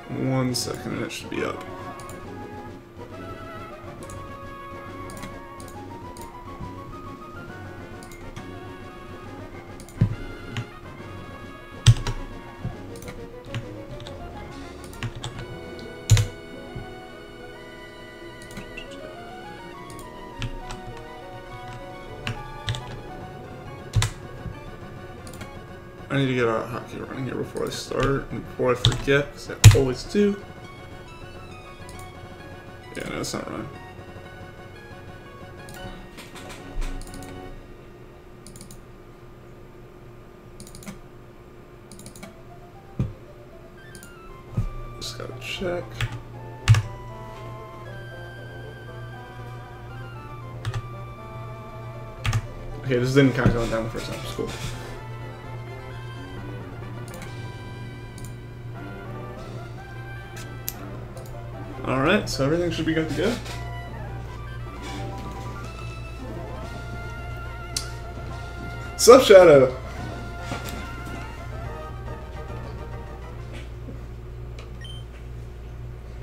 1 second and it should be up. I need to get our hotkey running here before I start, and before I forget, because I always do. Yeah, no, it's not running. Just gotta check. Okay, this didn't count going down the first time. It's cool. Alright, so everything should be good to go. Sup, Shadow?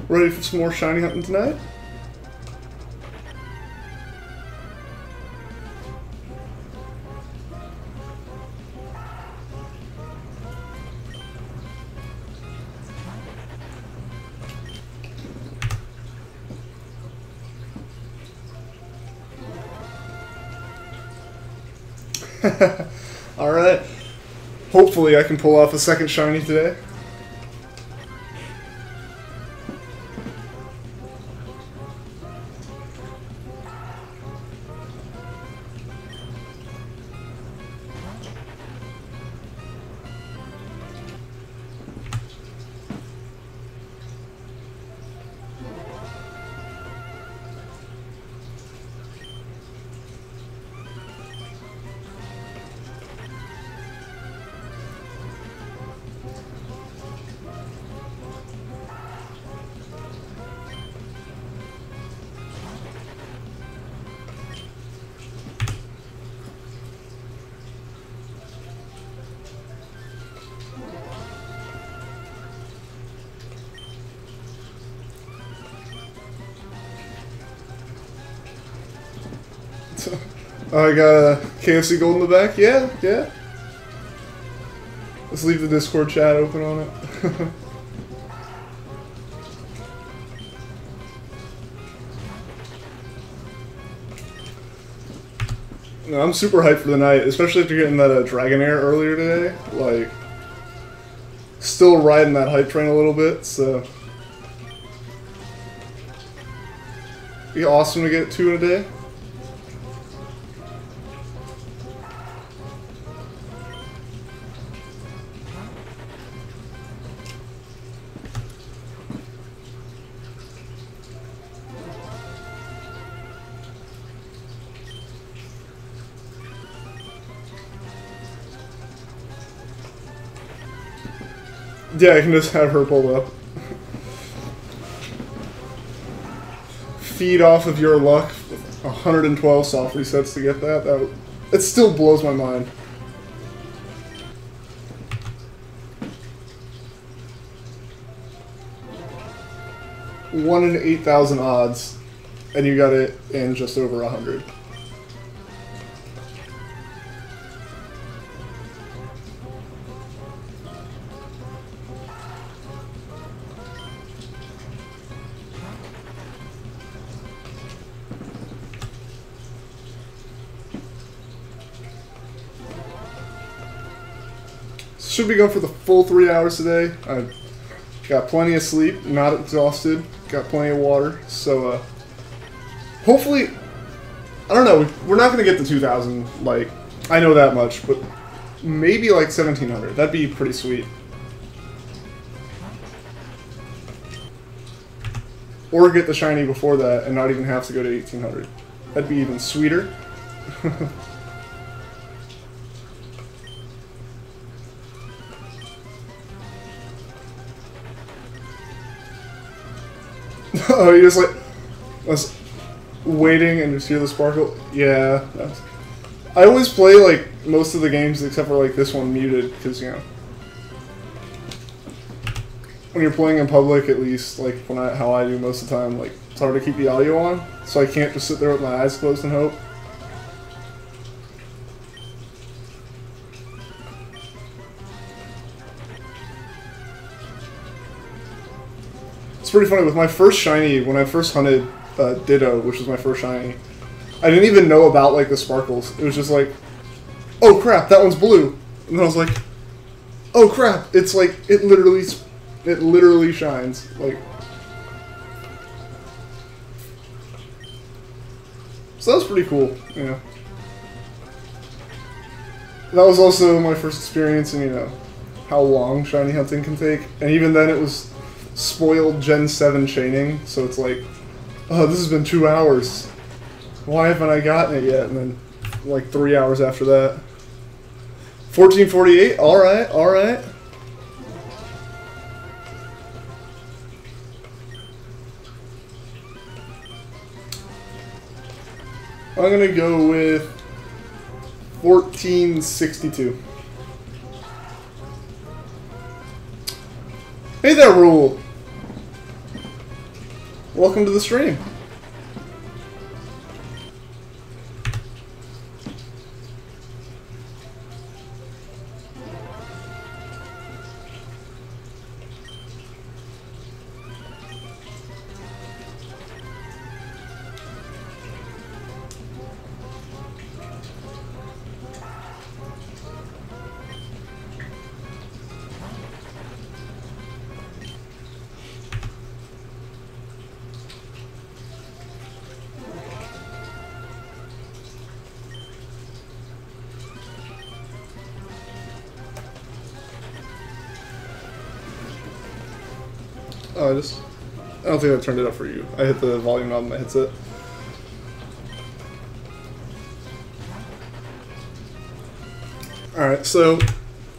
Ready for some more shiny hunting tonight? Alright. Hopefully I can pull off a second shiny today. Oh, I got a KFC Gold in the back? Yeah, yeah. Let's leave the Discord chat open on it. No, I'm super hyped for the night, especially after getting that Dragonair earlier today. Like, still riding that hype train a little bit, so. Be awesome to get 2 in a day. Yeah, I can just have her pulled up. Feed off of your luck with 112 soft resets to get that. It still blows my mind. One in 8,000 odds, and you got it in just over 100. Should be going for the full 3 hours today. I've got plenty of sleep, not exhausted, got plenty of water, so hopefully, I don't know, we're not going to get the 2,000, like, I know that much, but maybe like 1,700, that'd be pretty sweet. Or get the shiny before that and not even have to go to 1,800. That'd be even sweeter. Oh, you just like was waiting and just hear the sparkle. Yeah, I always play like most of the games except for like this one muted because you know when you're playing in public, at least like how I do most of the time, like it's hard to keep the audio on, so I can't just sit there with my eyes closed and hope. It's pretty funny with my first shiny. When I first hunted Ditto, which was my first shiny, I didn't even know about like the sparkles. It was just like, oh crap, that one's blue, and then I was like, oh crap, it's like it literally shines like. So that was pretty cool, you know. That was also my first experience in, you know, how long shiny hunting can take, and even then it was spoiled Gen 7 chaining, so it's like, oh, this has been 2 hours. Why haven't I gotten it yet? And then, like, 3 hours after that. 1448, alright, alright. I'm gonna go with 1462. Hey there, Rule! Welcome to the stream. Oh, I don't think I turned it up for you. I hit the volume knob on my headset. Alright, so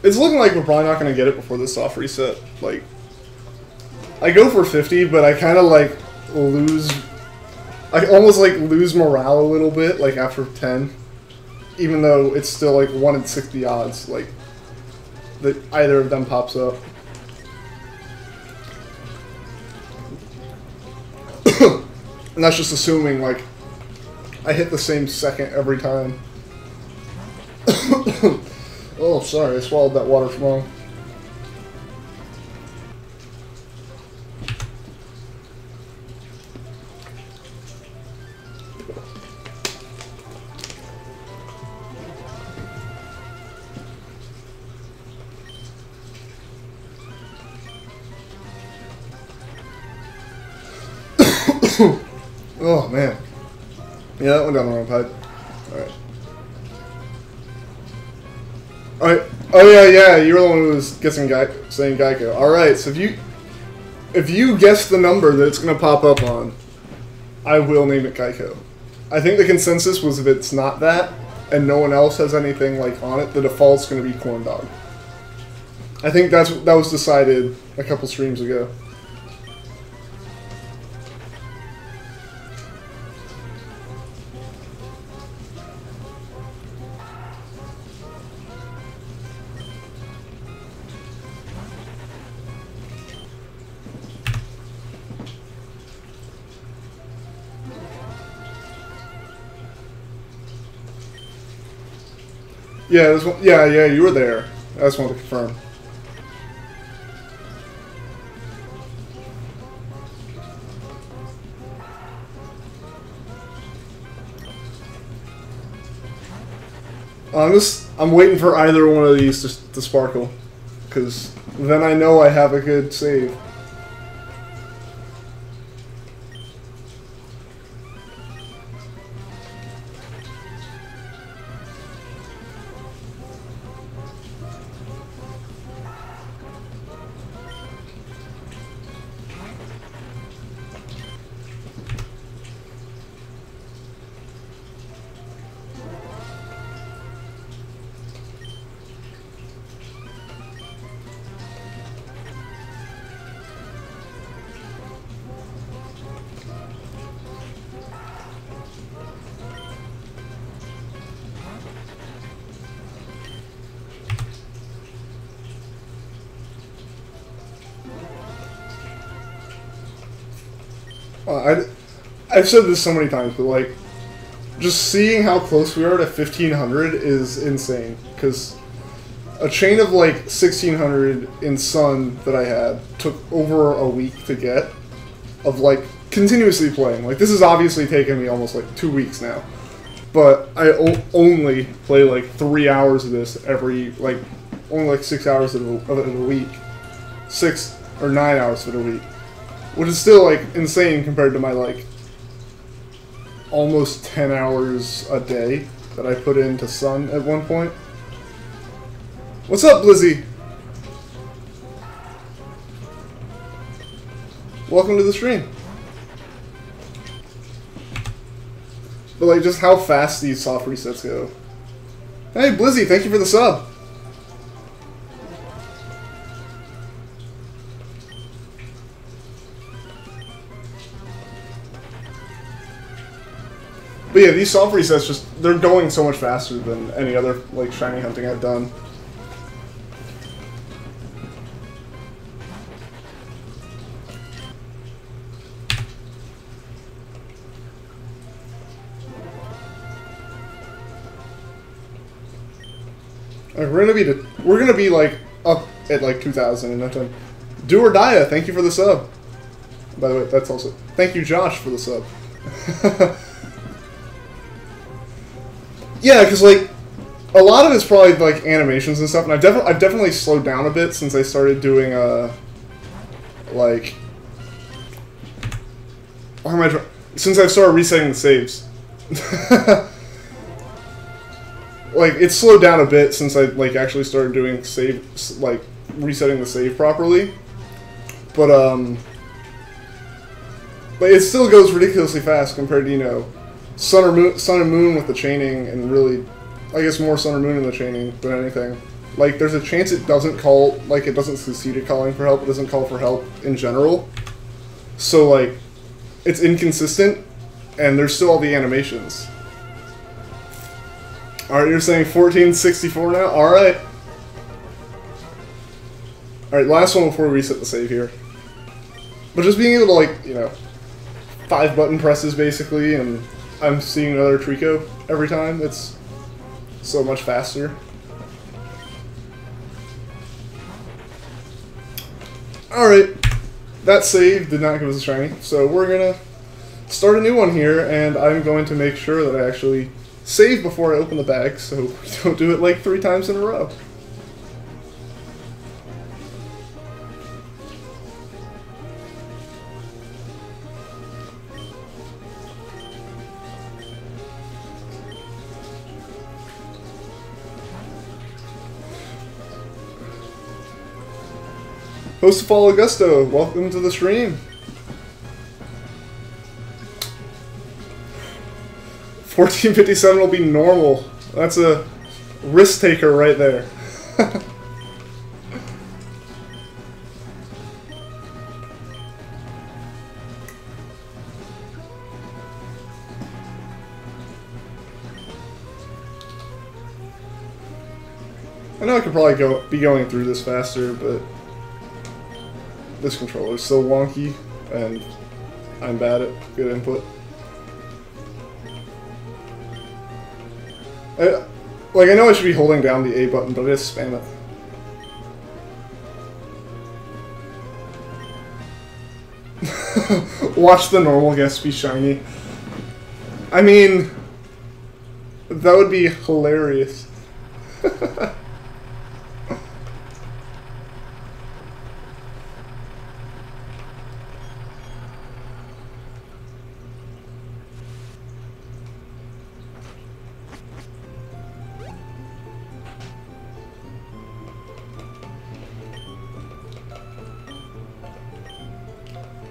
it's looking like we're probably not going to get it before this soft reset. Like, I go for 50, but I kind of like I almost like lose morale a little bit, like after 10. Even though it's still like 1 in 60 odds, like, that either of them pops up. And that's just assuming, like, I hit the same second every time. Oh, sorry, I swallowed that water wrong. Oh, man. Yeah, that went down the wrong pipe. Alright. Alright. Oh, yeah, you're the one who was guessing saying Gecko. Alright, so if you guess the number that it's going to pop up on, I will name it Gecko. I think the consensus was if it's not that, and no one else has anything like on it, the default's going to be Corn Dog. I think that was decided a couple streams ago. Yeah, you were there. I just wanted to confirm. I'm waiting for either one of these to sparkle, because then I know I have a good save. I've said this so many times, but like, just seeing how close we are to 1500 is insane. Because a chain of like 1600 in Sun that I had took over a week to get, of like continuously playing. Like, this has obviously taken me almost like 2 weeks now. But I only play like 3 hours of this every, like, only like 6 hours of it a week. 6 or 9 hours of it a week. Which is still like insane compared to my like almost 10 hours a day that I put into Sun at one point. What's up, Blizzy? Welcome to the stream. But like, just how fast these soft resets go. Hey, Blizzy, thank you for the sub. But yeah, these soft resets just, they're going so much faster than any other like shiny hunting I've done. We're gonna be like up at like 2,000 in no time. Do or Die, thank you for the sub. By the way, that's also thank you, Josh, for the sub. Yeah, because like a lot of it's probably like animations and stuff, and I've definitely slowed down a bit since I started doing like since I've started resetting the saves. Like, it's slowed down a bit since I like actually started doing resetting the save properly, but it still goes ridiculously fast compared to, you know, Sun and Moon with the chaining, and really, I guess more Sun and Moon in the chaining than anything. Like, there's a chance it doesn't call, like, it doesn't succeed at calling for help. It doesn't call for help in general. So like, it's inconsistent, and there's still all the animations. Alright, you're saying 1464 now? Alright. Alright, last one before we reset the save here. But just being able to, like, you know, 5 button presses basically, and I'm seeing another Treecko every time. It's so much faster. Alright, that save did not give us a shiny, so we're gonna start a new one here, and I'm going to make sure that I actually save before I open the bag, so we don't do it like 3 times in a row. Host of Fall Augusto, welcome to the stream. 1457 will be normal. That's a risk taker right there. I know I could probably be going through this faster, but this controller is so wonky, and I'm bad at good input. I know I should be holding down the A button, but I just spam it. Watch the normal guest be shiny. I mean, that would be hilarious.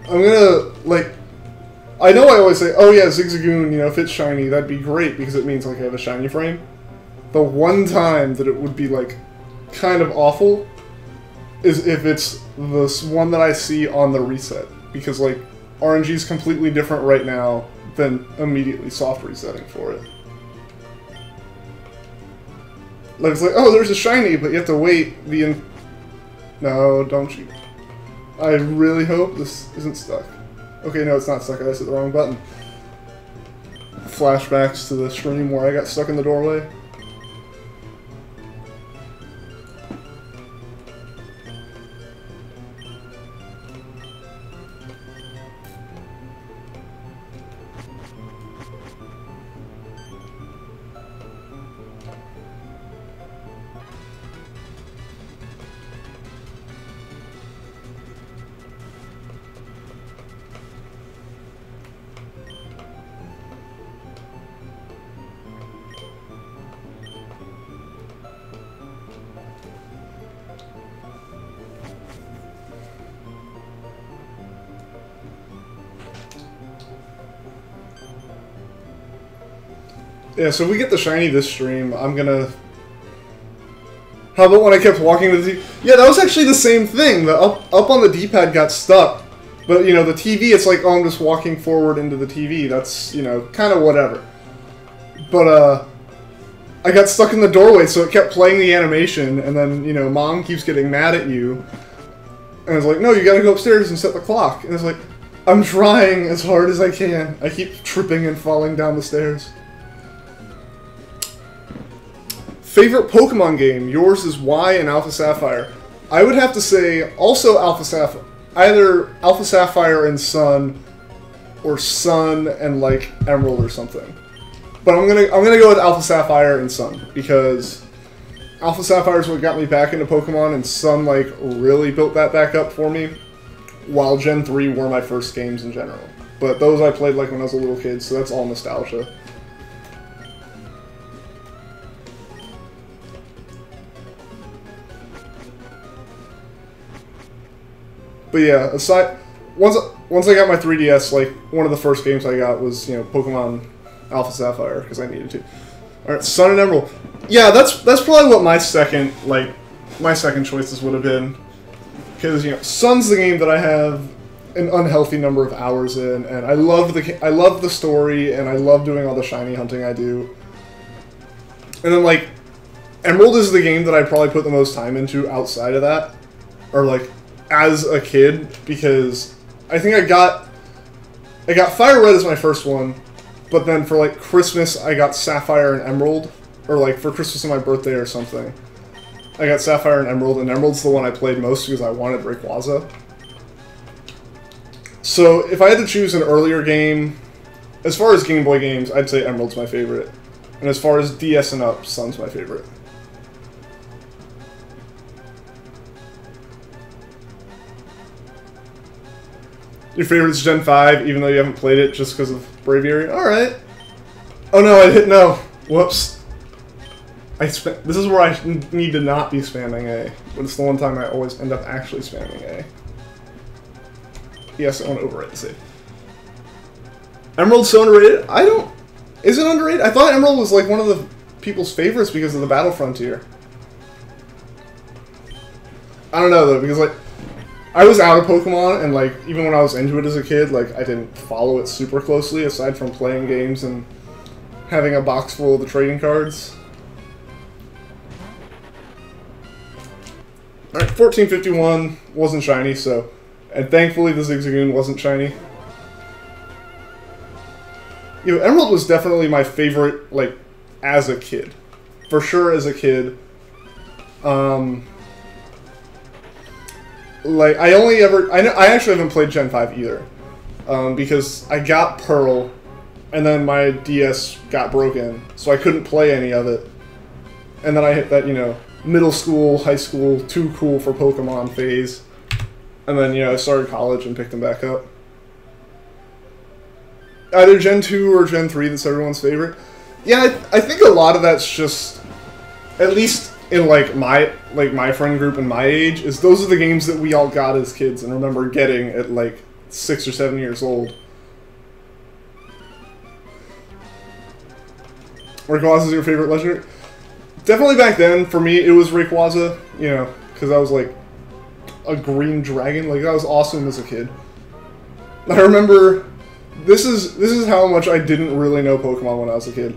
I'm gonna, like, I know I always say, oh yeah, Zigzagoon, you know, if it's shiny, that'd be great, because it means, like, I have a shiny frame. The one time that it would be, like, kind of awful is if it's this one that I see on the reset. Because, like, RNG is completely different right now than immediately soft resetting for it. Like, it's like, oh, there's a shiny, but you have to wait No, don't you. I really hope this isn't stuck. Okay, no, it's not stuck. I just hit the wrong button. Flashbacks to the stream where I got stuck in the doorway. Yeah, so if we get the shiny this stream, I'm gonna... How about when I kept walking to the TV? Yeah, that was actually the same thing. The up on the D-pad got stuck. But, you know, the TV, it's like, oh, I'm just walking forward into the TV. That's, you know, kind of whatever. But, I got stuck in the doorway, so it kept playing the animation, and then, you know, Mom keeps getting mad at you. And it's like, no, you gotta go upstairs and set the clock. And it's like, I'm trying as hard as I can. I keep tripping and falling down the stairs. Favorite Pokemon game? Yours is Y and Alpha Sapphire. I would have to say also Alpha Sapphire. Either Alpha Sapphire and Sun, or Sun and like Emerald or something. But I'm gonna go with Alpha Sapphire and Sun because Alpha Sapphire is what got me back into Pokemon, and Sun like really built that back up for me. While Gen 3 were my first games in general, but those I played like when I was a little kid, so that's all nostalgia. But yeah, aside once I got my 3DS, like one of the first games I got was, you know, Pokemon Alpha Sapphire because I needed to. All right, Sun and Emerald. Yeah, that's probably what my second choices would have been, because, you know, Sun's the game that I have an unhealthy number of hours in, and I love the story, and I love doing all the shiny hunting I do. And then like Emerald is the game that I probably put the most time into outside of that, or like as a kid, because I think I got Fire Red as my first one, but then for like Christmas I got Sapphire and Emerald, or like for Christmas and my birthday or something, I got Sapphire and Emerald's the one I played most because I wanted Rayquaza. So if I had to choose an earlier game, as far as Game Boy games, I'd say Emerald's my favorite, and as far as DS and up, Sun's my favorite. Your favorite's Gen 5, even though you haven't played it just because of Braviary? Alright. Oh no, I hit no. Whoops. This is where I need to not be spamming A, but it's the one time I always end up actually spamming A. Yes, I want to overwrite the save. Emerald's so underrated? Is it underrated? I thought Emerald was like one of the people's favorites because of the Battle Frontier. I don't know though, because like, I was out of Pokemon, and like, even when I was into it as a kid, like, I didn't follow it super closely, aside from playing games and having a box full of the trading cards. Alright, 1451 wasn't shiny, so... And thankfully the Zigzagoon wasn't shiny. You know, Emerald was definitely my favorite, like, as a kid. For sure as a kid. Like, I actually haven't played Gen 5 either. Because I got Pearl, and then my DS got broken, so I couldn't play any of it. And then I hit that, you know, middle school, high school, too cool for Pokemon phase. And then, you know, I started college and picked them back up. Either Gen 2 or Gen 3 that's everyone's favorite. Yeah, I think a lot of that's just, at least in like my friend group and my age, is those are the games that we all got as kids and remember getting at like 6 or 7 years old. Rayquaza is your favorite legendary? Definitely back then, for me, it was Rayquaza, you know, because I was like a green dragon. Like, that was awesome as a kid. I remember, this is how much I didn't really know Pokemon when I was a kid.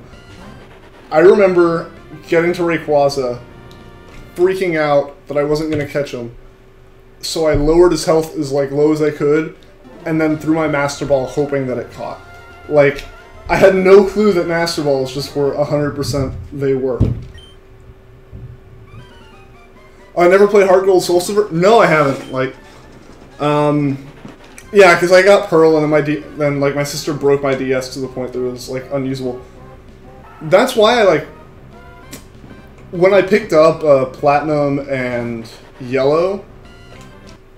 I remember getting to Rayquaza, freaking out that I wasn't going to catch him, so I lowered his health as like low as I could, and then threw my Master Ball hoping that it caught. Like, I had no clue that Master Balls just were 100% they work. Oh, I never played Heart Gold Soul Silver? No, I haven't. Like, yeah, because I got Pearl, and then like my sister broke my DS to the point that it was like unusable. That's why I like when I picked up Platinum and Yellow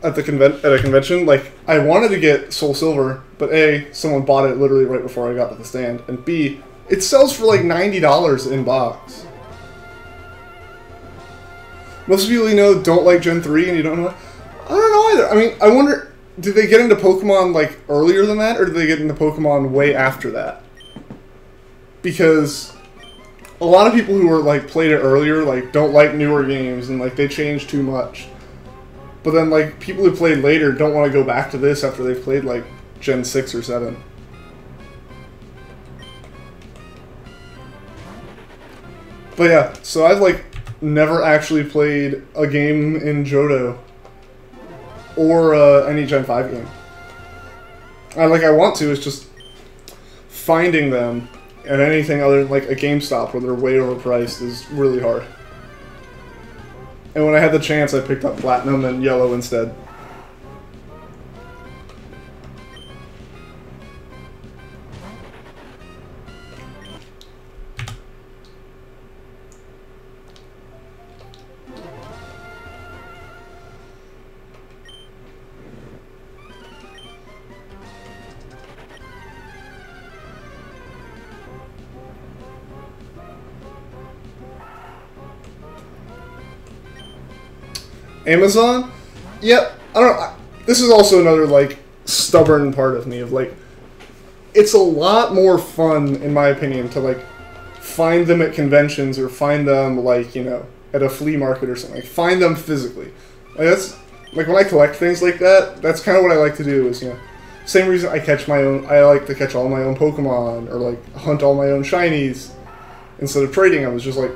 at the convention. Like, I wanted to get Soul Silver, but A, someone bought it literally right before I got to the stand, and B, it sells for like $90 in box. Most of you know don't like Gen 3 and you don't know. I don't know either. I mean, I wonder, did they get into Pokemon like earlier than that, or did they get into Pokemon way after that? Because a lot of people who were like played it earlier like don't like newer games and like they change too much. But then like people who played later don't want to go back to this after they've played like Gen 6 or 7. But yeah, so I've like never actually played a game in Johto or any Gen 5 game. I want to, it's just finding them at anything other than like a GameStop where they're way overpriced is really hard. And when I had the chance, I picked up Platinum and Yellow instead. Amazon? Yep. I don't know. This is also another, like, stubborn part of me of, like, it's a lot more fun, in my opinion, to, like, find them at conventions or find them, like, you know, at a flea market or something. Like, find them physically. Like, that's, like, when I collect things like that, that's kind of what I like to do is, you know, same reason I like to catch all my own Pokemon or, like, hunt all my own shinies instead of trading them. It's just, like,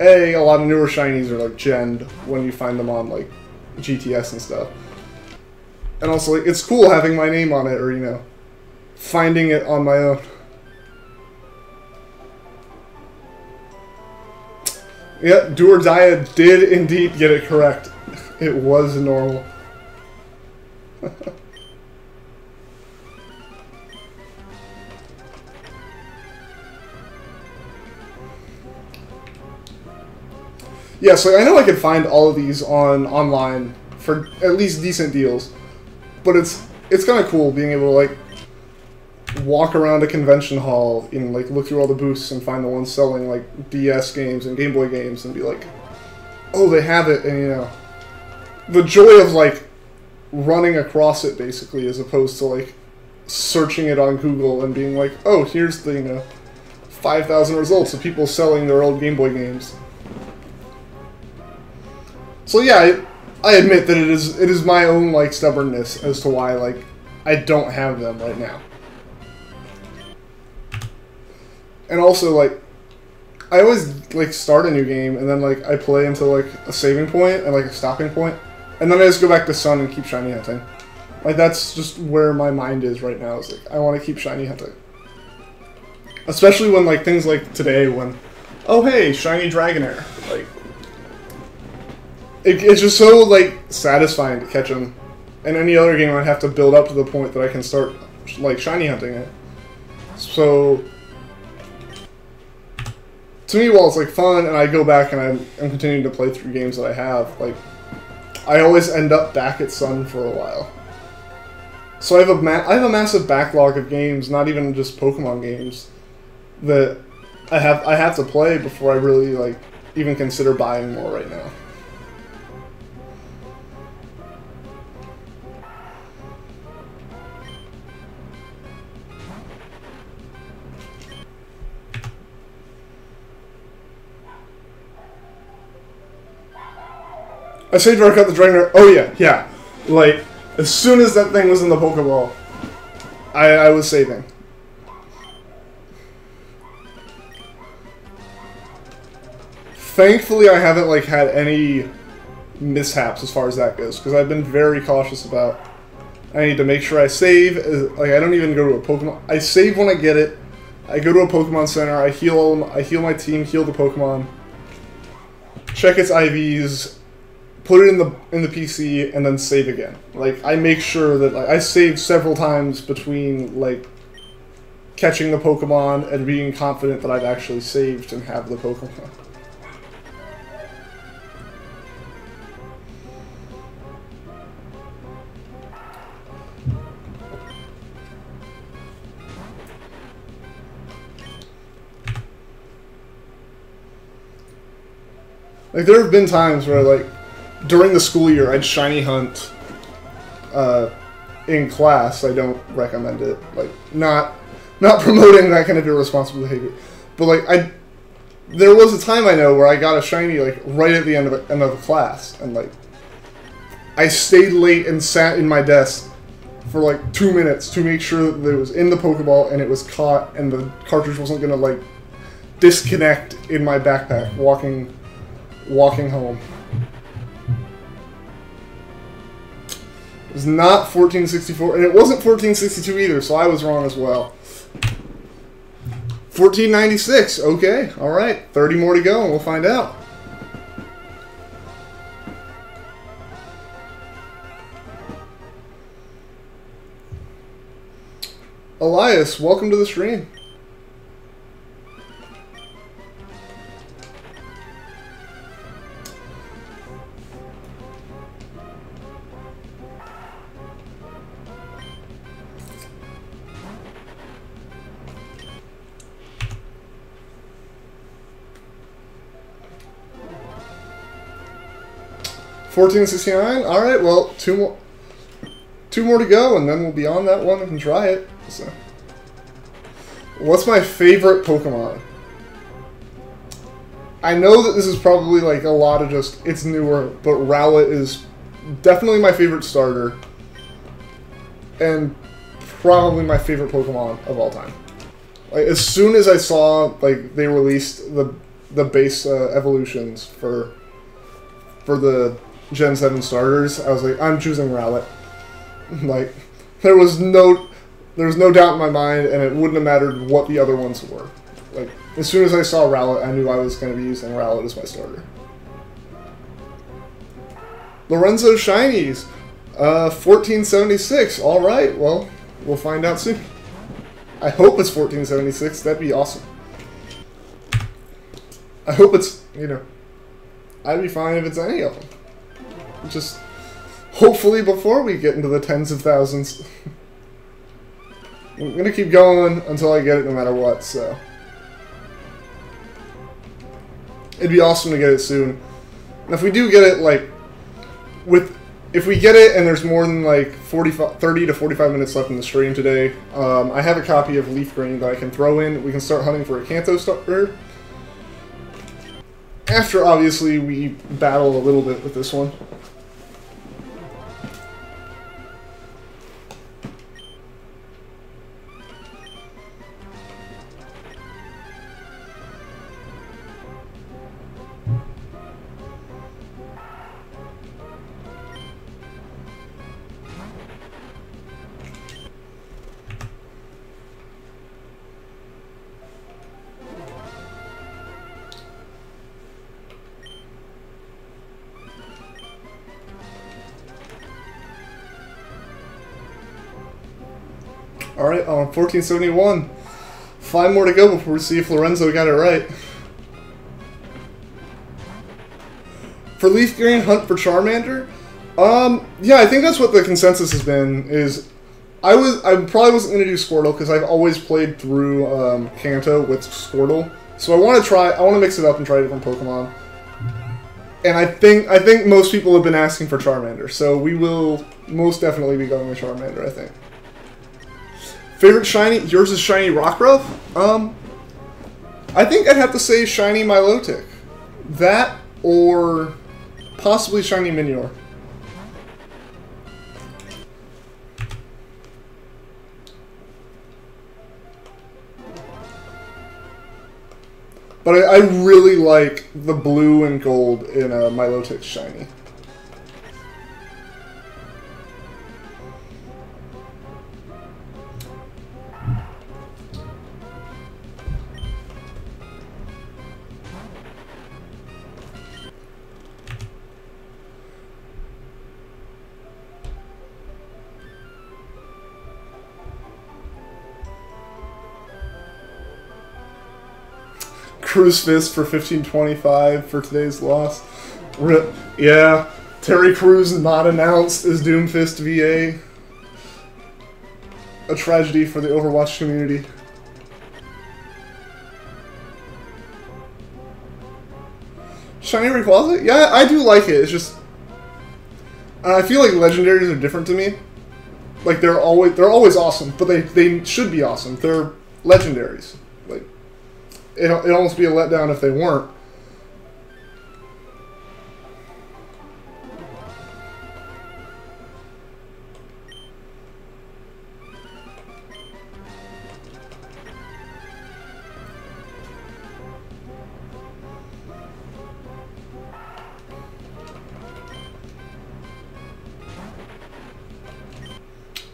a lot of newer shinies are like genned when you find them on like GTS and stuff. And also like, it's cool having my name on it or, you know, finding it on my own. Yep, Do or Die did indeed get it correct. It was normal. Yeah, so I know I could find all of these online for at least decent deals, but it's kind of cool being able to like walk around a convention hall and like look through all the booths and find the ones selling like DS games and Game Boy games and be like, oh, they have it, and you know, the joy of like running across it basically as opposed to like searching it on Google and being like, oh, here's the, you know, 5,000 results of people selling their old Game Boy games. So yeah, I admit that it is my own like stubbornness as to why like I don't have them right now. And also like I always like start a new game and then like I play until like a saving point and like a stopping point, and then I just go back to Sun and keep shiny hunting. Like that's just where my mind is right now. Is like I want to keep shiny hunting. Especially when like things like today when, oh hey, shiny Dragonair, like. It's just so, like, satisfying to catch them. In any other game, I'd have to build up to the point that I can start, like, shiny hunting it. So, to me, while it's, like, fun, and I go back and I'm continuing to play through games that I have, like, I always end up back at Sun for a while. So I have a massive backlog of games, not even just Pokemon games, that I have to play before I really, like, even consider buying more right now. I saved where I got the Dragonair. Oh yeah. Like, as soon as that thing was in the Pokeball, I was saving. Thankfully, I haven't like had any mishaps as far as that goes, because I've been very cautious about I need to make sure I save. Like, I don't even go to a Pokemon. I save when I get it. I go to a Pokemon Center. I heal my team. Heal the Pokemon. Check its IVs. Put it in the PC and then save again. Like, I make sure that, like, I save several times between, like, catching the Pokemon and being confident that I've actually saved and have the Pokemon. Like, there have been times where, like, during the school year, I'd shiny hunt in class. I don't recommend it. Like, not promoting that kind of irresponsible behavior. But, like, there was a time I know where I got a shiny, like, right at the end of the class. And, like, I stayed late and sat in my desk for, like, 2 minutes to make sure that it was in the Pokeball and it was caught and the cartridge wasn't going to, like, disconnect in my backpack walking home. It was not 1464, and it wasn't 1462 either, so I was wrong as well. 1496, okay, alright. 30 more to go, and we'll find out. Elias, welcome to the stream. $14.69. All right. Well, two more to go, and then we'll be on that one and can try it. So, what's my favorite Pokemon? I know that this is probably like a lot of just it's newer, but Rowlet is definitely my favorite starter, and probably my favorite Pokemon of all time. Like, as soon as I saw like they released the base evolutions for the Gen 7 starters, I was like, I'm choosing Rowlet. Like, there was no doubt in my mind, and it wouldn't have mattered what the other ones were. Like, as soon as I saw Rowlet, I knew I was going to be using Rowlet as my starter. Lorenzo Shinies, 1476. All right, well, we'll find out soon. I hope it's 1476. That'd be awesome. I hope it's, you know, I'd be fine if it's any of them. Just hopefully before we get into the tens of thousands. I'm gonna keep going until I get it no matter what, so. It'd be awesome to get it soon. And if we do get it, like, if we get it and there's more than, like, 30 to 45 minutes left in the stream today, I have a copy of Leaf Green that I can throw in. We can start hunting for a Kanto starter. After, obviously, we battle a little bit with this one. Alright, 1471. 5 more to go before we see if Lorenzo got it right. For Leaf Green, hunt for Charmander? Yeah, I think that's what the consensus has been, is I probably wasn't going to do Squirtle, because I've always played through Kanto with Squirtle. So I want to mix it up and try different Pokemon. And I think most people have been asking for Charmander, so we will most definitely be going with Charmander, I think. Favorite shiny? Yours is shiny Rockruff? I think I'd have to say shiny Milotic. That, or possibly shiny Minior. But I really like the blue and gold in Milotic shiny. Cruz Fist for 1525 for today's loss. RIP. Yeah, Terry Crews not announced as Doomfist VA. A tragedy for the Overwatch community. Shiny Rayquaza? Yeah, I do like it. It's just I feel like legendaries are different to me. Like they're always awesome, but they should be awesome. They're legendaries. Like it'd almost be a letdown if they weren't.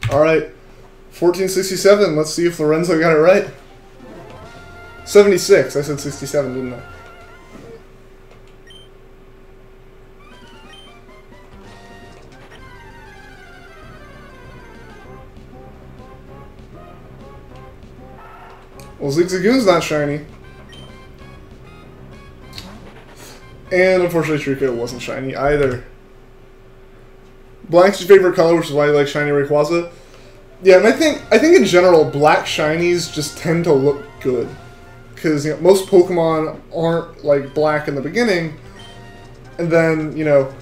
Alright, 1467. Let's see if Lorenzo got it right. 76. I said 67, didn't I? Well, Zigzagoon's not shiny. And unfortunately, Treecko wasn't shiny either. Black's your favorite color, which is why you like shiny Rayquaza. Yeah, and I think in general, black shinies just tend to look good. Because, you know, most Pokemon aren't, like, black in the beginning. And then, you know,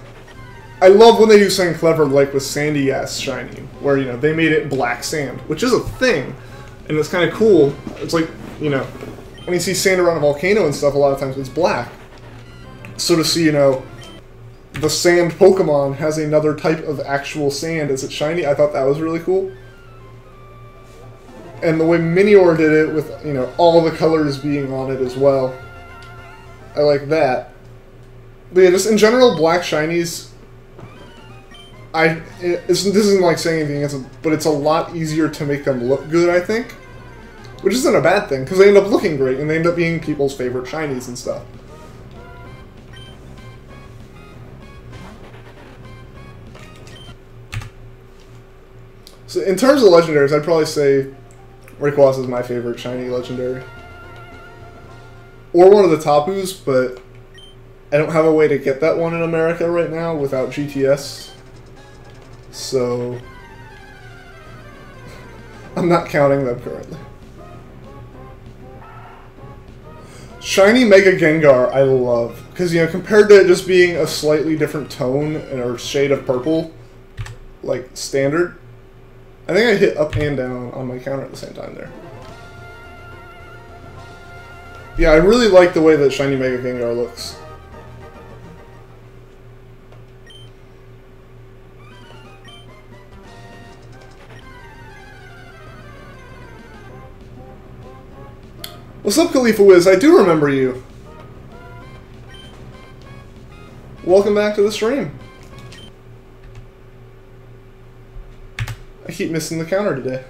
I love when they do something clever, like with Sandy Ass Shiny, where, you know, they made it black sand, which is a thing. And it's kind of cool. It's like, you know, when you see sand around a volcano and stuff, a lot of times it's black. So to see, you know, the sand Pokemon has another type of actual sand as it's shiny, I thought that was really cool. And the way Minior did it with, you know, all the colors being on it as well. I like that. But yeah, just in general, black shinies, this isn't like saying anything, but it's a lot easier to make them look good, I think. Which isn't a bad thing, because they end up looking great, and they end up being people's favorite shinies and stuff. So in terms of legendaries, I'd probably say Rayquaza is my favorite shiny legendary. Or one of the Tapus, but I don't have a way to get that one in America right now without GTS. So I'm not counting them currently. Shiny Mega Gengar I love, because, you know, compared to it just being a slightly different tone or shade of purple, like standard, I think I hit up and down on my counter at the same time there. Yeah, I really like the way that Shiny Mega Gengar looks. What's up, Khalifa Wiz? I do remember you. Welcome back to the stream. I keep missing the counter today.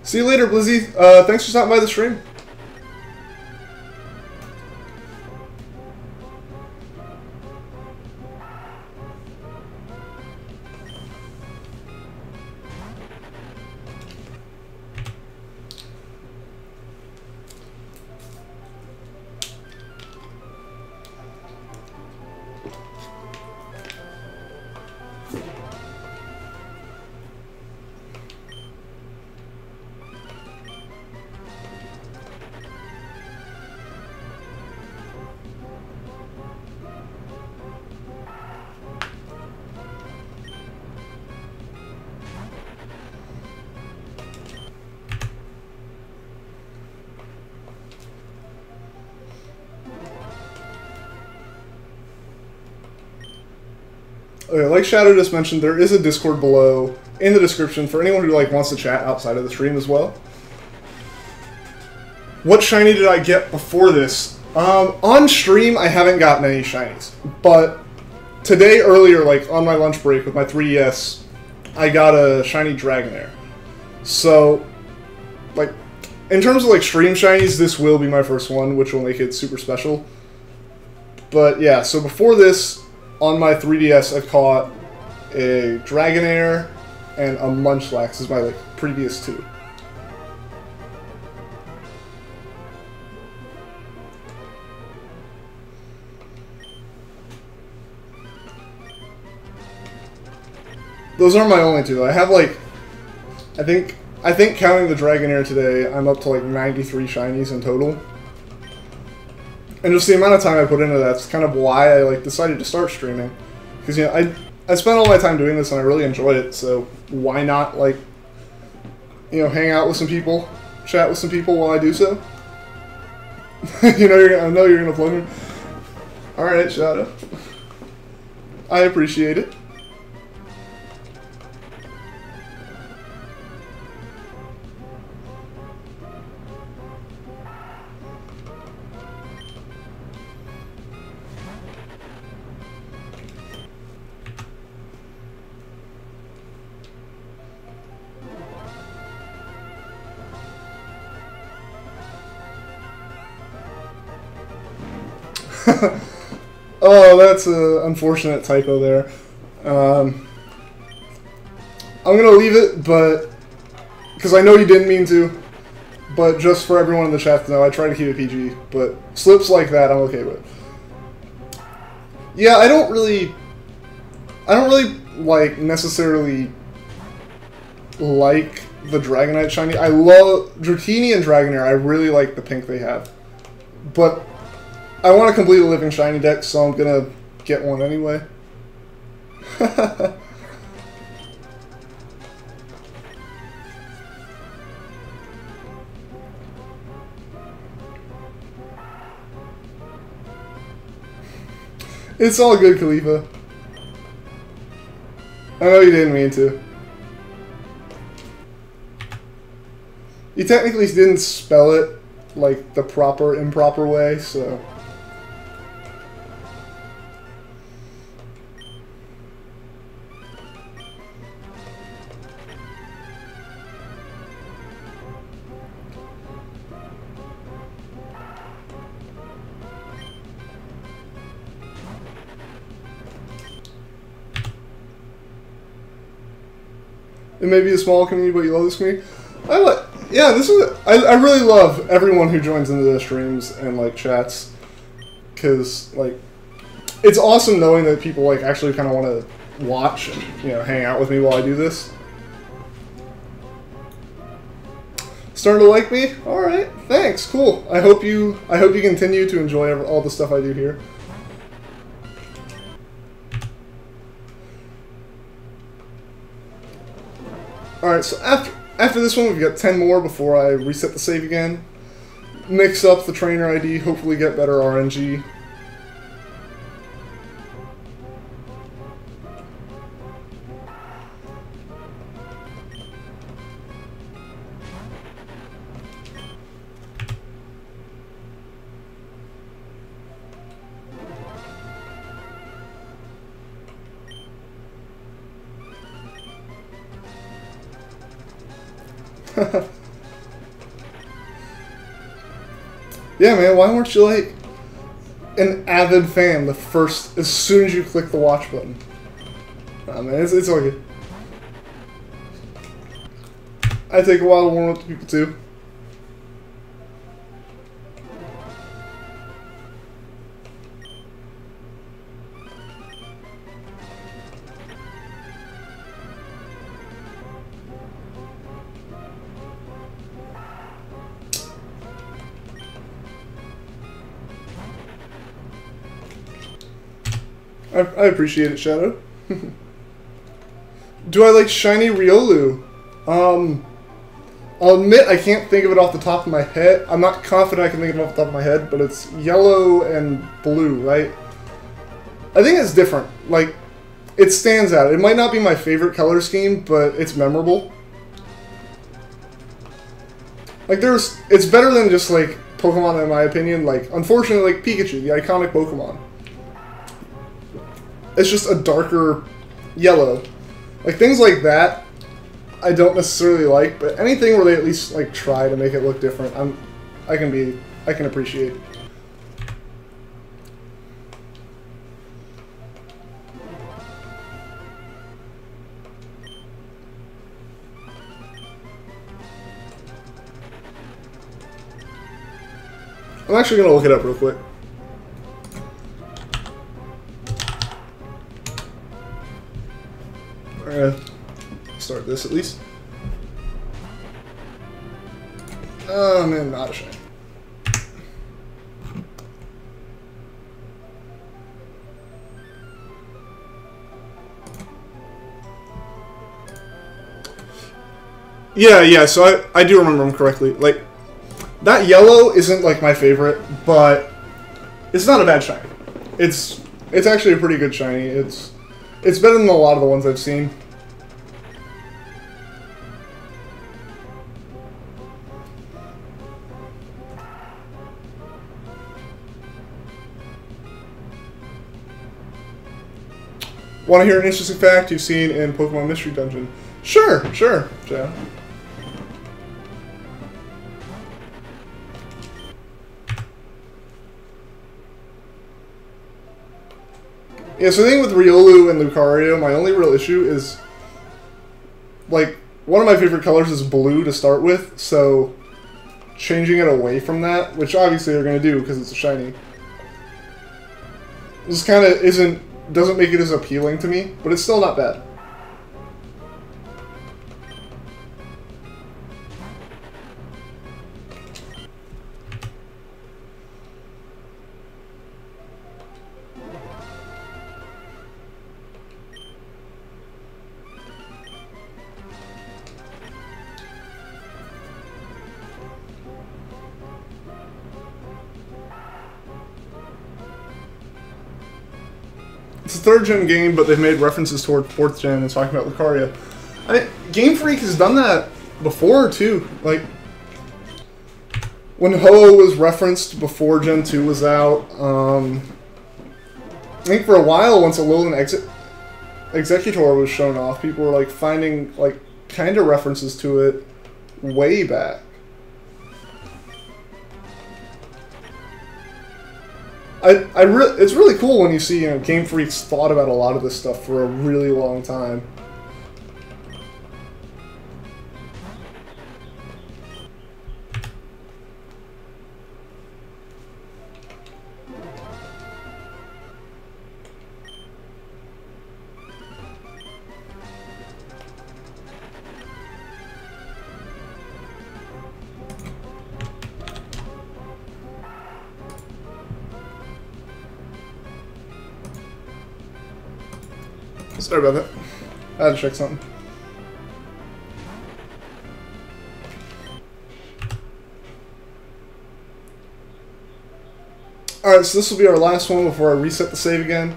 See you later, Blizzy. Thanks for stopping by the stream. Okay, like Shadow just mentioned, there is a Discord below in the description for anyone who wants to chat outside of the stream as well. What shiny did I get before this? On stream, I haven't gotten any shinies, but today earlier, on my lunch break with my 3DS, I got a shiny Dragonair. So, in terms of stream shinies, this will be my first one, which will make it super special. But yeah, so before this, on my 3DS, I caught a Dragonair, and a Munchlax is my like previous 2. Those are my only 2. I have like, I think counting the Dragonair today, I'm up to like 93 shinies in total. And just the amount of time I put into that's kind of why I like decided to start streaming. Because you know, I spend all my time doing this and I really enjoy it, so why not like, you know, hang out with some people, chat with some people while I do so? You know, I know you're gonna plug me. All right, Shadow. I appreciate it. Oh, that's an unfortunate typo there. I'm gonna leave it, but because I know you didn't mean to, but just for everyone in the chat to know, I try to keep it PG. But slips like that, I'm okay with. Yeah, I don't really like necessarily like the Dragonite shiny. I love Dratini and Dragonair. I really like the pink they have, but I want to complete a living shiny deck, so I'm gonna get one anyway. It's all good, Khalifa. I know you didn't mean to. You technically didn't spell it like the proper, improper way, so... It may be a small community, but you love this community. Yeah, this is. I really love everyone who joins into the streams and like chats, because like, it's awesome knowing that people like actually kind of want to watch and, you know, hang out with me while I do this. Starting to like me? All right, thanks, cool. I hope you continue to enjoy all the stuff I do here. Alright, so after this one, we've got 10 more before I reset the save again. Mix up the trainer ID, hopefully get better RNG. Yeah, man, why weren't you like an avid fan as soon as you click the watch button? Nah, man, it's all good. I take a while to warm up to people too. I appreciate it, Shadow. Do I like shiny Riolu? I'll admit I can't think of it off the top of my head. I'm not confident I can think of it off the top of my head, but it's yellow and blue, right? I think it's different. Like, it stands out. It might not be my favorite color scheme, but it's memorable. Like, it's better than just, like, Pokemon in my opinion. Like, unfortunately, like Pikachu, the iconic Pokemon. It's just a darker yellow. Like, things like that, I don't necessarily like, but anything where they at least, like, try to make it look different, I can appreciate. I'm actually going to look it up real quick. Alright, start this at least. Oh man, not a shame. Yeah, so I do remember them correctly. Like, that yellow isn't like my favorite, but it's not a bad shiny. It's actually a pretty good shiny. It's better than a lot of the ones I've seen. Want to hear an interesting fact you've seen in Pokemon Mystery Dungeon? Sure, yeah. Yeah, so the thing with Riolu and Lucario, my only real issue is, like, one of my favorite colors is blue to start with, so changing it away from that, which obviously they're going to do because it's a shiny, this kind of doesn't make it as appealing to me, but it's still not bad. It's a 3rd gen game, but they've made references toward 4th gen and talking about Lucario. I mean, Game Freak has done that before, too. Like, when Ho-Oh was referenced before Gen 2 was out, I think for a while, once Alolan Executor was shown off, people were, like, finding, like, kind of references to it way back. It's really cool when you see, you know, Game Freak's thought about a lot of this stuff for a really long time. Sorry about that. I had to check something. Alright, so this will be our last one before I reset the save again.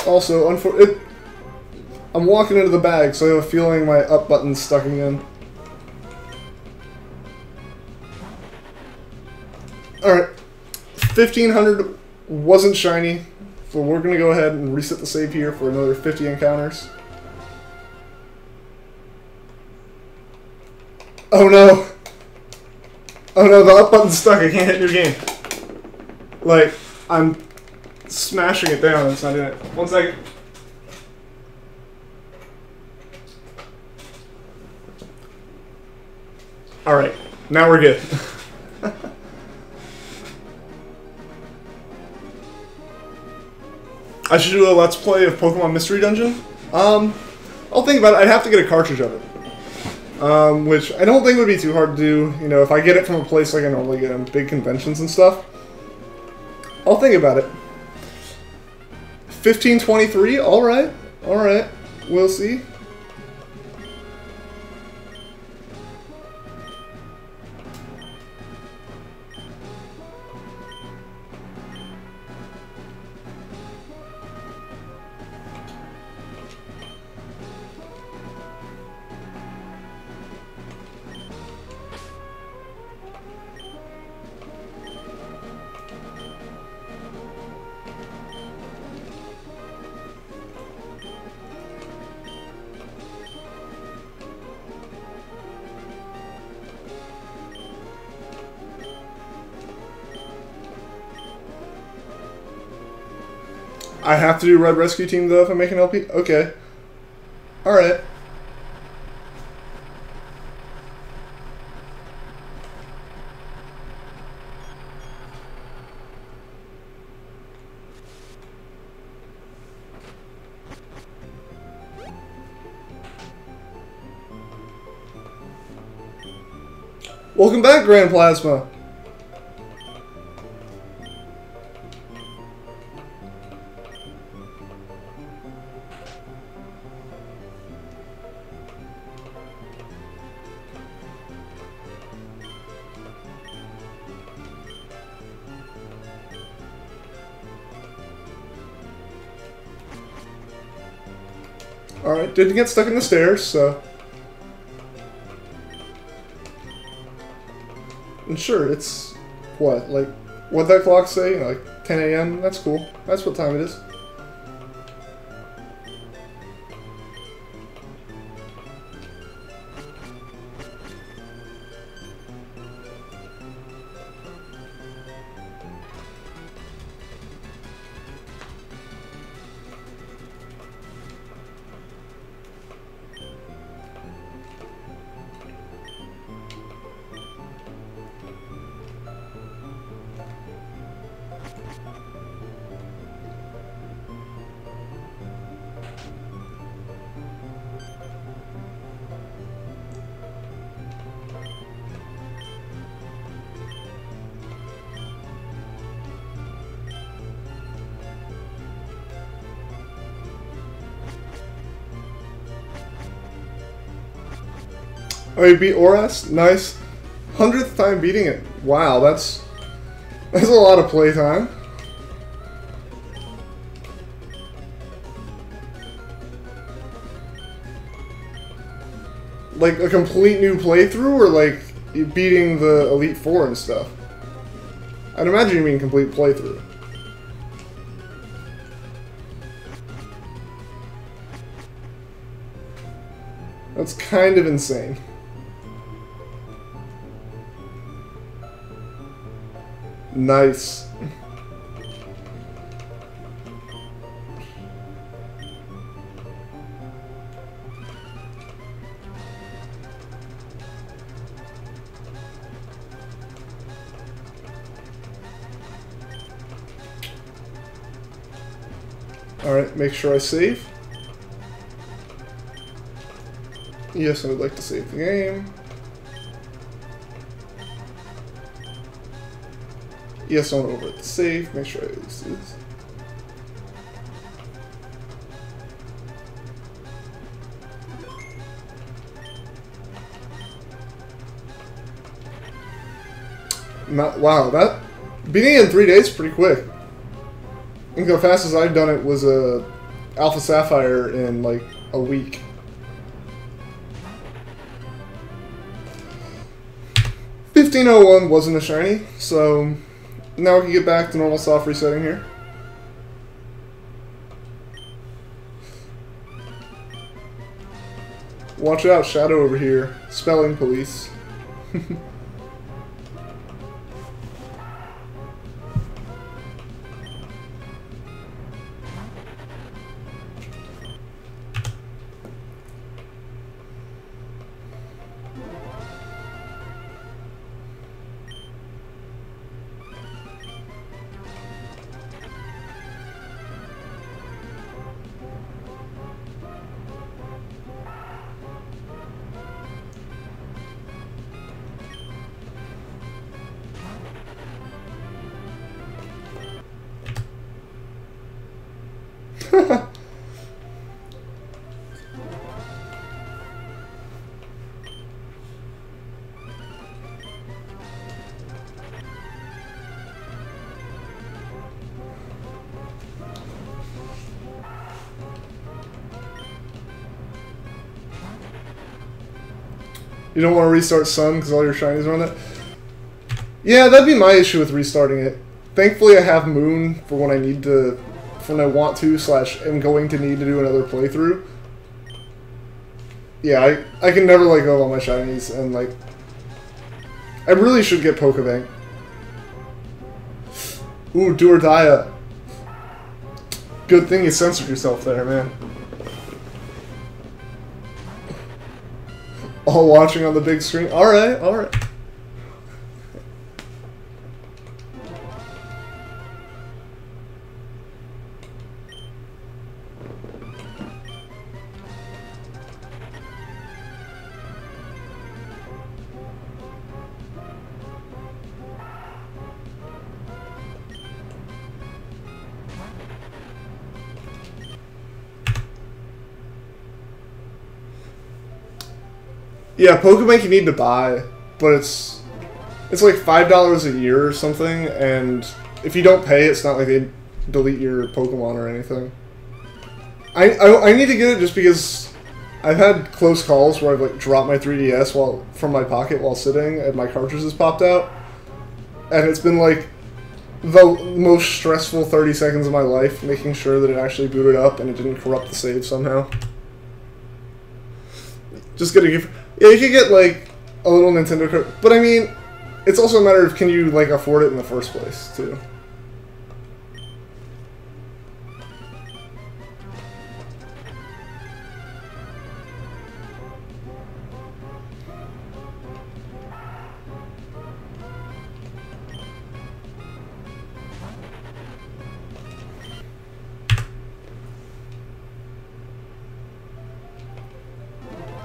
Also, I'm walking into the bag, so I have a feeling my up button's stuck again. Alright. 1500 wasn't shiny, so we're going to go ahead and reset the save here for another 50 encounters. Oh no! Oh no, the up button's stuck, I can't hit new game. Like, I'm smashing it down, it's not in it. 1 second. Alright, now we're good. I should do a Let's Play of Pokemon Mystery Dungeon. I'll think about it. I'd have to get a cartridge of it. Which I don't think would be too hard to do. You know, if I get it from a place like I normally get in big conventions and stuff. I'll think about it. 1523? Alright. Alright. We'll see. I have to do Red Rescue Team, though, if I make an LP? Okay. Alright. Welcome back, Grand Plasma. Alright, didn't get stuck in the stairs, so... And sure, it's... What, like... What'd that clock say? Like, 10 a.m.? That's cool. That's what time it is. Oh, you beat Oras? Nice. 100th time beating it. Wow, that's a lot of playtime. Like a complete new playthrough, or like you beating the Elite Four and stuff? I'd imagine you mean complete playthrough. That's kind of insane. Nice. Alright, make sure I save. Yes, I would like to save the game. Yes, I want to overwrite the save. Make sure I use this. Wow, that beating it in 3 days is pretty quick. I think the fastest I've done it was a Alpha Sapphire in like a week. $15.01 wasn't a shiny, so now we can get back to normal soft resetting here. Watch out, Shadow over here. Spelling police. You don't want to restart Sun because all your shinies are on that? Yeah, that'd be my issue with restarting it. Thankfully, I have Moon for when I need to, for when I want to, / am going to need to do another playthrough. Yeah, I can never let go of all my shinies, and like, I really should get Pokebank. Ooh, do or die. Good thing you censored yourself there, man. All watching on the big screen. Alright, alright. Yeah, Pokemon you need to buy, but it's like $5 a year or something, and if you don't pay, it's not like they delete your Pokemon or anything. I need to get it just because I've had close calls where I've like dropped my 3DS from my pocket while sitting, and my cartridges popped out, and it's been like the most stressful 30 seconds of my life making sure that it actually booted up and it didn't corrupt the save somehow. Just gonna give. Yeah, you could get like a little Nintendo card, but I mean, it's also a matter of can you like afford it in the first place too.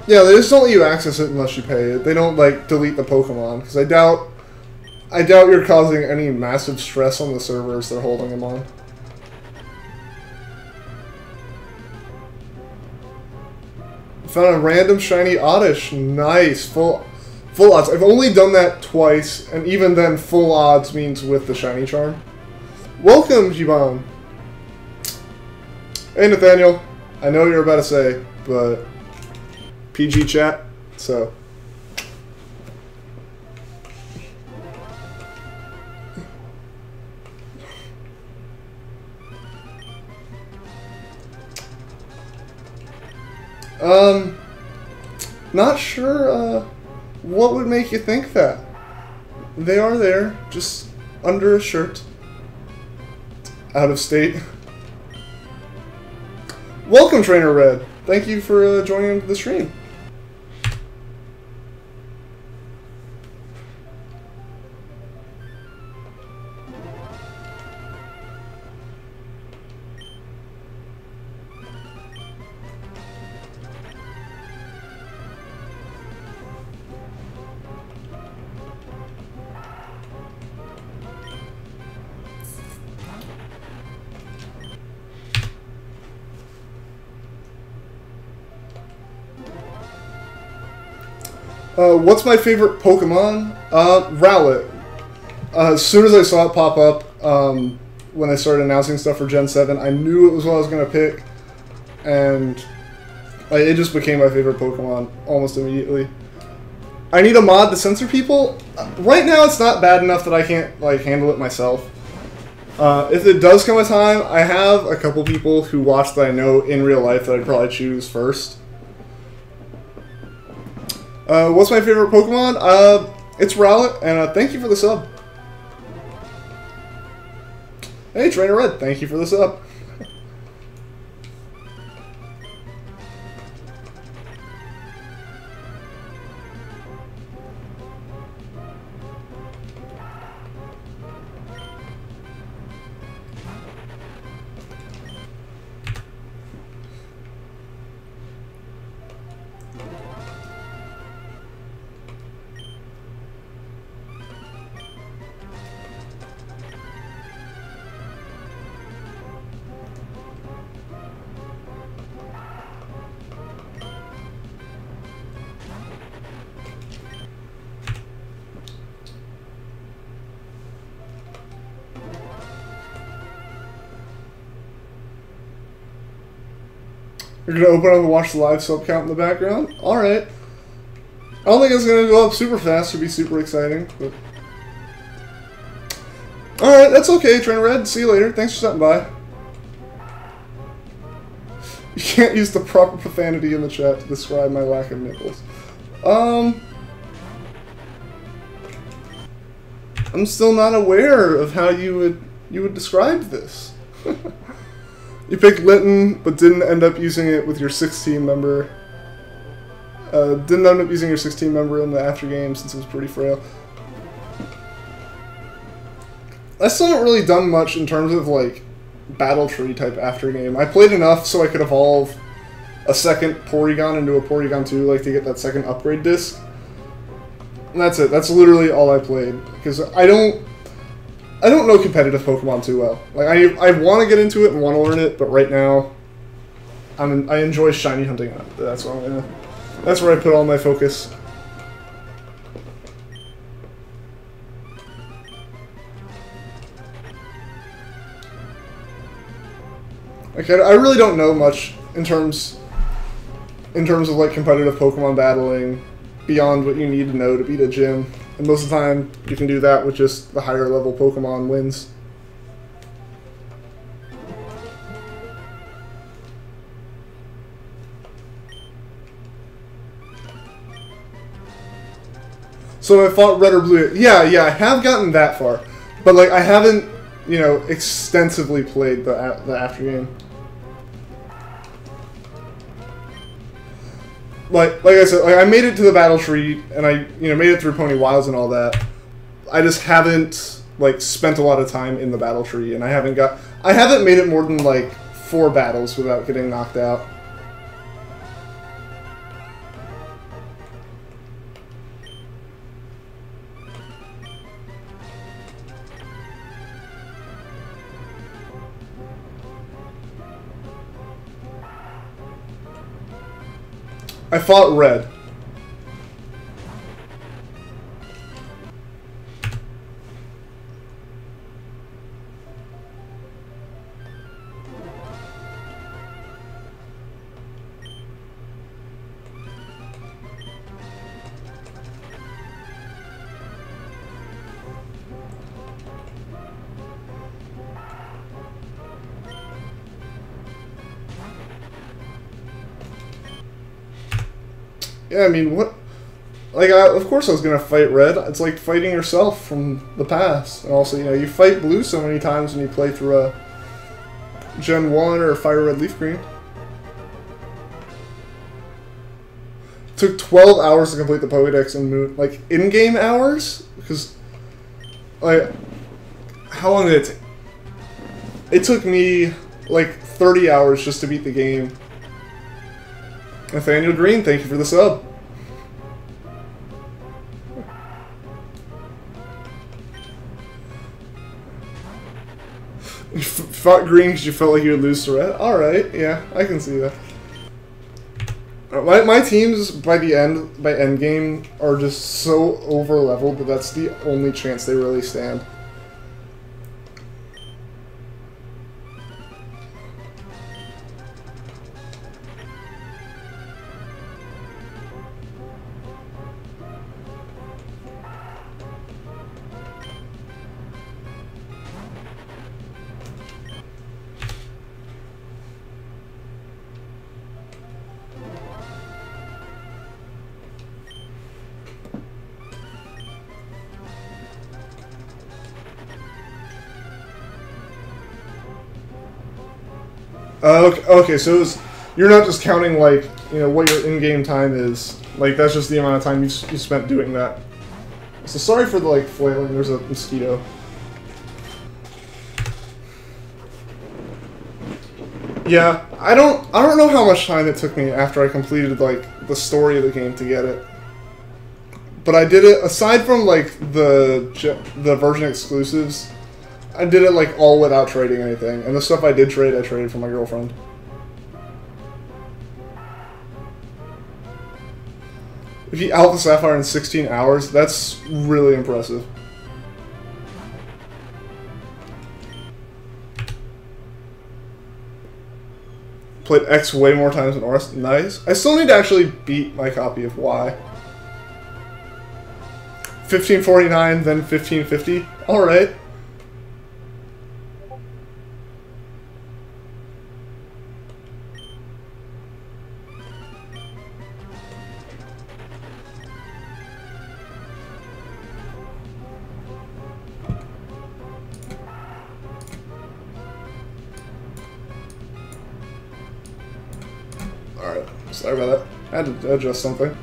Yeah, they just don't let you access it unless you pay it. They don't like delete the Pokemon because I doubt you're causing any massive stress on the servers they're holding them on. Found a random shiny Oddish. Nice, full odds. I've only done that twice, and even then, full odds means with the shiny charm. Welcome, Jiban. Hey, Nathaniel. I know what you're about to say, but PG chat, so. Not sure, what would make you think that? They are there, just under a shirt. Out of state. Welcome, Trainer Red. Thank you for joining the stream. What's my favorite Pokemon? Rowlet. As soon as I saw it pop up when they started announcing stuff for Gen 7, I knew it was what I was going to pick, and it just became my favorite Pokemon almost immediately. I need a mod to censor people. Right now it's not bad enough that I can't like handle it myself. If it does come a time, I have a couple people who watch that I know in real life that I'd probably choose first. What's my favorite Pokemon? It's Rowlet, and thank you for the sub. Hey, Trainer Red, thank you for the sub. You're gonna open up and watch the live sub count in the background? Alright. I don't think it's gonna go up super fast or be super exciting, but. Alright, that's okay, Trainer Red. See you later. Thanks for stopping by. You can't use the proper profanity in the chat to describe my lack of nipples. I'm still not aware of how you would describe this. You picked Linton, but didn't end up using it with your 6-team member. Didn't end up using your 6-team member in the after game since it was pretty frail. I still haven't really done much in terms of like battle tree type after game. I played enough so I could evolve a second Porygon into a Porygon 2, like to get that second upgrade disc. And that's it. That's literally all I played because I don't know competitive Pokemon too well. Like I want to get into it and want to learn it, but right now, I enjoy shiny hunting. That's where I put all my focus. Like I really don't know much in terms of like competitive Pokemon battling beyond what you need to know to beat a gym. And most of the time, you can do that with just the higher level Pokemon wins. So I fought Red or Blue. Yeah, I have gotten that far. But like I haven't, you know, extensively played the after game. Like I said, like I made it to the battle tree and I, you know, made it through Pony Wilds and all that. I just haven't like spent a lot of time in the battle tree, and I haven't made it more than like 4 battles without getting knocked out. I fought Red. Yeah, I mean, what? Like, of course I was gonna fight Red. It's like fighting yourself from the past. And also, you know, you fight Blue so many times when you play through a Gen 1 or Fire Red Leaf Green. It took 12 hours to complete the Pokédex in Moon. Like, in-game hours? Because, like, how long did it take? It took me, like, 30 hours just to beat the game. Nathaniel Green, thank you for the sub. You fought Green because you felt like you would lose to Red? Alright, yeah, I can see that. My teams, by endgame, are just so over-leveled that that's the only chance they really stand. Okay, so you're not just counting, like, you know, what your in-game time is. Like, that's just the amount of time you spent doing that. So sorry for the, like, flailing. There's a mosquito. Yeah, I don't know how much time it took me after I completed, like, the story of the game to get it. But I did it, aside from, like, the version exclusives, I did it, like, all without trading anything. And the stuff I did trade, I traded for my girlfriend. If you Alpha Sapphire in 16 hours, that's really impressive. Played X way more times than Oris. Nice. I still need to actually beat my copy of Y. 1549, then 1550. Alright. Alright, sorry about that. I had to adjust something.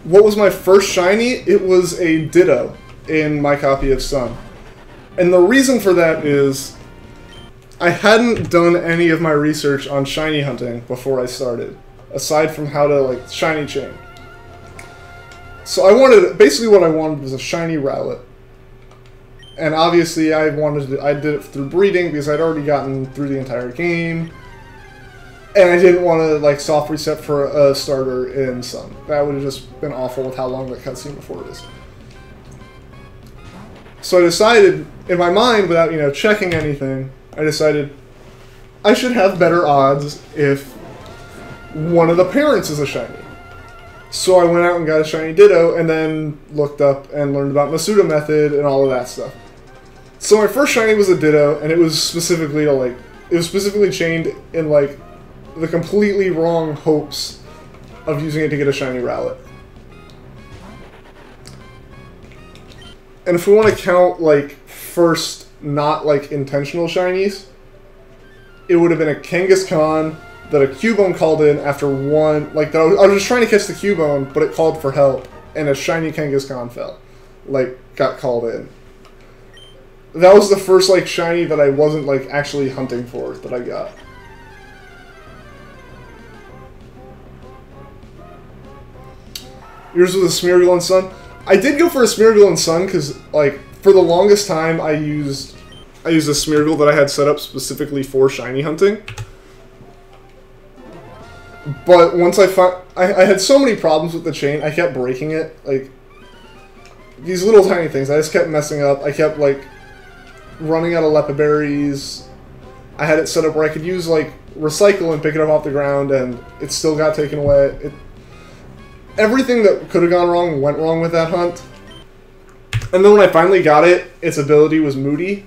What was my first shiny? It was a Ditto in my copy of Sun. And the reason for that is I hadn't done any of my research on shiny hunting before I started, aside from how to, like, shiny chain. So I wanted, basically what I wanted was a shiny Rowlet. And obviously I did it through breeding because I'd already gotten through the entire game. And I didn't want to like soft reset for a starter in Sun. That would have just been awful with how long the cutscene before it is. So I decided, in my mind, without checking anything, I decided I should have better odds if one of the parents is a shiny. So I went out and got a shiny Ditto, and then looked up and learned about Masuda method and all of that stuff. So my first shiny was a Ditto, and it was specifically chained in like the completely wrong hopes of using it to get a shiny Rowlet. And if we want to count like first not like intentional shinies, it would have been a Kangaskhan that a Cubone called in after one, like I was just trying to catch the Cubone, but it called for help, and a shiny Kangaskhan got called in. That was the first like shiny that I wasn't like actually hunting for that I got. Yours was a Smeargle and Sun. I did go for a Smeargle and Sun because like for the longest time I used a Smeargle that I had set up specifically for shiny hunting. But once I had so many problems with the chain, I kept breaking it. Like, these little tiny things, I just kept messing up. I kept, like, running out of Lepa berries. I had it set up where I could use, like, recycle and pick it up off the ground, and it still got taken away. Everything that could have gone wrong went wrong with that hunt. And then when I finally got it, its ability was Moody,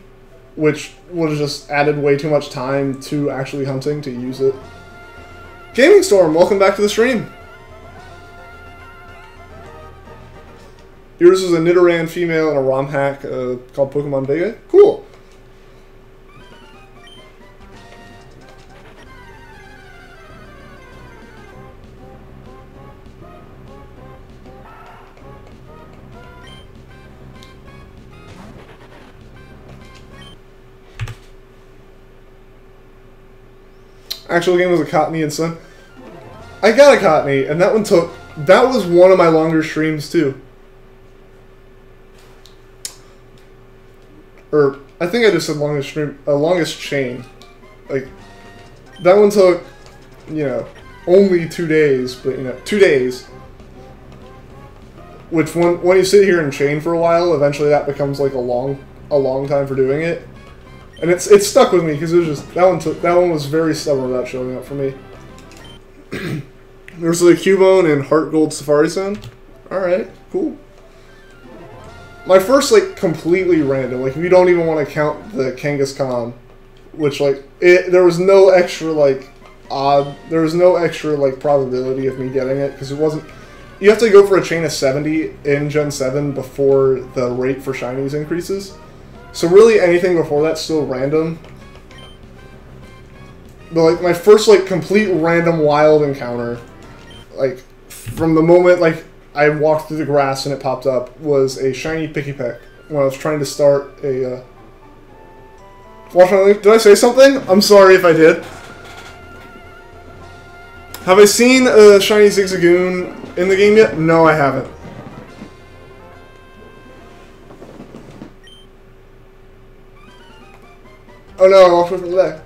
which would have just added way too much time to actually hunting to use it. Gaming Storm, welcome back to the stream. Yours was a Nidoran female and a ROM hack called Pokemon Vega. Cool. Actual game was a Cottony and Sun. I got a Cottony, and that was one of my longer streams too. Or I think I just said longest stream, longest chain. Like that one took, only 2 days, but 2 days. Which when you sit here and chain for a while, eventually that becomes like a long time for doing it. And it stuck with me because it was just that one was very stubborn about showing up for me. There's a Cubone in Heart Gold Safari Zone. All right, cool. My first like completely random, like if you don't even want to count the Kangaskhan, which like there was no extra like probability of me getting it because it wasn't. You have to go for a chain of 70 in Gen 7 before the rate for shinies increases. So really anything before that's still random. But like my first like complete random wild encounter, like from the moment like I walked through the grass and it popped up, was a shiny Pikipek when I was trying to start a watch my link. Did I say something? I'm sorry if I did. Have I seen a shiny Zigzagoon in the game yet? No, I haven't. Oh no, I walked away from the deck.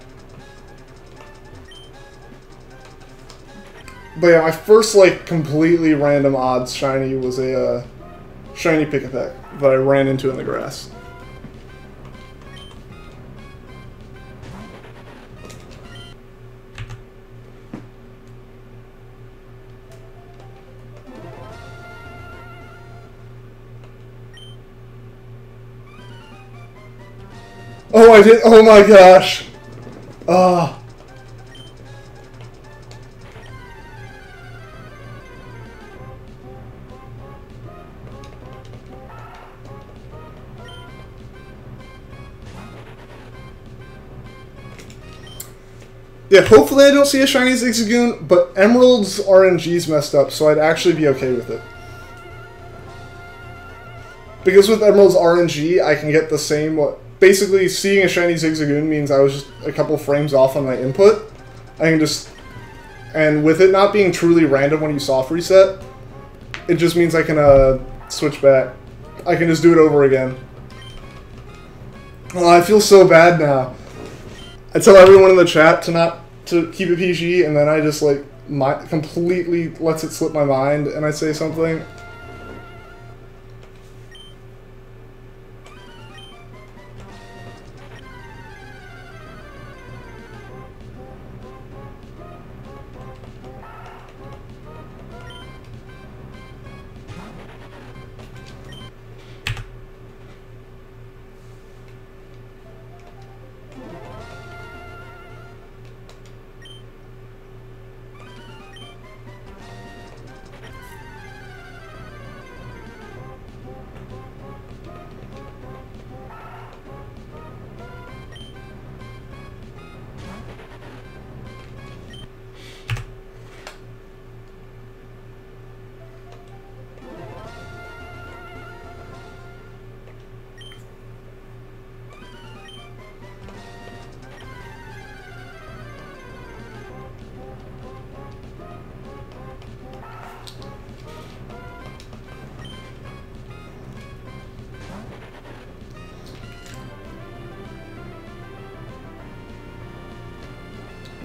But yeah, my first like completely random odds shiny was a shiny Pikipek that I ran into in the grass. Oh, I did. Oh my gosh. Ah. Yeah, hopefully I don't see a shiny Zigzagoon, but Emerald's RNG's messed up, so I'd actually be okay with it. Because with Emerald's RNG, I can get the same... Basically, seeing a shiny Zigzagoon means I was just a couple frames off on my input. I can just... And with it not being truly random when you soft reset, it just means I can switch back. I can just do it over again. Oh, I feel so bad now. I tell everyone in the chat to keep it PG, and then I just like completely lets it slip my mind, and I say something.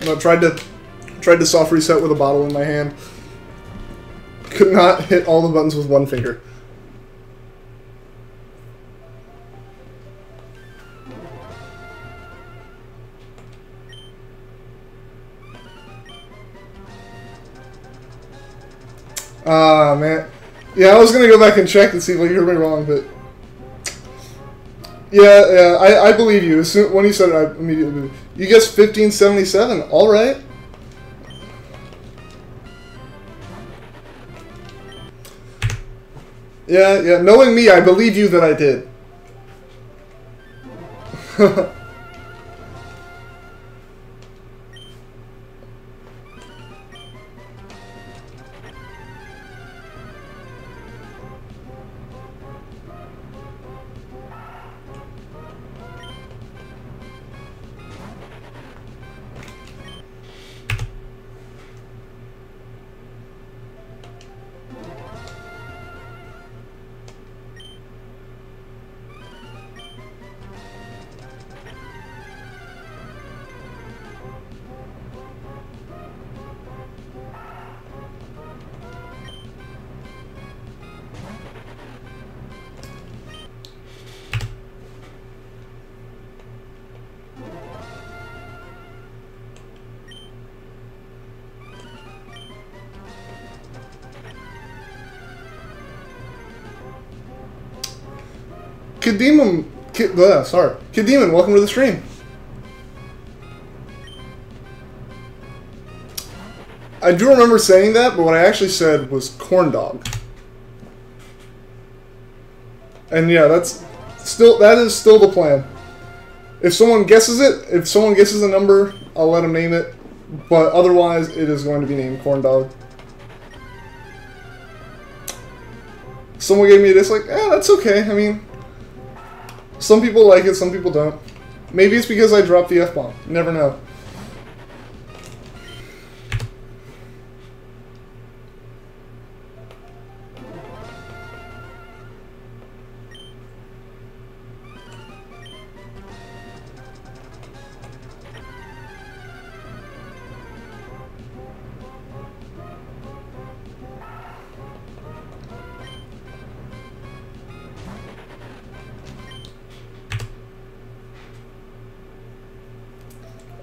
No, tried to soft reset with a bottle in my hand. Could not hit all the buttons with one finger. Ah, man. Yeah, I was gonna go back and check and see if I heard me wrong, but yeah, I believe you. As soon when you said it, I immediately believe. You guessed 1577. All right. Yeah. Knowing me, I believe you that I did. Kademon, welcome to the stream. I do remember saying that, but what I actually said was corn dog. And yeah, that is still the plan. If someone guesses it, if someone guesses a number, I'll let them name it. But otherwise, it is going to be named corn dog. Someone gave me a dislike. That's okay. I mean, some people like it, some people don't. Maybe it's because I dropped the F-bomb. You never know.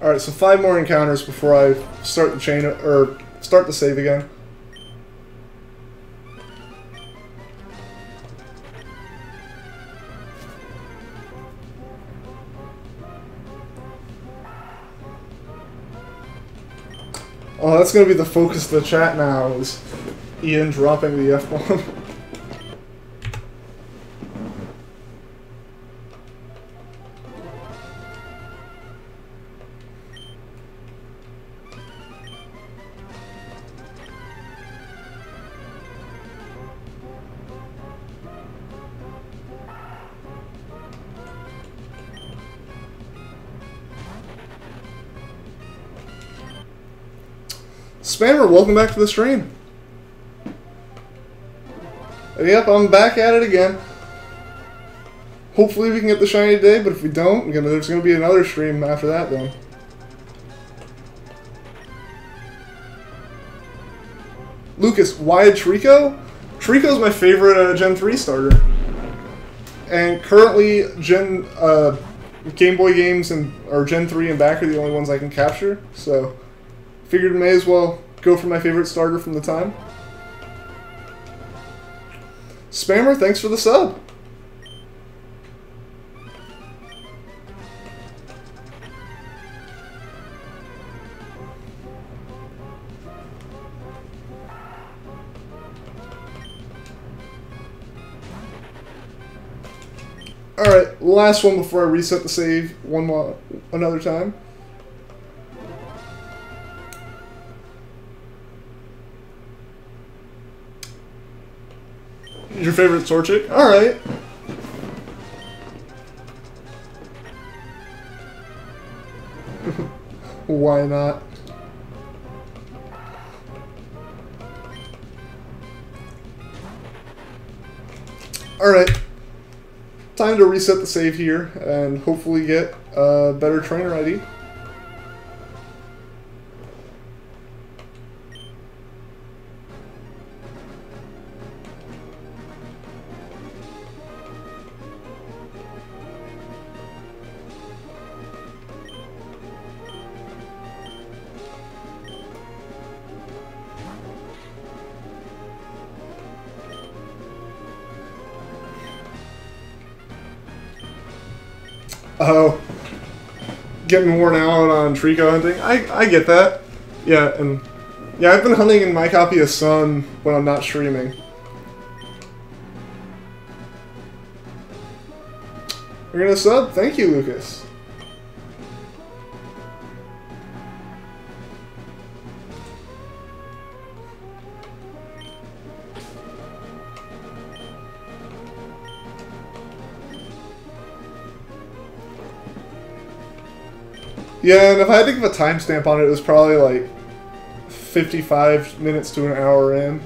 Alright, so 5 more encounters before I start the chain, or start the save again. Oh, that's gonna be the focus of the chat now, is Ian dropping the F-bomb. Spammer, welcome back to the stream. Yep, I'm back at it again. Hopefully we can get the shiny today, but if we don't, there's going to be another stream after that then. Lucas, why a Treecko? Treecko's my favorite Gen 3 starter. And currently, Game Boy games or Gen 3 and back are the only ones I can capture. So, figured may as well go for my favorite starter from the time. Spammer, thanks for the sub. Alright, last one before I reset the save another time. Your favorite sword chick? Alright. Why not? Alright. Time to reset the save here and hopefully get a better trainer ID. Oh, getting worn out on Treecko hunting. I get that. Yeah, and yeah, I've been hunting in my copy of Sun when I'm not streaming. You're gonna sub? Thank you, Lucas. Yeah, and if I had to give a timestamp on it, it was probably like 55 minutes to an hour in.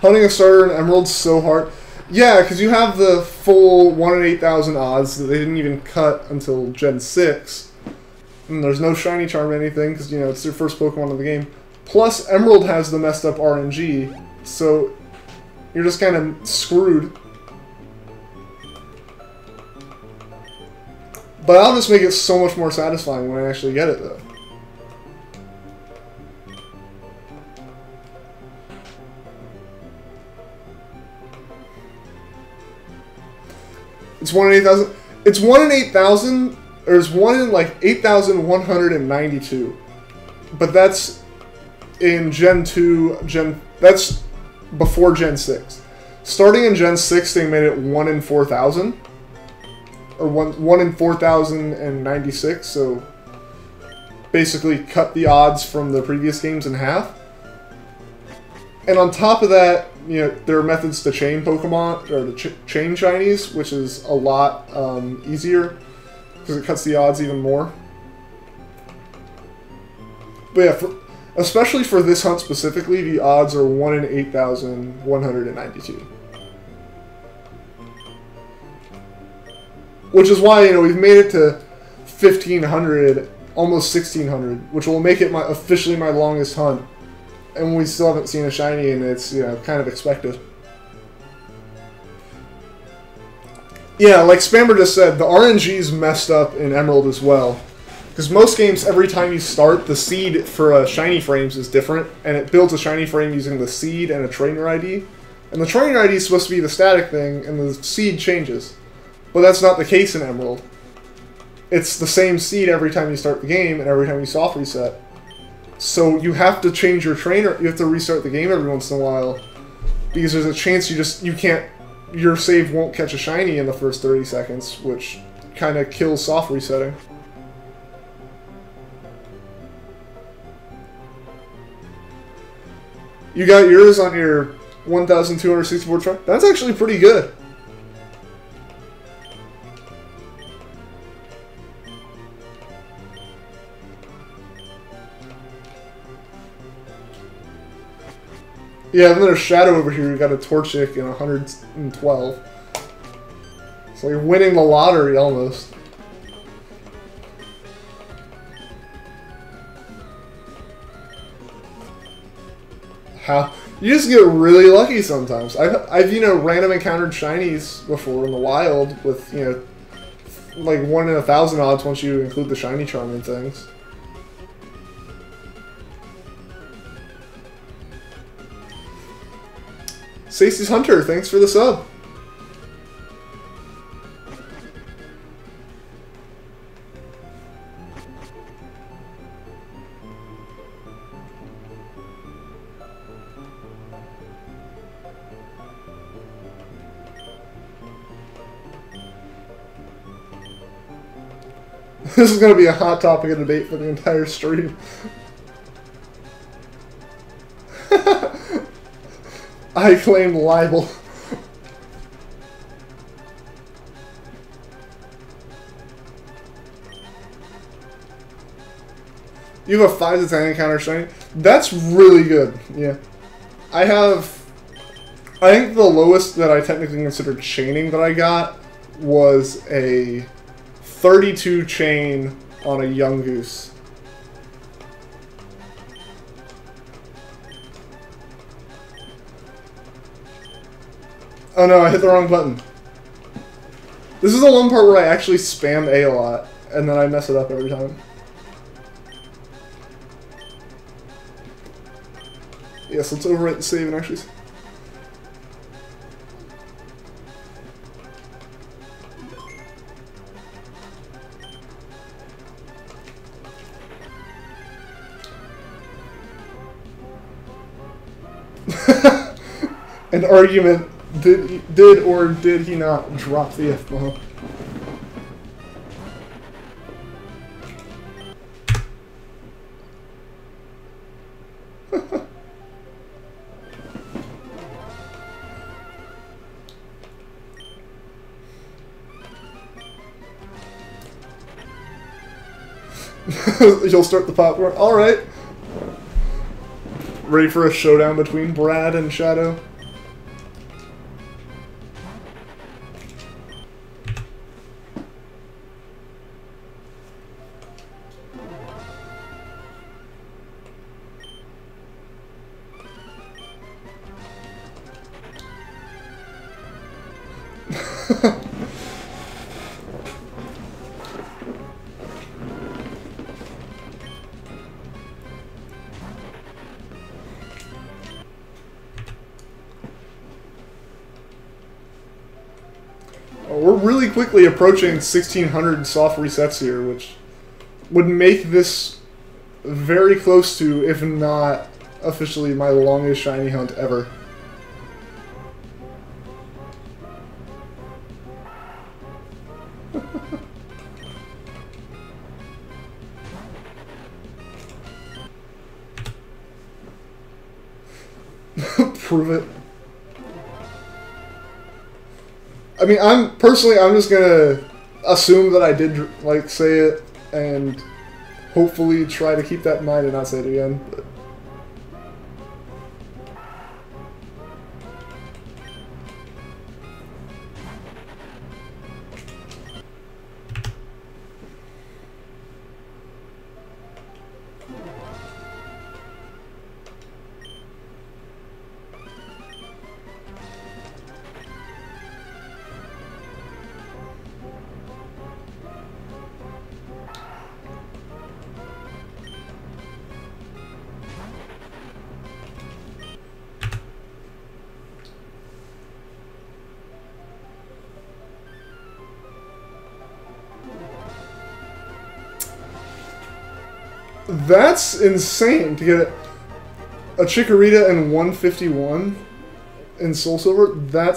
Hunting a starter in Emerald's so hard. Yeah, because you have the full 1 in 8,000 odds that they didn't even cut until Gen 6. And there's no shiny charm or anything because, you know, it's their first Pokemon in the game. Plus, Emerald has the messed up RNG, so you're just kind of screwed. But I'll just make it so much more satisfying when I actually get it, though. It's 1 in 8,000. It's 1 in 8,000. There's 1 in like 8,192. But that's in Gen 2. That's before Gen 6. Starting in Gen 6, they made it 1 in 4,000. Or 1 in 4,096. So basically cut the odds from the previous games in half. And on top of that, you know, there are methods to chain Pokemon, or to chain shinies, which is a lot easier, because it cuts the odds even more. But yeah, especially for this hunt specifically, the odds are 1 in 8,192. Which is why, you know, we've made it to 1,500, almost 1,600, which will make it officially my longest hunt. And we still haven't seen a shiny, and it's, you know, kind of expected. Yeah, like Spammer just said, the RNG's messed up in Emerald as well. Because most games, every time you start, the seed for shiny frames is different, and it builds a shiny frame using the seed and a trainer ID. And the trainer ID is supposed to be the static thing, and the seed changes. But that's not the case in Emerald. It's the same seed every time you start the game, and every time you soft reset. So you have to change your trainer. You have to restart the game every once in a while, because there's a chance you can't. Your save won't catch a shiny in the first 30 seconds, which kind of kills soft resetting. You got yours on your 1,264 truck? That's actually pretty good. Yeah, and then there's Shadow over here. You got a Torchic and 112. So you're winning the lottery almost. How you just get really lucky sometimes. I've you know random encountered shinies before in the wild with like 1 in 1,000 odds once you include the shiny charm and things. Stacey's Hunter, thanks for the sub. This is going to be a hot topic of debate for the entire stream. I claim libel. You have a 5 to 10 encounter shiny? That's really good, yeah. I think the lowest that I technically considered chaining that I got was a 32 chain on a young goose. Oh no, I hit the wrong button. This is the one part where I actually spam A lot, and then I mess it up every time. Yes, let's overwrite the save and actually... An argument, did or did he not drop the F-bomb? You'll start the popcorn. Alright. Ready for a showdown between Brad and Shadow? We're really quickly approaching 1,600 soft resets here, which would make this very close to, if not officially, my longest shiny hunt ever. Prove it. I mean, I'm just gonna assume that I did like say it and hopefully try to keep that in mind and not say it again. But. That's insane to get a Chikorita and 151 in Soul Silver. That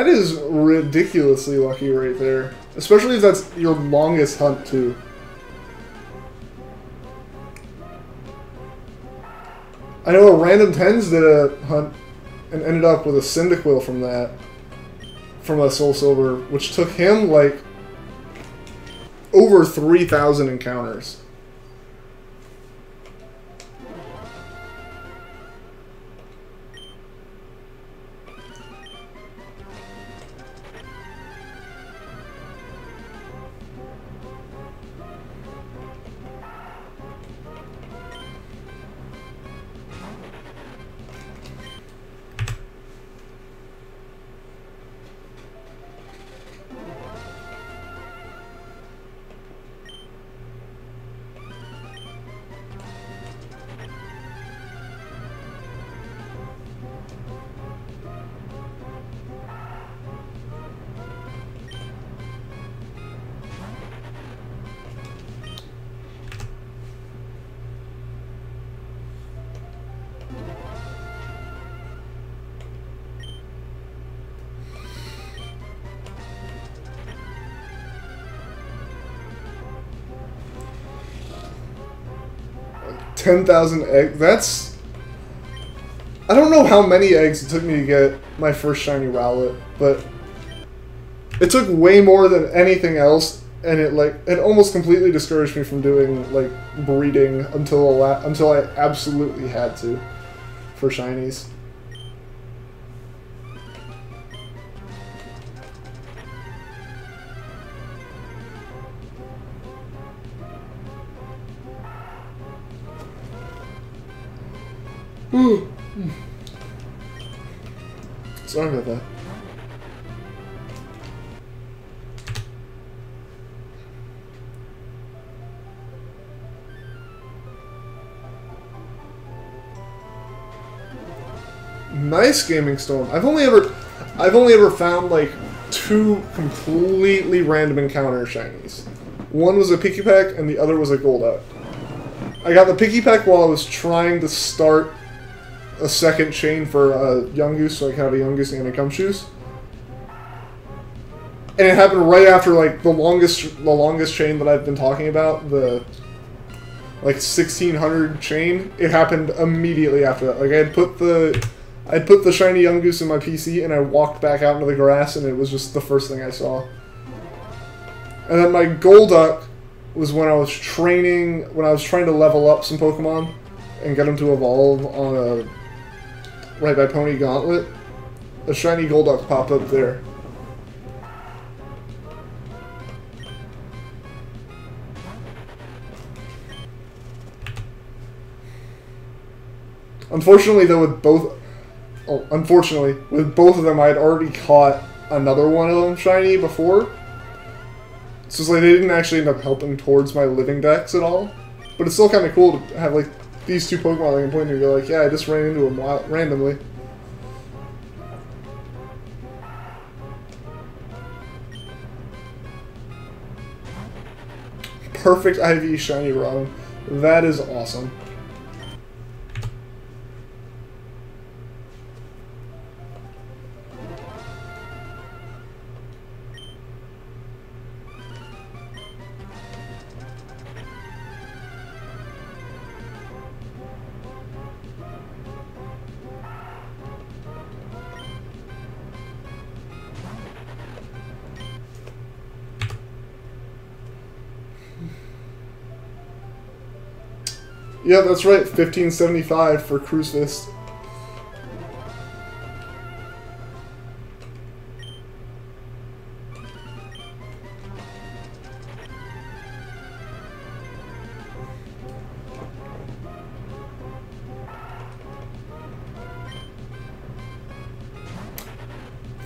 is ridiculously lucky right there. Especially if that's your longest hunt too. I know a Random Tens did a hunt and ended up with a Cyndaquil from that. From a Soul Silver, which took him like over 3,000 encounters. $10,000 eggs. That's... I don't know how many eggs it took me to get my first shiny Rowlet, but it took way more than anything else, and it almost completely discouraged me from doing like breeding until I absolutely had to for shinies. Sorry about that. Nice Gaming Storm. I've only ever found like 2 completely random encounter shinies. One was a Pikipek and the other was a Golduck. I got the Pikipek while I was trying to start a second chain for a Yungoos, so I can have a Yungoos and a Gumshoos. And it happened right after like the longest chain that I've been talking about, the like 1600 chain. It happened immediately after that. Like I'd put the shiny Yungoos in my PC and I walked back out into the grass and it was just the first thing I saw. And then my Golduck was when I was trying to level up some Pokemon and get them to evolve on a right by Pony Gauntlet. A shiny Golduck popped up there. Unfortunately, though, with both of them, I had already caught another one of them shiny before. So it's like they didn't actually end up helping towards my living dex at all. But it's still kind of cool to have like these 2 Pokemon I can point to and go like, yeah, I just ran into them randomly. Perfect IV shiny Robin. That is awesome. Yeah, that's right. 1575 for Cruise Fist.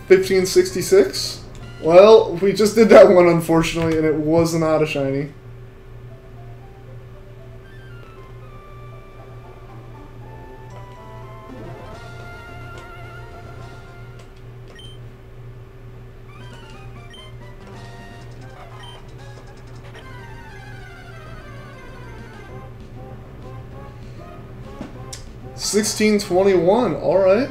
$15.66. Well, we just did that one, unfortunately, and it was not a shiny. $16.21. All right.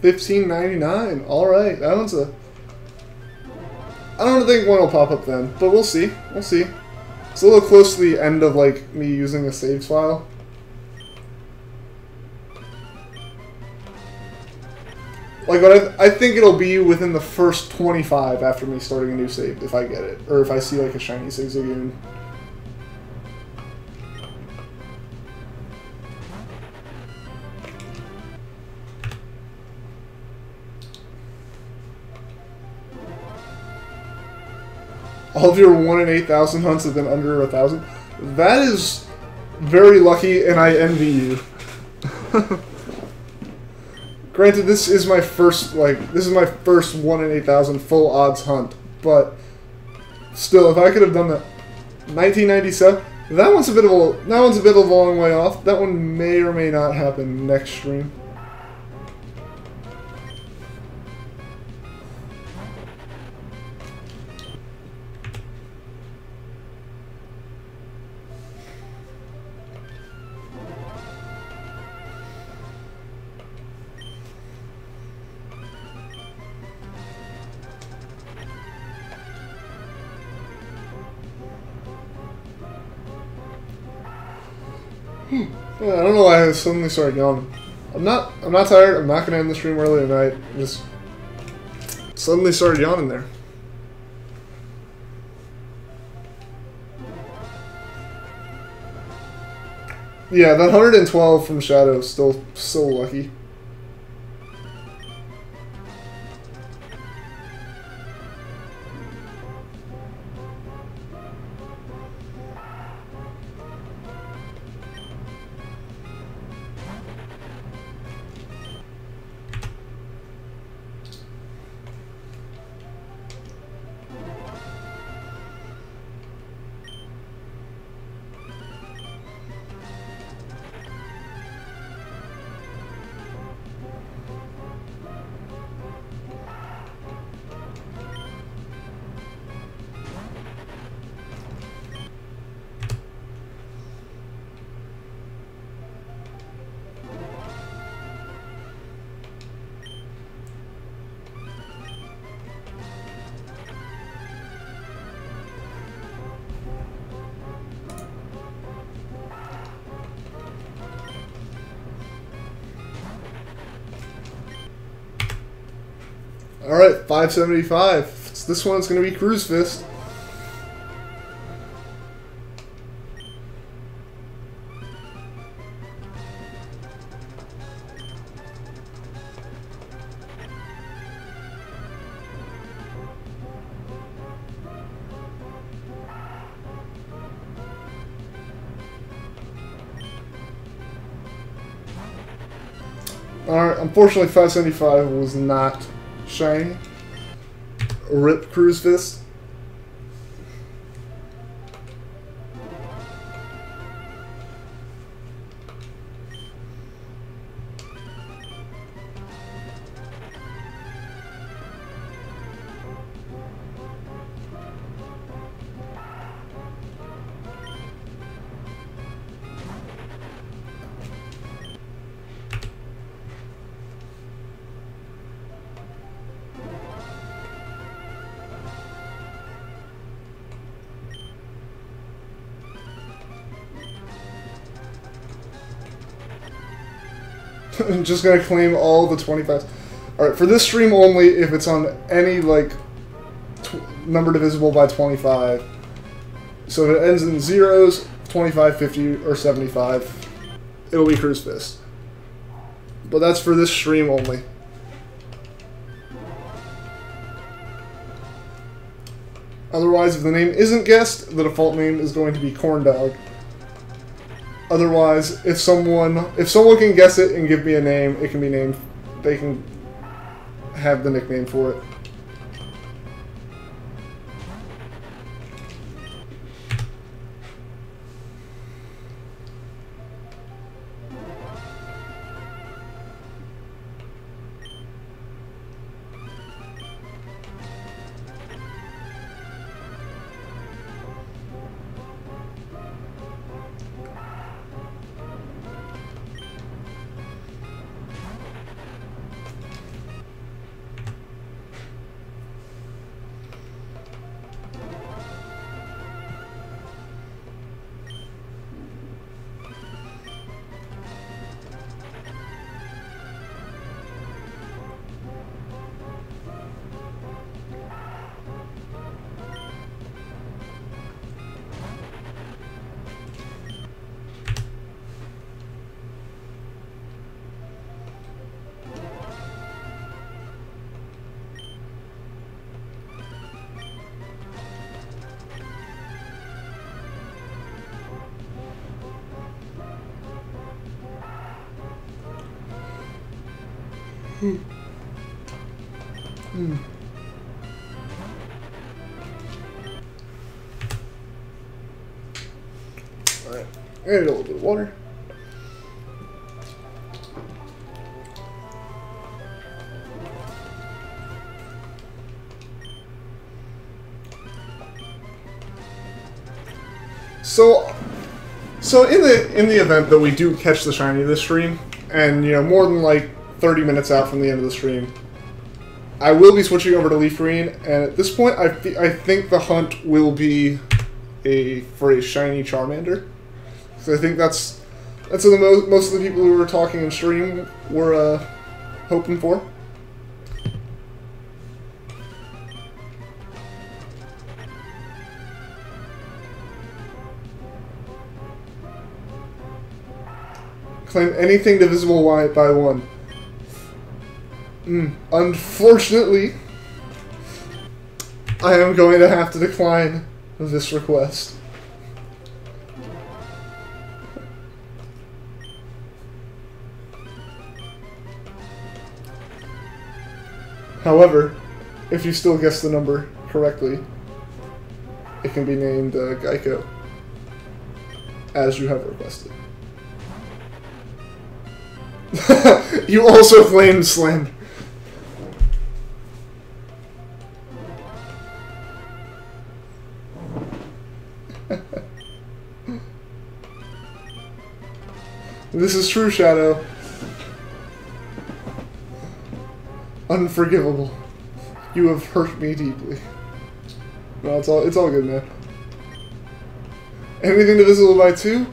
$15.99. All right, that one's a. I don't think one will pop up then, but we'll see. We'll see. It's a little close to the end of like me using a saves file. Like, but I think it'll be within the first 25 after me starting a new save if I get it, or if I see like a shiny Zigzagoon. All of your 1 in 8,000 hunts have been under 1,000. That is very lucky, and I envy you. Granted, this is my first 1 in 8,000 full odds hunt, but still, if I could have done that, 1997. That one's a bit of a long way off. That one may or may not happen next stream. Yeah, I don't know why I suddenly started yawning. I'm not tired. I'm not gonna end the stream early tonight. I just suddenly started yawning there. Yeah, that 112 from Shadow is still so lucky. Alright, 575. This one's going to be Cruise Fist. Alright, unfortunately 575 was not shiny. Rip Cruise Fist. I'm just gonna claim all the 25s. Alright, for this stream only, if it's on any, like, number divisible by 25. So if it ends in zeros, 25, 50, or 75, it'll be Cruise Fist. But that's for this stream only. Otherwise, if the name isn't guessed, the default name is going to be Corn Dog. Otherwise, if someone can guess it and give me a name, it can be named. They can have the nickname for it. Alright, I need a little bit of water. So in the event that we do catch the shiny this stream, and you know, more than like 30 minutes out from the end of the stream, I will be switching over to Leaf Green, and at this point, I think the hunt will be for a shiny Charmander. So I think that's what most of the people who were talking in stream were hoping for. Claim anything divisible by 1. Unfortunately, I am going to have to decline this request. However, if you still guess the number correctly, it can be named Gecko, as you have requested. You also claimed Slam. This is true, Shadow. Unforgivable. You have hurt me deeply. No, it's all good, man. Anything divisible by 2?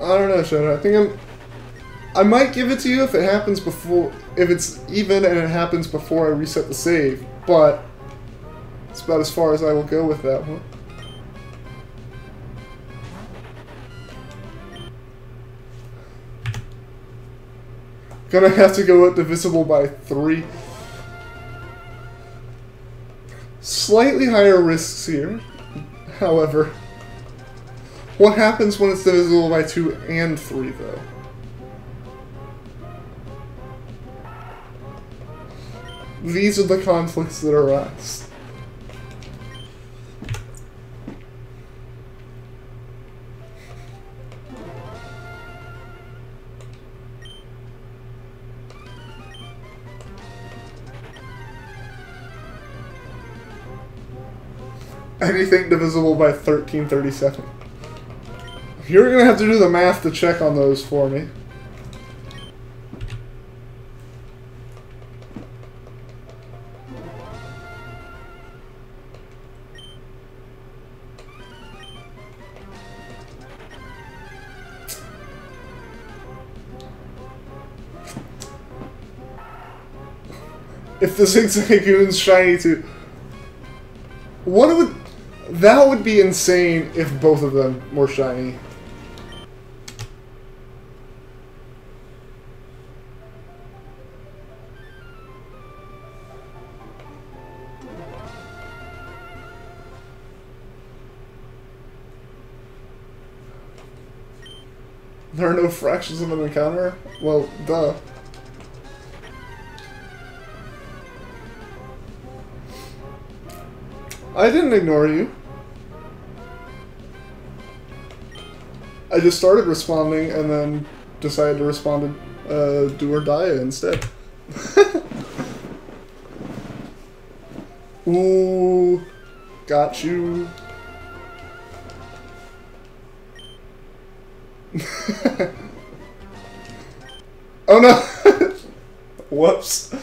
I don't know, Shadow. I might give it to you if it happens before, if it's even and it happens before I reset the save, but it's about as far as I will go with that one. Gonna have to go with divisible by 3. Slightly higher risks here, however. What happens when it's divisible by 2 and 3, though? These are the conflicts that arise. Anything divisible by 1337. You're gonna have to do the math to check on those for me. If the Zigzagoon's shiny too. That would be insane if both of them were shiny. There are no fractions of an encounter? Well, duh. I didn't ignore you. I just started responding and then decided to respond to Do or Die instead. Ooh, got you. Oh no! Whoops.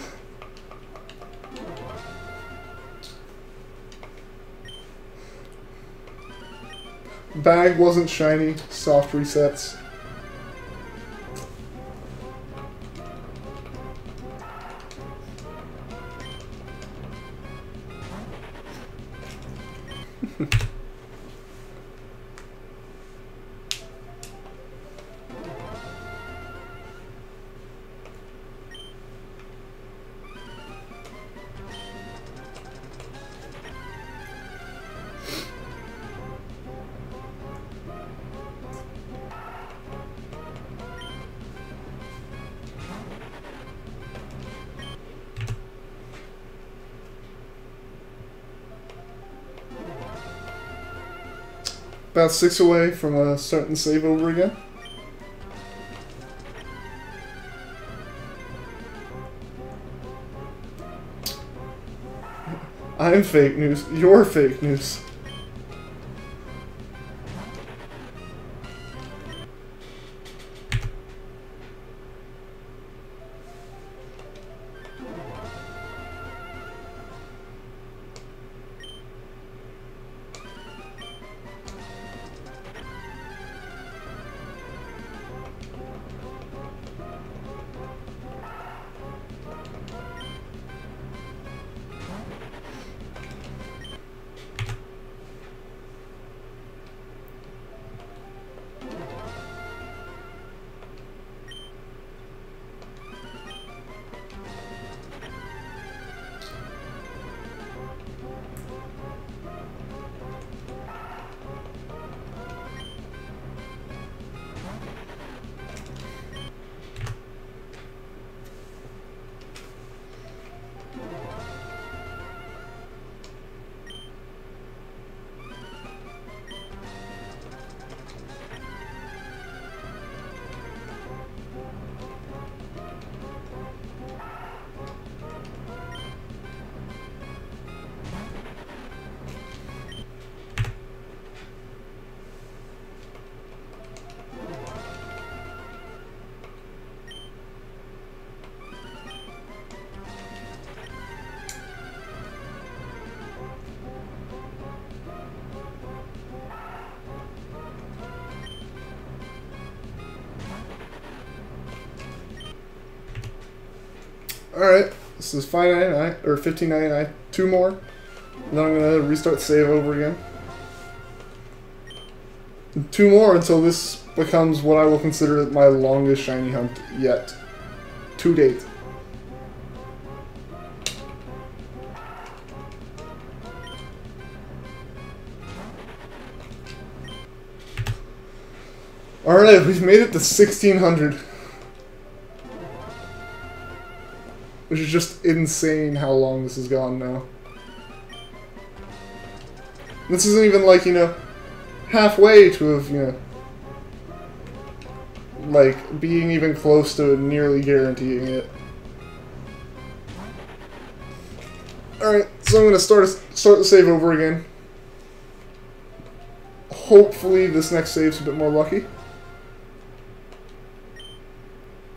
Bag wasn't shiny. Soft resets. About 6 away from starting to save over again. I'm fake news. You're fake news. Alright, this is $5.99 or $15.99. 2 more. And then I'm gonna restart the save over again. And 2 more until this becomes what I will consider my longest shiny hunt yet. To date. Alright, we've made it to 1600. Which is just insane how long this has gone now. This isn't even like, you know, halfway to have, you know, like, being even close to nearly guaranteeing it. Alright, so I'm going to start the save over again. Hopefully this next save's a bit more lucky.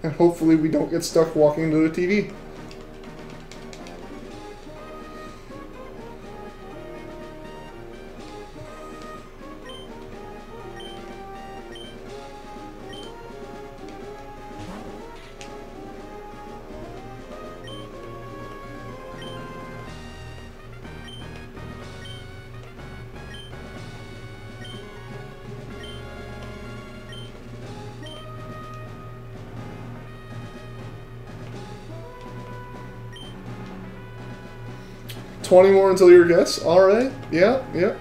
And hopefully we don't get stuck walking into the TV. $20 more until your guess. Alright. Yeah, yeah.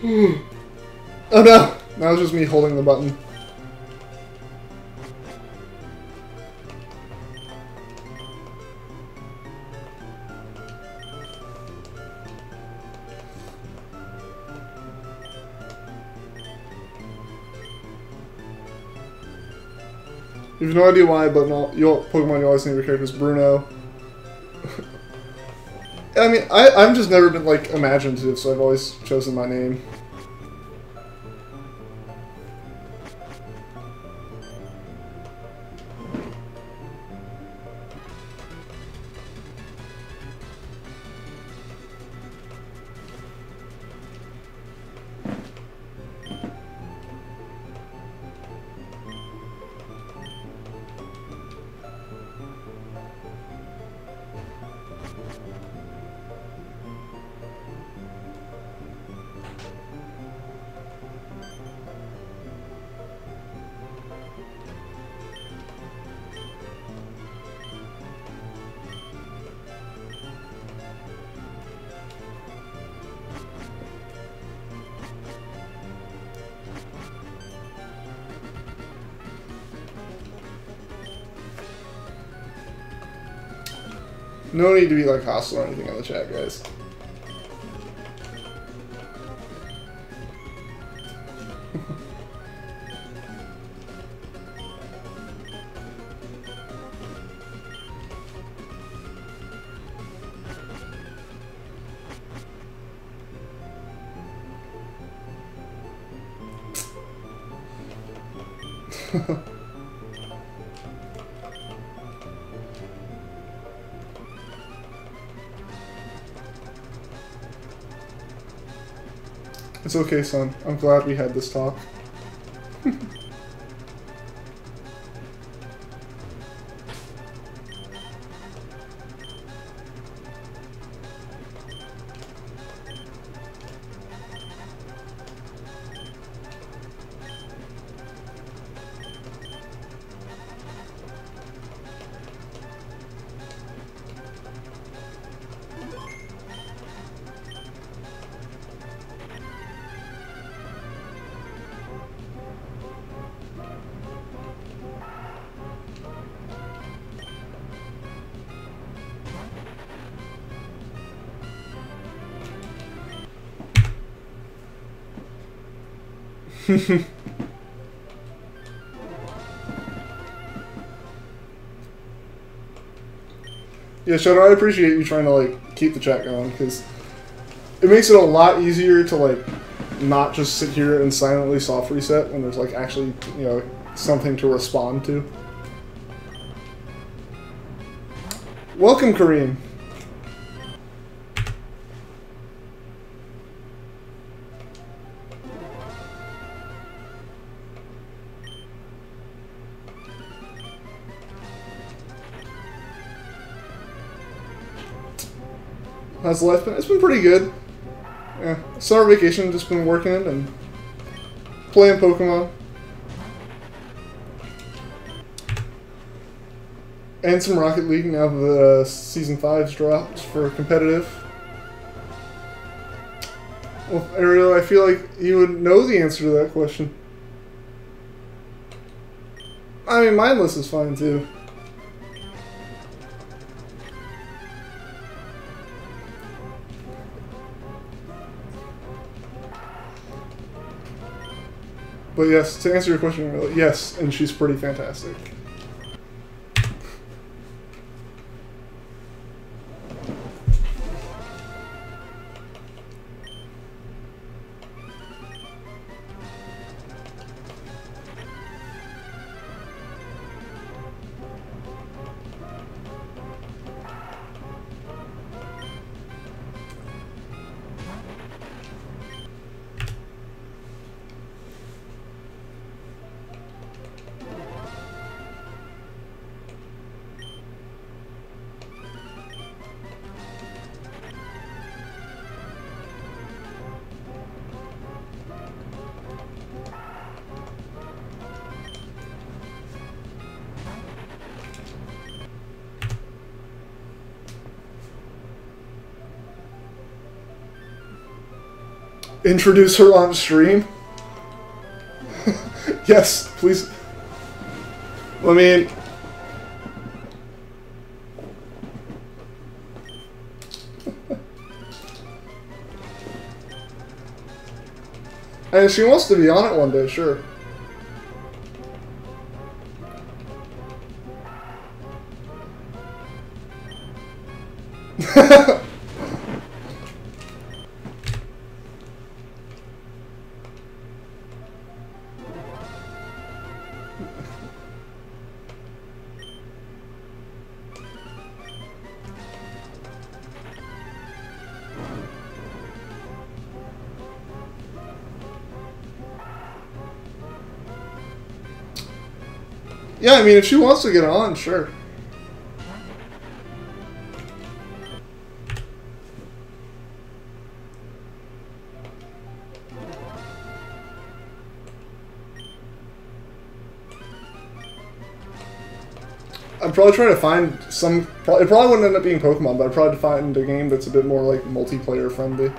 Oh no! That was just me holding the button. You have no idea why, but Pokemon you always name your characters Bruno. I mean, I've just never been, like, imaginative, so I've always chosen my name. No need to be, like, hostile or anything in the chat, guys. It's okay, son. I'm glad we had this talk. Yeah, Shadow, I appreciate you trying to, like, keep the chat going, because it makes it a lot easier to, like, not just sit here and silently soft reset when there's, like, actually, you know, something to respond to. Welcome, Kareem. How's life been? It's been pretty good. Yeah, summer vacation, just been working and playing Pokemon. And some Rocket League now that Season 5's dropped for competitive. Well, Ariel, I feel like you would know the answer to that question. I mean, mindless is fine too. But yes, to answer your question, really, yes, and she's pretty fantastic. Introduce her on stream? Yes, please. I mean... And if she wants to be on it one day, sure. Yeah, I mean, if she wants to get on, sure. I'd probably try to find some... It probably wouldn't end up being Pokemon, but I'd probably find a game that's a bit more, like, multiplayer friendly.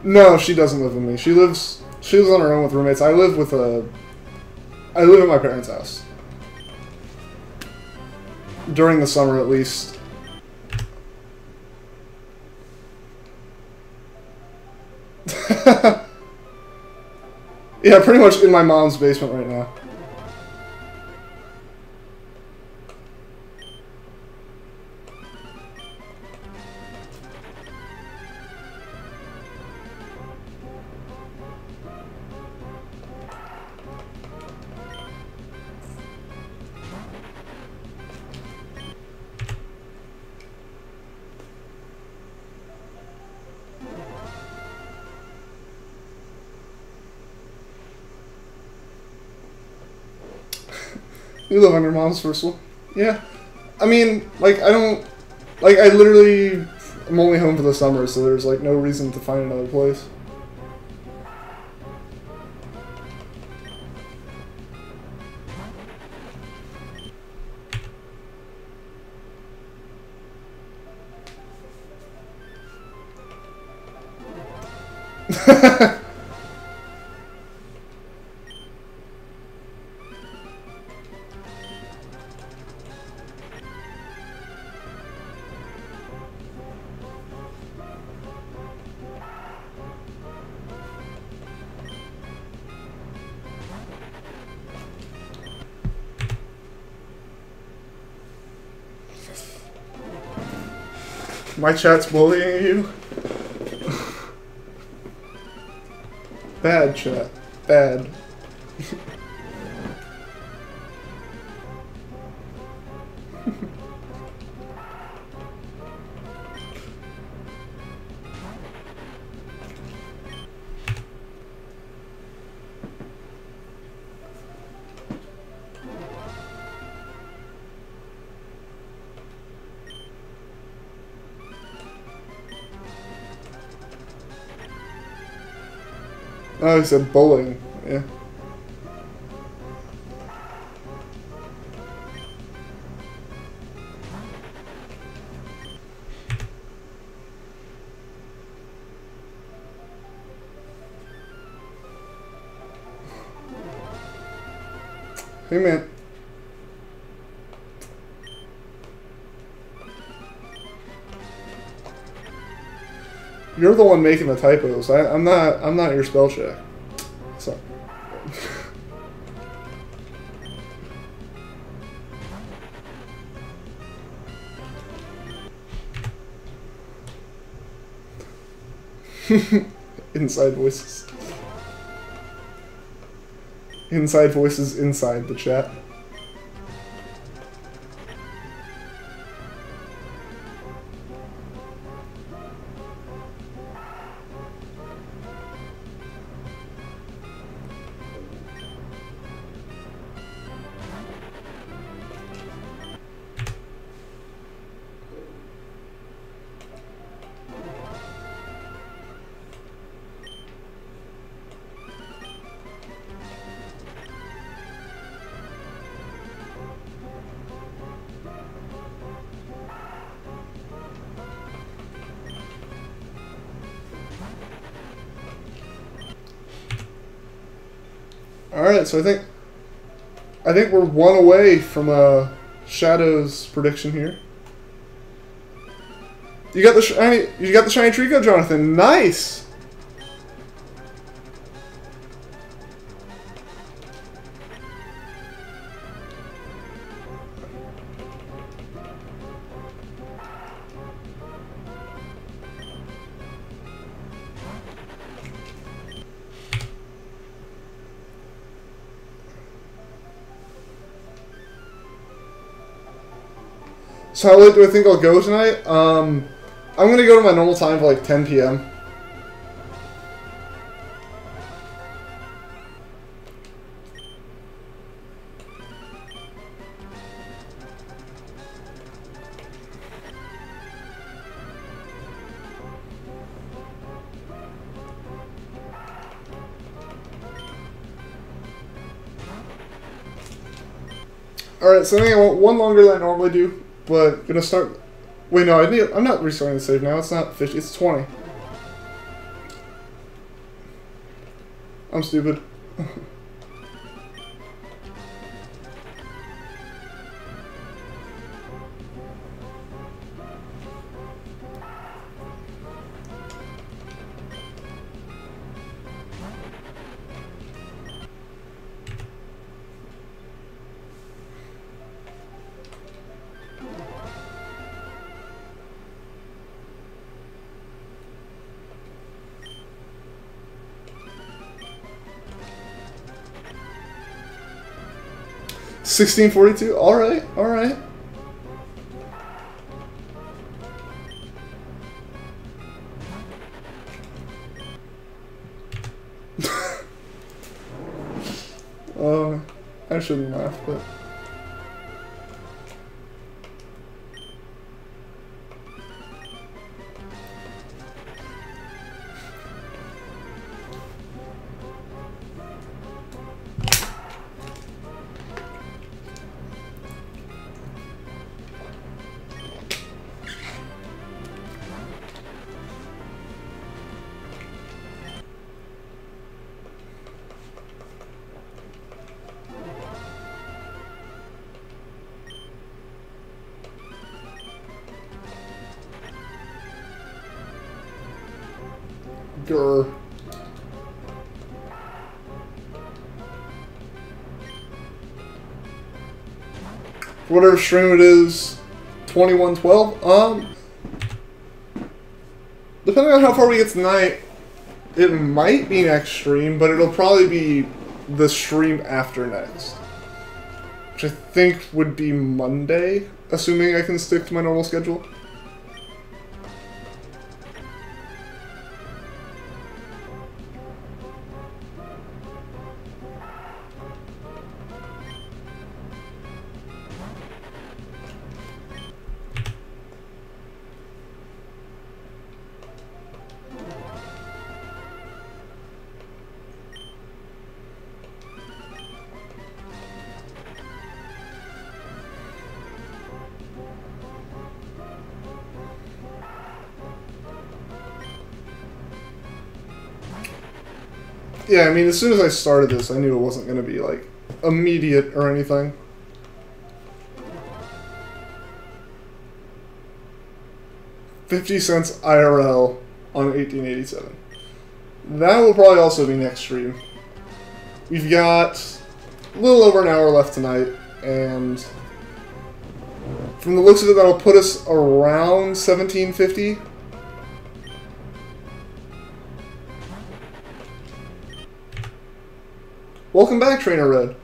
No, she doesn't live with me. She lives on her own with roommates. I live at my parents' house. During the summer, at least. Yeah, pretty much in my mom's basement right now. You live on your mom's first floor? Yeah. I mean, like, I don't... Like, I literally... I'm only home for the summer, so there's, like, no reason to find another place. My chat's bullying you? Bad chat. Bad. Oh, he said bowling. Yeah. Hey, man. You're the one making the typos. I'm not your spell check. Sorry. Inside voices. inside voices inside the chat. Alright, so I think we're one away from Shadow's prediction here. You got the shiny Treecko, Jonathan. Nice. So how late do I think I'll go tonight? I'm gonna go to my normal time for like 10 p.m. Alright, so I think I want one longer than I normally do. But gonna start. Wait, no, I'm not restarting the save now. It's not 50. It's 20. I'm stupid. $16.42. All right, all right. I shouldn't laugh, but. Grr. Whatever stream it is, 2112. Depending on how far we get tonight, it might be next stream, but it'll probably be the stream after next, which I think would be Monday, assuming I can stick to my normal schedule. Yeah, I mean, as soon as I started this, I knew it wasn't going to be, like, immediate or anything. $0.50 IRL on 1887. That will probably also be next stream. We've got a little over an hour left tonight, and from the looks of it, that'll put us around 1750. Welcome back, Trainer Red.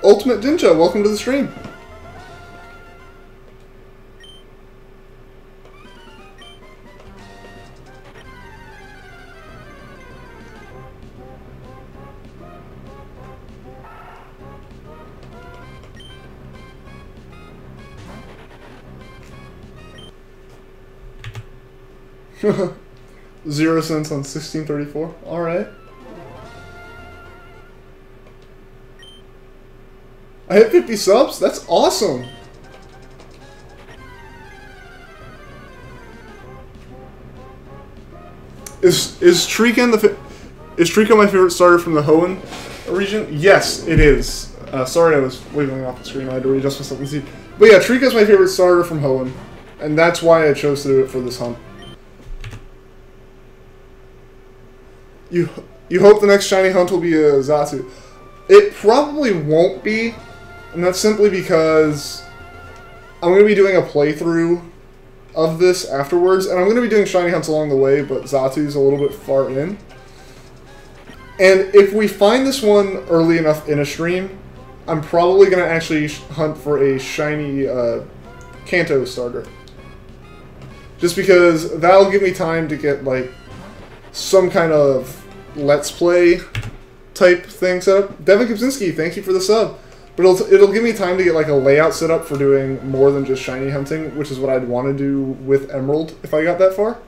Ultimate Dinja, welcome to the stream. Zero cents on 1634. All right. I hit 50 subs? That's awesome! Is Treecko my favorite starter from the Hoenn region? Yes, it is. Sorry I was wiggling off the screen, I had to readjust myself and see. But yeah, Treecko's my favorite starter from Hoenn, and that's why I chose to do it for this hunt. You hope the next shiny hunt will be a Xatu. It probably won't be. And that's simply because I'm going to be doing a playthrough of this afterwards, and I'm going to be doing shiny hunts along the way, but Xatu's a little bit far in. And if we find this one early enough in a stream, I'm probably going to actually hunt for a shiny Kanto starter. Just because that'll give me time to get, like, some kind of Let's Play type thing set up. Devin Kopczynski, thank you for the sub. But it'll give me time to get like a layout set up for doing more than just shiny hunting, which is what I'd want to do with Emerald if I got that far.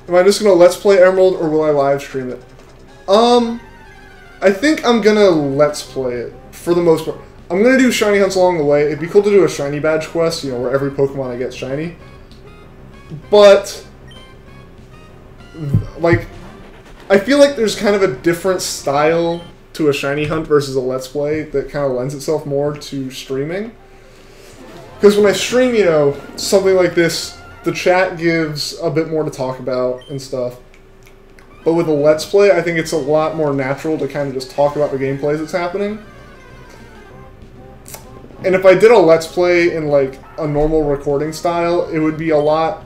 Am I just gonna Let's Play Emerald, or will I live stream it? I think I'm gonna Let's Play it, for the most part. I'm gonna do shiny hunts along the way. It'd be cool to do a shiny badge quest, you know, where every Pokemon I get shiny. But, like, I feel like there's kind of a different style to a shiny hunt versus a Let's Play that kind of lends itself more to streaming. Because when I stream, you know, something like this, the chat gives a bit more to talk about and stuff. But with a Let's Play, I think it's a lot more natural to kind of just talk about the gameplays that's happening. And if I did a Let's Play in, like, a normal recording style, it would be a lot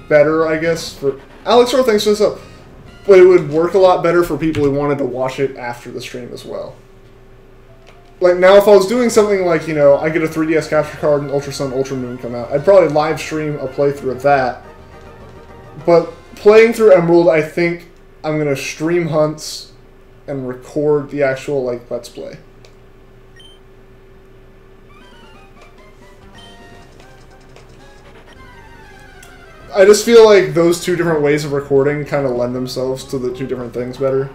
better, I guess, for... Alex Rowe, thanks for this up. But it would work a lot better for people who wanted to watch it after the stream as well. Like, now if I was doing something like, you know, I get a 3DS capture card and Ultra Sun, Ultra Moon come out, I'd probably live stream a playthrough of that. But playing through Emerald, I think I'm going to stream hunts and record the actual, like, Let's Play. I just feel like those two different ways of recording kind of lend themselves to the two different things better.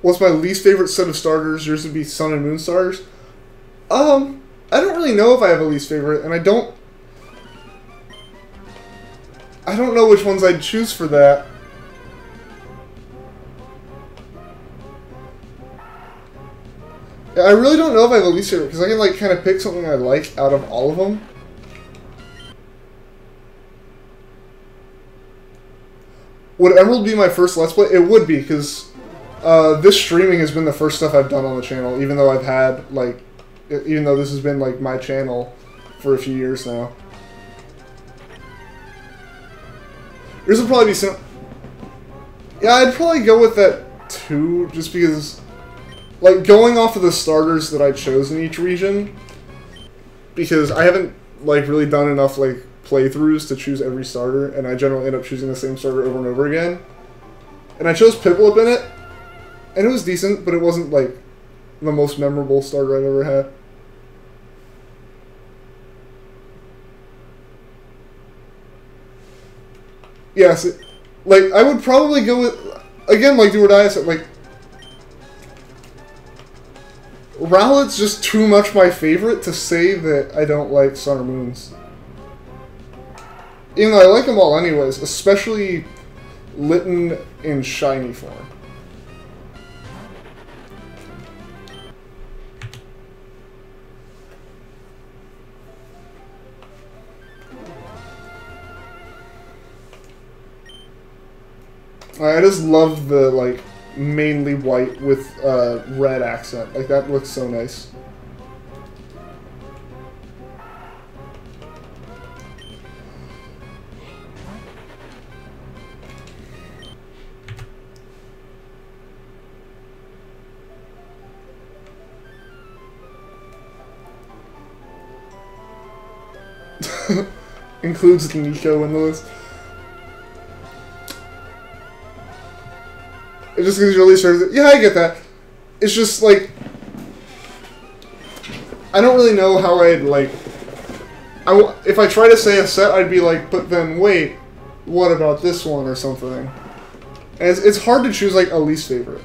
What's my least favorite set of starters? Yours would be Sun and Moon starters. I don't really know if I have a least favorite, and I don't know which ones I'd choose for that. Yeah, I really don't know if I have a least favorite, because I can, like, kind of pick something I like out of all of them. Would Emerald be my first Let's Play? It would be, because this streaming has been the first stuff I've done on the channel, even though I've had, like, even though this has been, like, my channel for a few years now. Yours would probably be some... Yeah, I'd probably go with that, too, just because... Like, going off of the starters that I chose in each region, because I haven't, like, really done enough, like, playthroughs to choose every starter, and I generally end up choosing the same starter over and over again. And I chose Piplup in it, and it was decent, but it wasn't, like, the most memorable starter I've ever had. Yes, like, I would probably go with, again, like, Do or Die, so, like, Rowlet's just too much my favorite to say that I don't like Sun or Moons. Even though I like them all anyways, especially Litten in shiny form. I just love the, like, mainly white with red accent. Like, that looks so nice. Includes the Nico in the list. It just because you really serves it. Yeah, I get that. It's just like I don't really know how I'd like. If I try to say a set, I'd be like, but then wait, what about this one or something? And it's hard to choose like a least favorite.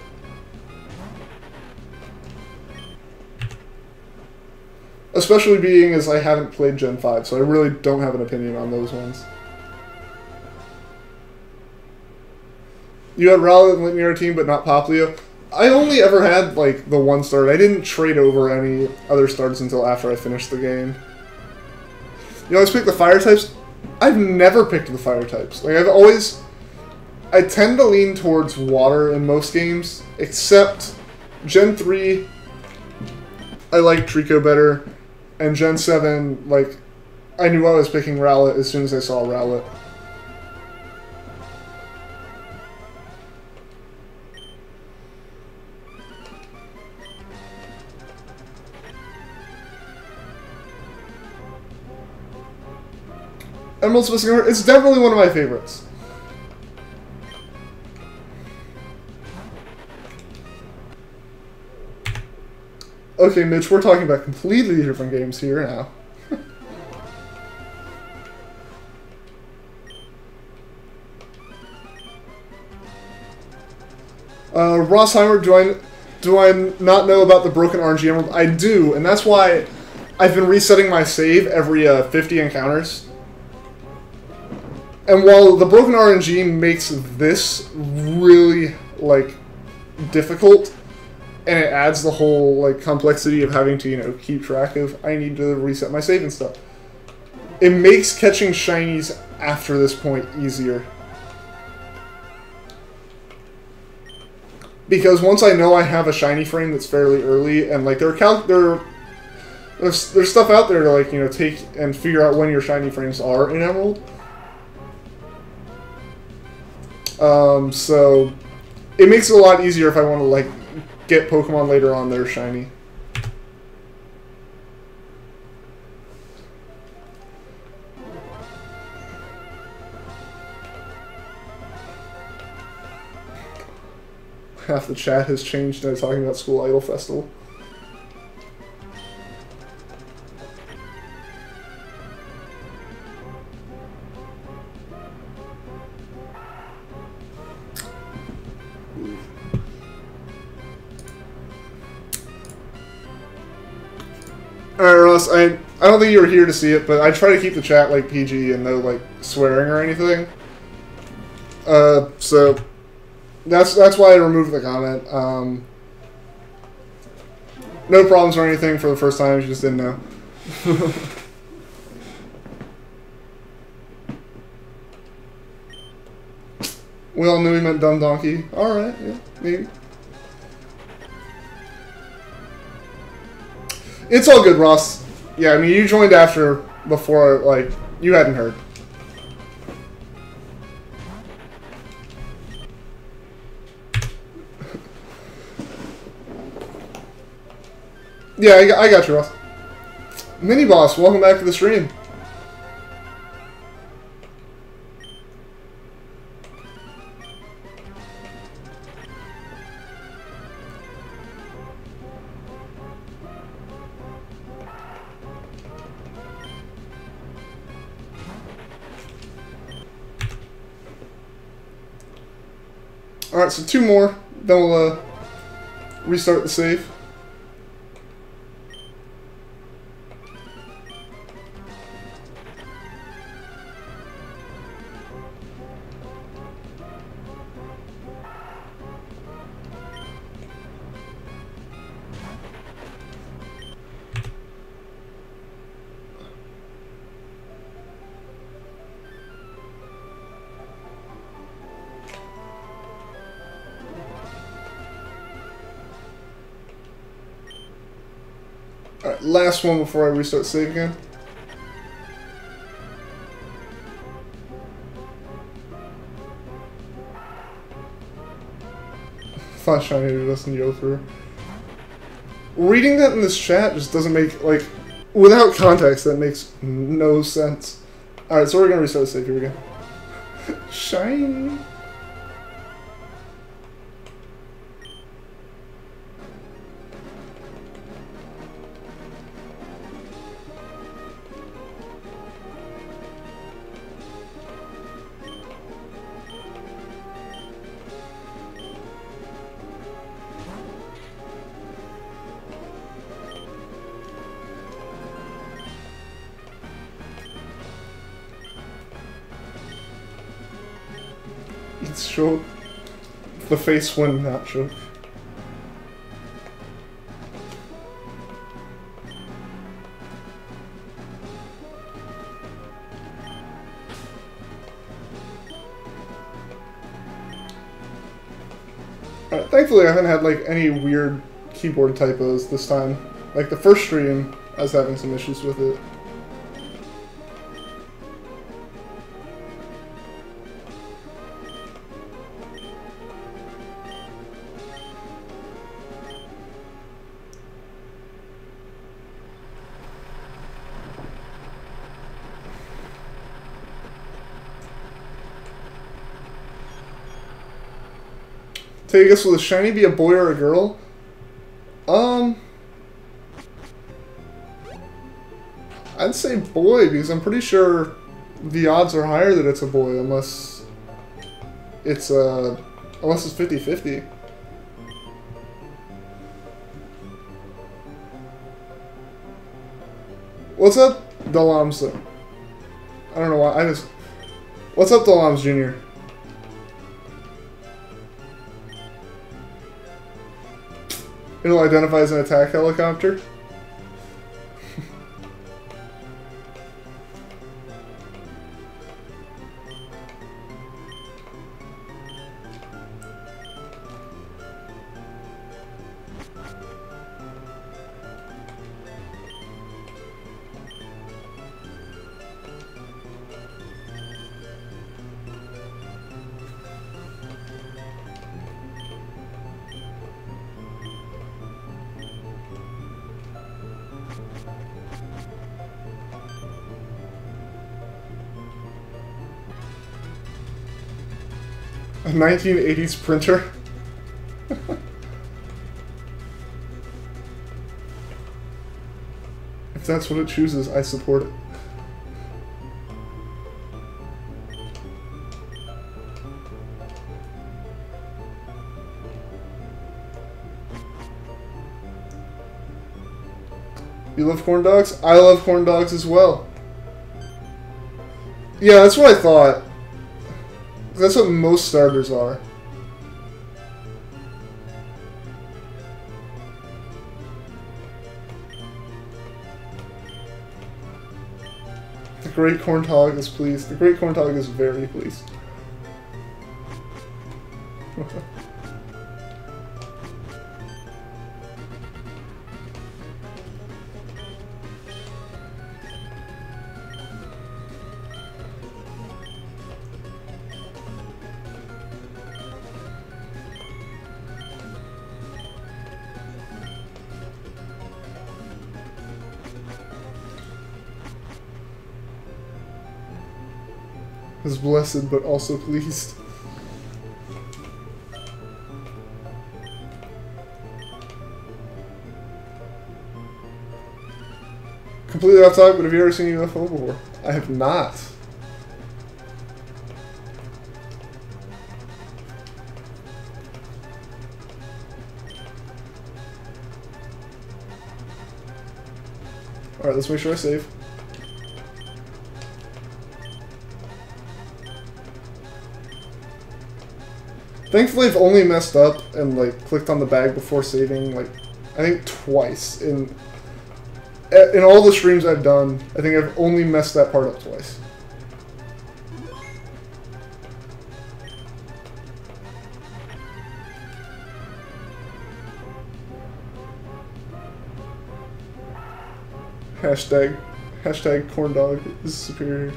Especially being as I haven't played Gen 5, so I really don't have an opinion on those ones. You had Rowlet and Litten in your team, but not Poplio. I only ever had, like, the one start. I didn't trade over any other starts until after I finished the game. You always pick the fire types? I've never picked the fire types. Like, I tend to lean towards water in most games, except Gen 3, I like Treecko better, and Gen 7, like, I knew I was picking Rowlet as soon as I saw Rowlet. Emerald's Missing Heart, it's definitely one of my favorites. Okay, Mitch, we're talking about completely different games here now. Rossheimer, do I not know about the broken RNG Emerald? I do, and that's why I've been resetting my save every 50 encounters. And while the broken RNG makes this really, like, difficult, and it adds the whole, like, complexity of having to, you know, keep track of, I need to reset my save and stuff. It makes catching shinies after this point easier. Because once I know I have a shiny frame that's fairly early, and, like, there's stuff out there to, like, you know, take and figure out when your shiny frames are in Emerald. So it makes it a lot easier if I want to, like, get Pokemon later on that are shiny. Half the chat has changed now talking about School Idol Festival. Alright, Ross, I don't think you were here to see it, but I try to keep the chat like PG and no like swearing or anything. So that's why I removed the comment. No problems or anything for the first time. You just didn't know. We all knew he meant dumb donkey. All right, yeah, maybe. It's all good, Ross. Yeah, I mean, you joined before, like, you hadn't heard. Yeah, I got you, Ross. Mini Boss, welcome back to the stream. Alright, so 2 more, then we'll restart the save. Alright, last one before I restart save again. Thought shiny doesn't go through. Reading that in this chat just doesn't make, like, without context, that makes no sense. Alright, so we're gonna restart save. Here we go. Shiny. It's short. The face when not choke. Thankfully I haven't had like any weird keyboard typos this time. Like the first stream, I was having some issues with it. Take a guess, will the shiny be a boy or a girl? I'd say boy, because I'm pretty sure the odds are higher that it's a boy, unless it's 50-50. What's up, Delams? I don't know why, What's up, Delams Jr.? It'll identify as an attack helicopter. A 1980s printer? If that's what it chooses, I support it. You love corn dogs? I love corn dogs as well. Yeah, that's what I thought. That's what most starters are. The great corn dog is pleased. The great corn dog is very pleased. Is blessed but also pleased. Completely off topic, but have you ever seen a UFO before? I have not. Alright, let's make sure I save. Thankfully, I've only messed up and like clicked on the bag before saving, like I think twice in all the streams I've done. I think I've only messed that part up twice. Hashtag corn dog is superior.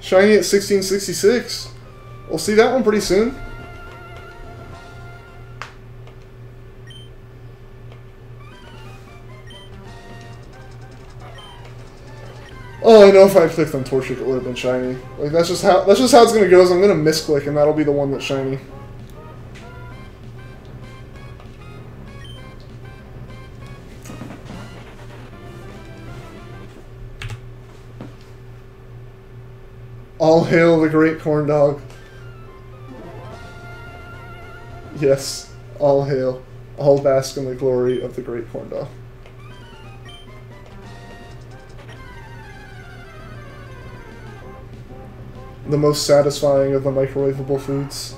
Shiny at 1666. We'll see that one pretty soon. Oh, I know if I clicked on Torchic it would have been shiny. Like that's just how it's gonna go. Is I'm gonna misclick and that'll be the one that's shiny. All hail the great corn dog. Yes, all hail. All bask in the glory of the great corn dog. The most satisfying of the microwavable foods.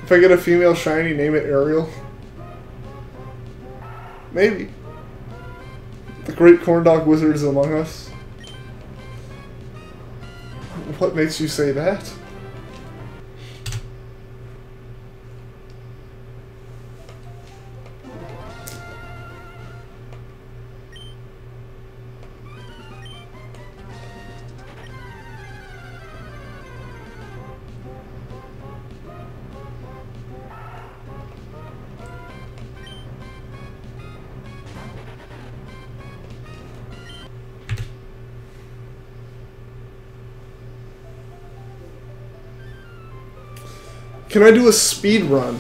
If I get a female shiny, name it Ariel. Maybe. The great corn dog wizard is among us. What makes you say that? Can I do a speed run?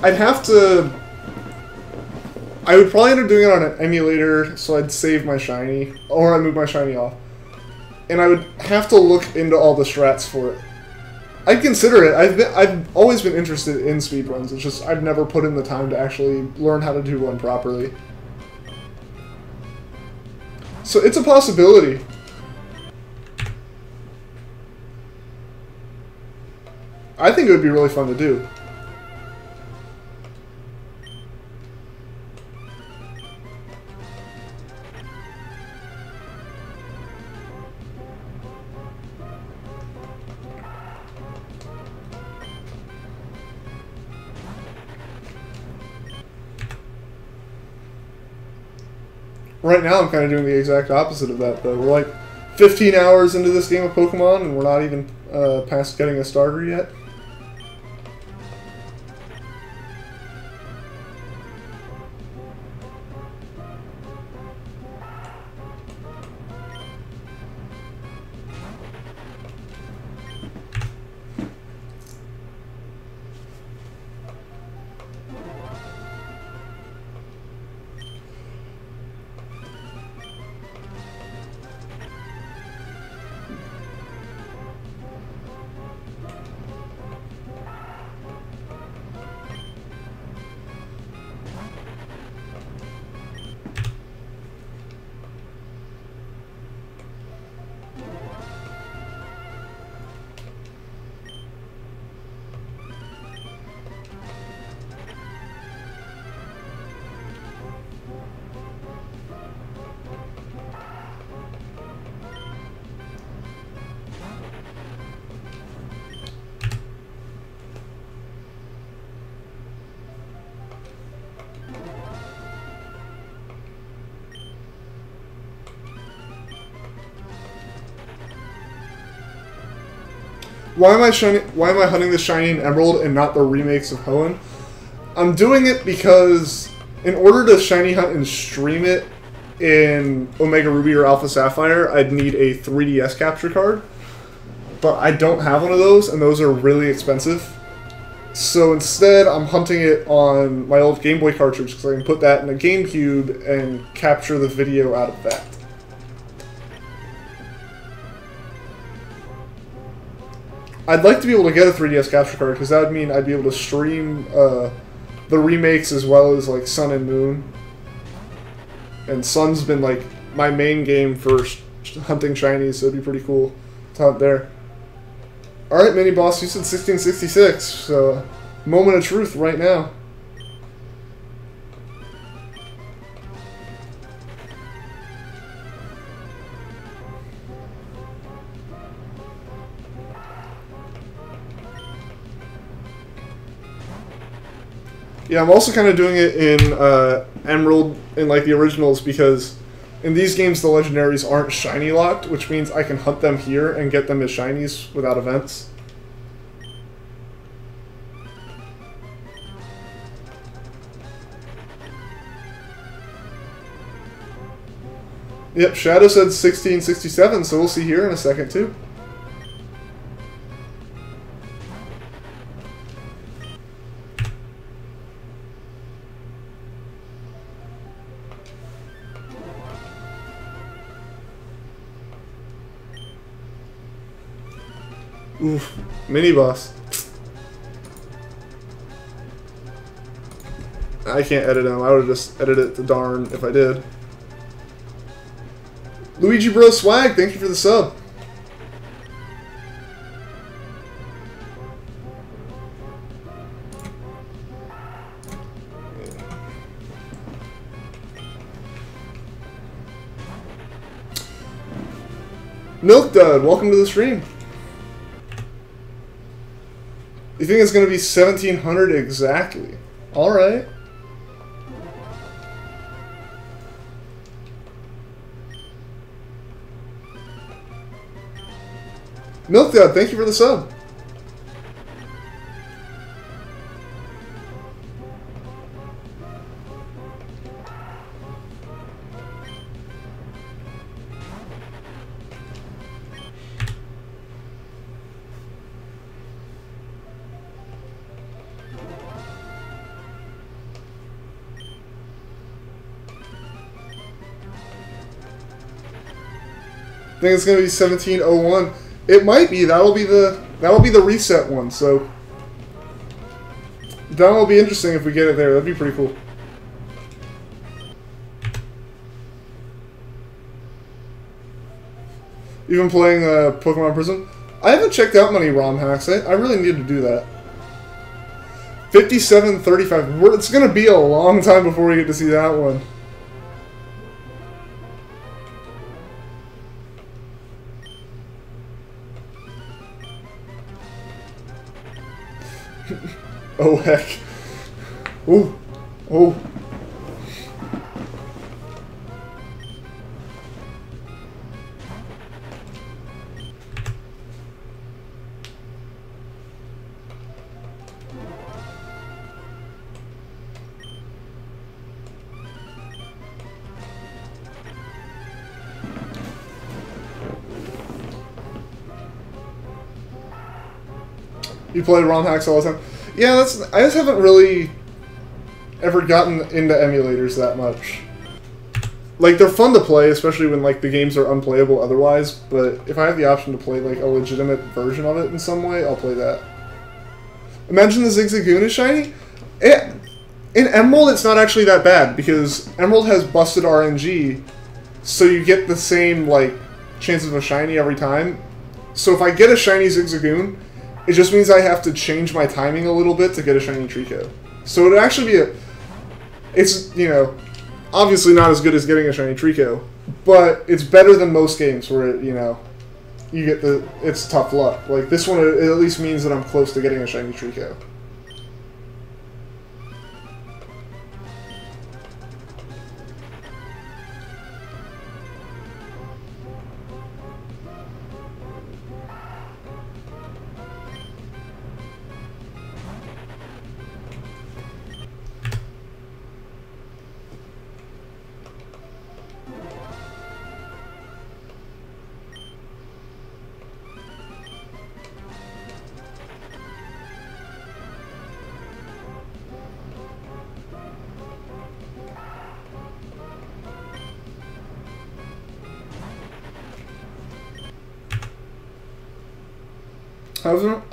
I'd have to... I would probably end up doing it on an emulator, so I'd save my shiny, or I'd move my shiny off. And I would have to look into all the strats for it. I'd consider it. I've always been interested in speedruns. It's just I've never put in the time to actually learn how to do one properly. So it's a possibility. I think it would be really fun to do. Right now, I'm kind of doing the exact opposite of that, though. We're like 15 hours into this game of Pokemon, and we're not even past getting a starter yet. Why am I hunting the shiny and emerald and not the remakes of Hoenn? I'm doing it because in order to shiny hunt and stream it in Omega Ruby or Alpha Sapphire, I'd need a 3DS capture card. But I don't have one of those, and those are really expensive. So instead, I'm hunting it on my old Game Boy cartridge because I can put that in a GameCube and capture the video out of that. I'd like to be able to get a 3DS capture card because that would mean I'd be able to stream the remakes as well as like Sun and Moon. And Sun's been like my main game for hunting shinies, so it'd be pretty cool to hunt there. Alright, mini boss, you said 1666, so moment of truth right now. Yeah, I'm also kind of doing it in Emerald, in like the originals, because in these games the legendaries aren't shiny locked, which means I can hunt them here and get them as shinies without events. Yep, Shadow said 1667, so we'll see here in a second too. Oof, mini boss. I can't edit him. I would have just edited it to darn if I did. Luigi Bro Swag, thank you for the sub. Milk Dud, welcome to the stream. You think it's going to be 1700 exactly? Alright. Milk Dad, thank you for the sub. think it's gonna be 1701. It might be. That'll be the reset one. So that'll be interesting if we get it there. That'd be pretty cool. You've been playing Pokemon Prism? I haven't checked out many ROM hacks. I really need to do that. 5735. It's going to be a long time before we get to see that one. Oh, heck. Ooh. Oh. You play ROM hacks all the time? Yeah, I just haven't really ever gotten into emulators that much. Like, they're fun to play, especially when, like, the games are unplayable otherwise, but if I have the option to play, like, a legitimate version of it in some way, I'll play that. Imagine the Zigzagoon is shiny? In Emerald, it's not actually that bad, because Emerald has busted RNG, so you get the same, like, chances of a shiny every time. So if I get a shiny Zigzagoon, it just means I have to change my timing a little bit to get a shiny Treecko. So it'd actually be it's, you know, obviously not as good as getting a shiny Treecko, but it's better than most games where, you know, you get it's tough luck. Like, this one, it at least means that I'm close to getting a shiny Treecko.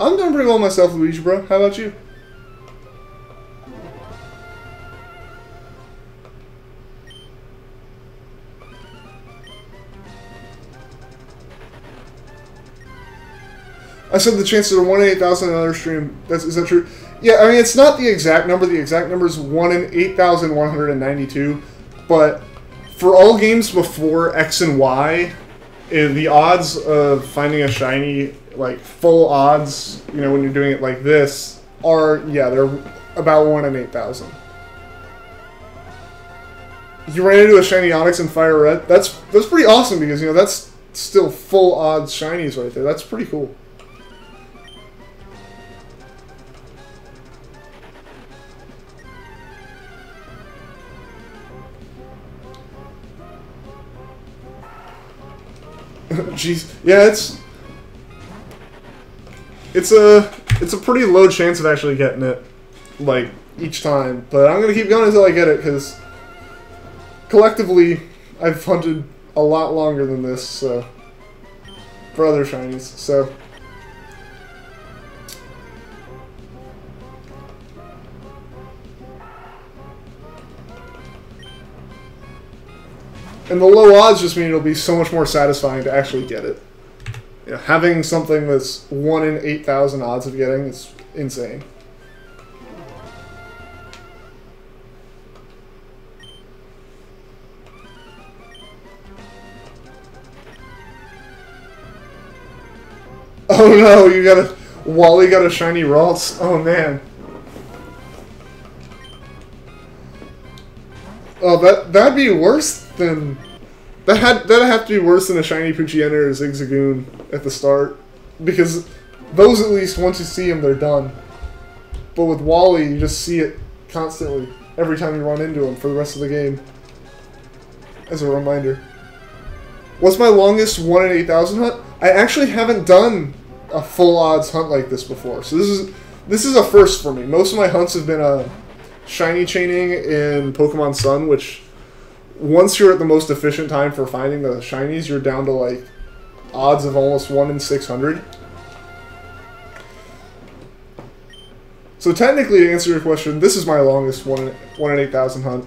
I'm doing pretty well myself, Luigi, bro. How about you? I said the chances are 1 in 8,000 in another stream. Is that true? Yeah, I mean, it's not the exact number. The exact number is 1 in 8,192. But for all games before X and Y, the odds of finding a shiny, like, full odds, you know, when you're doing it like this, are, yeah, they're about 1 in 8,000. You ran into a shiny Onyx in Fire Red. That's pretty awesome because, you know, that's still full odds shinies right there. That's pretty cool. Jeez, yeah, it's a pretty low chance of actually getting it, like, each time. But I'm gonna keep going until I get it, because collectively I've hunted a lot longer than this, so, for other shinies, so. And the low odds just mean it'll be so much more satisfying to actually get it. Yeah, having something that's 1 in 8,000 odds of getting is insane. Oh no, Wally got a shiny Ralts. Oh man. Oh, that'd be worse than... That'd have to be worse than a shiny Poochyena or Zigzagoon at the start. Because those, at least, once you see them, they're done. But with Wally, you just see it constantly, every time you run into him for the rest of the game. As a reminder. What's my longest 1 in 8,000 hunt? I actually haven't done a full odds hunt like this before. So this is a first for me. Most of my hunts have been shiny chaining in Pokemon Sun, which once you're at the most efficient time for finding the shinies, you're down to like odds of almost 1 in 600. So technically, to answer your question, this is my longest 1 in 8,000 hunt.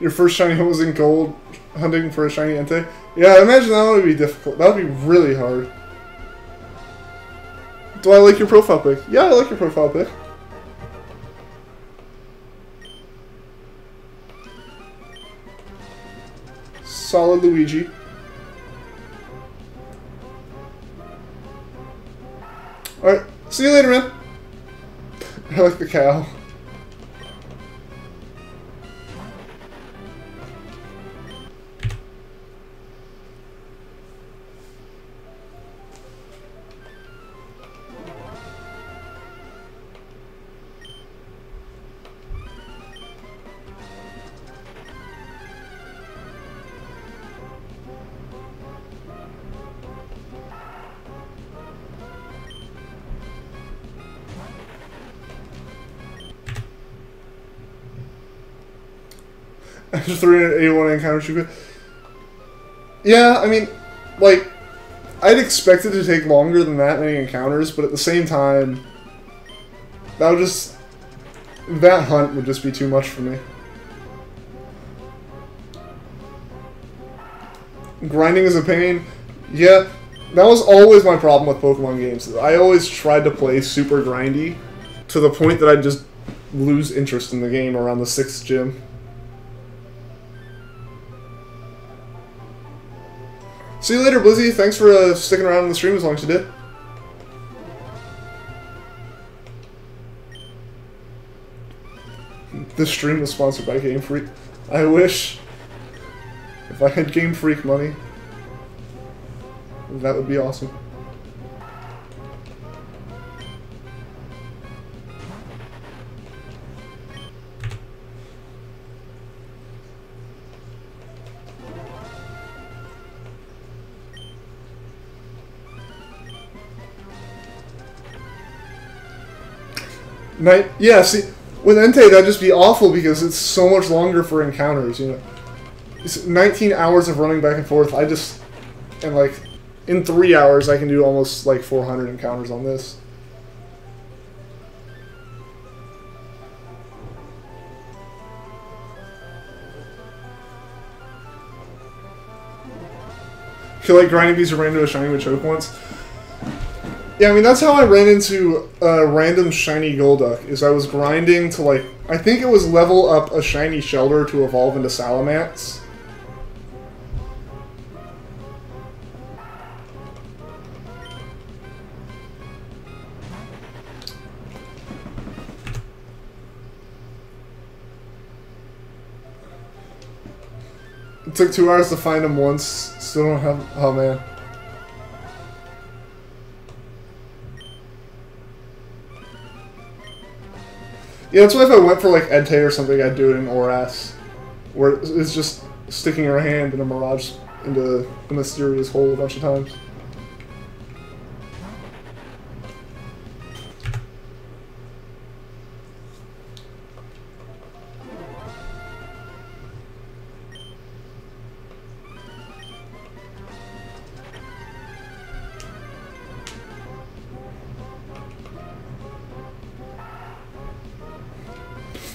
Your first shiny hunt was in gold, hunting for a shiny Entei? Yeah, I imagine that would be difficult. That would be really hard. Do I like your profile pic? Yeah, I like your profile pic. Solid Luigi. Alright, see you later, man. I like the cow. After 381 encounters, you could. Yeah, I mean, like, I'd expect it to take longer than that many encounters, but at the same time, that would just. That hunt would just be too much for me. Grinding is a pain. Yeah, that was always my problem with Pokemon games. I always tried to play super grindy to the point that I'd just lose interest in the game around the 6th gym. See you later, Blizzy. Thanks for sticking around in the stream as long as you did. This stream was sponsored by Game Freak. I wish. If I had Game Freak money, that would be awesome. Yeah, see, with Entei, that'd just be awful because it's so much longer for encounters, you know. It's 19 hours of running back and forth. And like, in 3 hours, I can do almost like 400 encounters on this. I feel like grinding these ran into a shiny with choke once. Yeah, I mean, that's how I ran into a random shiny Golduck, is I was grinding to, like, I think it was level up a shiny Shelter to evolve into Salamence. It took 2 hours to find him once, still don't have, oh man. Yeah, that's why if I went for like Entei or something, I'd do it in Oras, where it's just sticking your hand in a Mirage into the mysterious hole a bunch of times.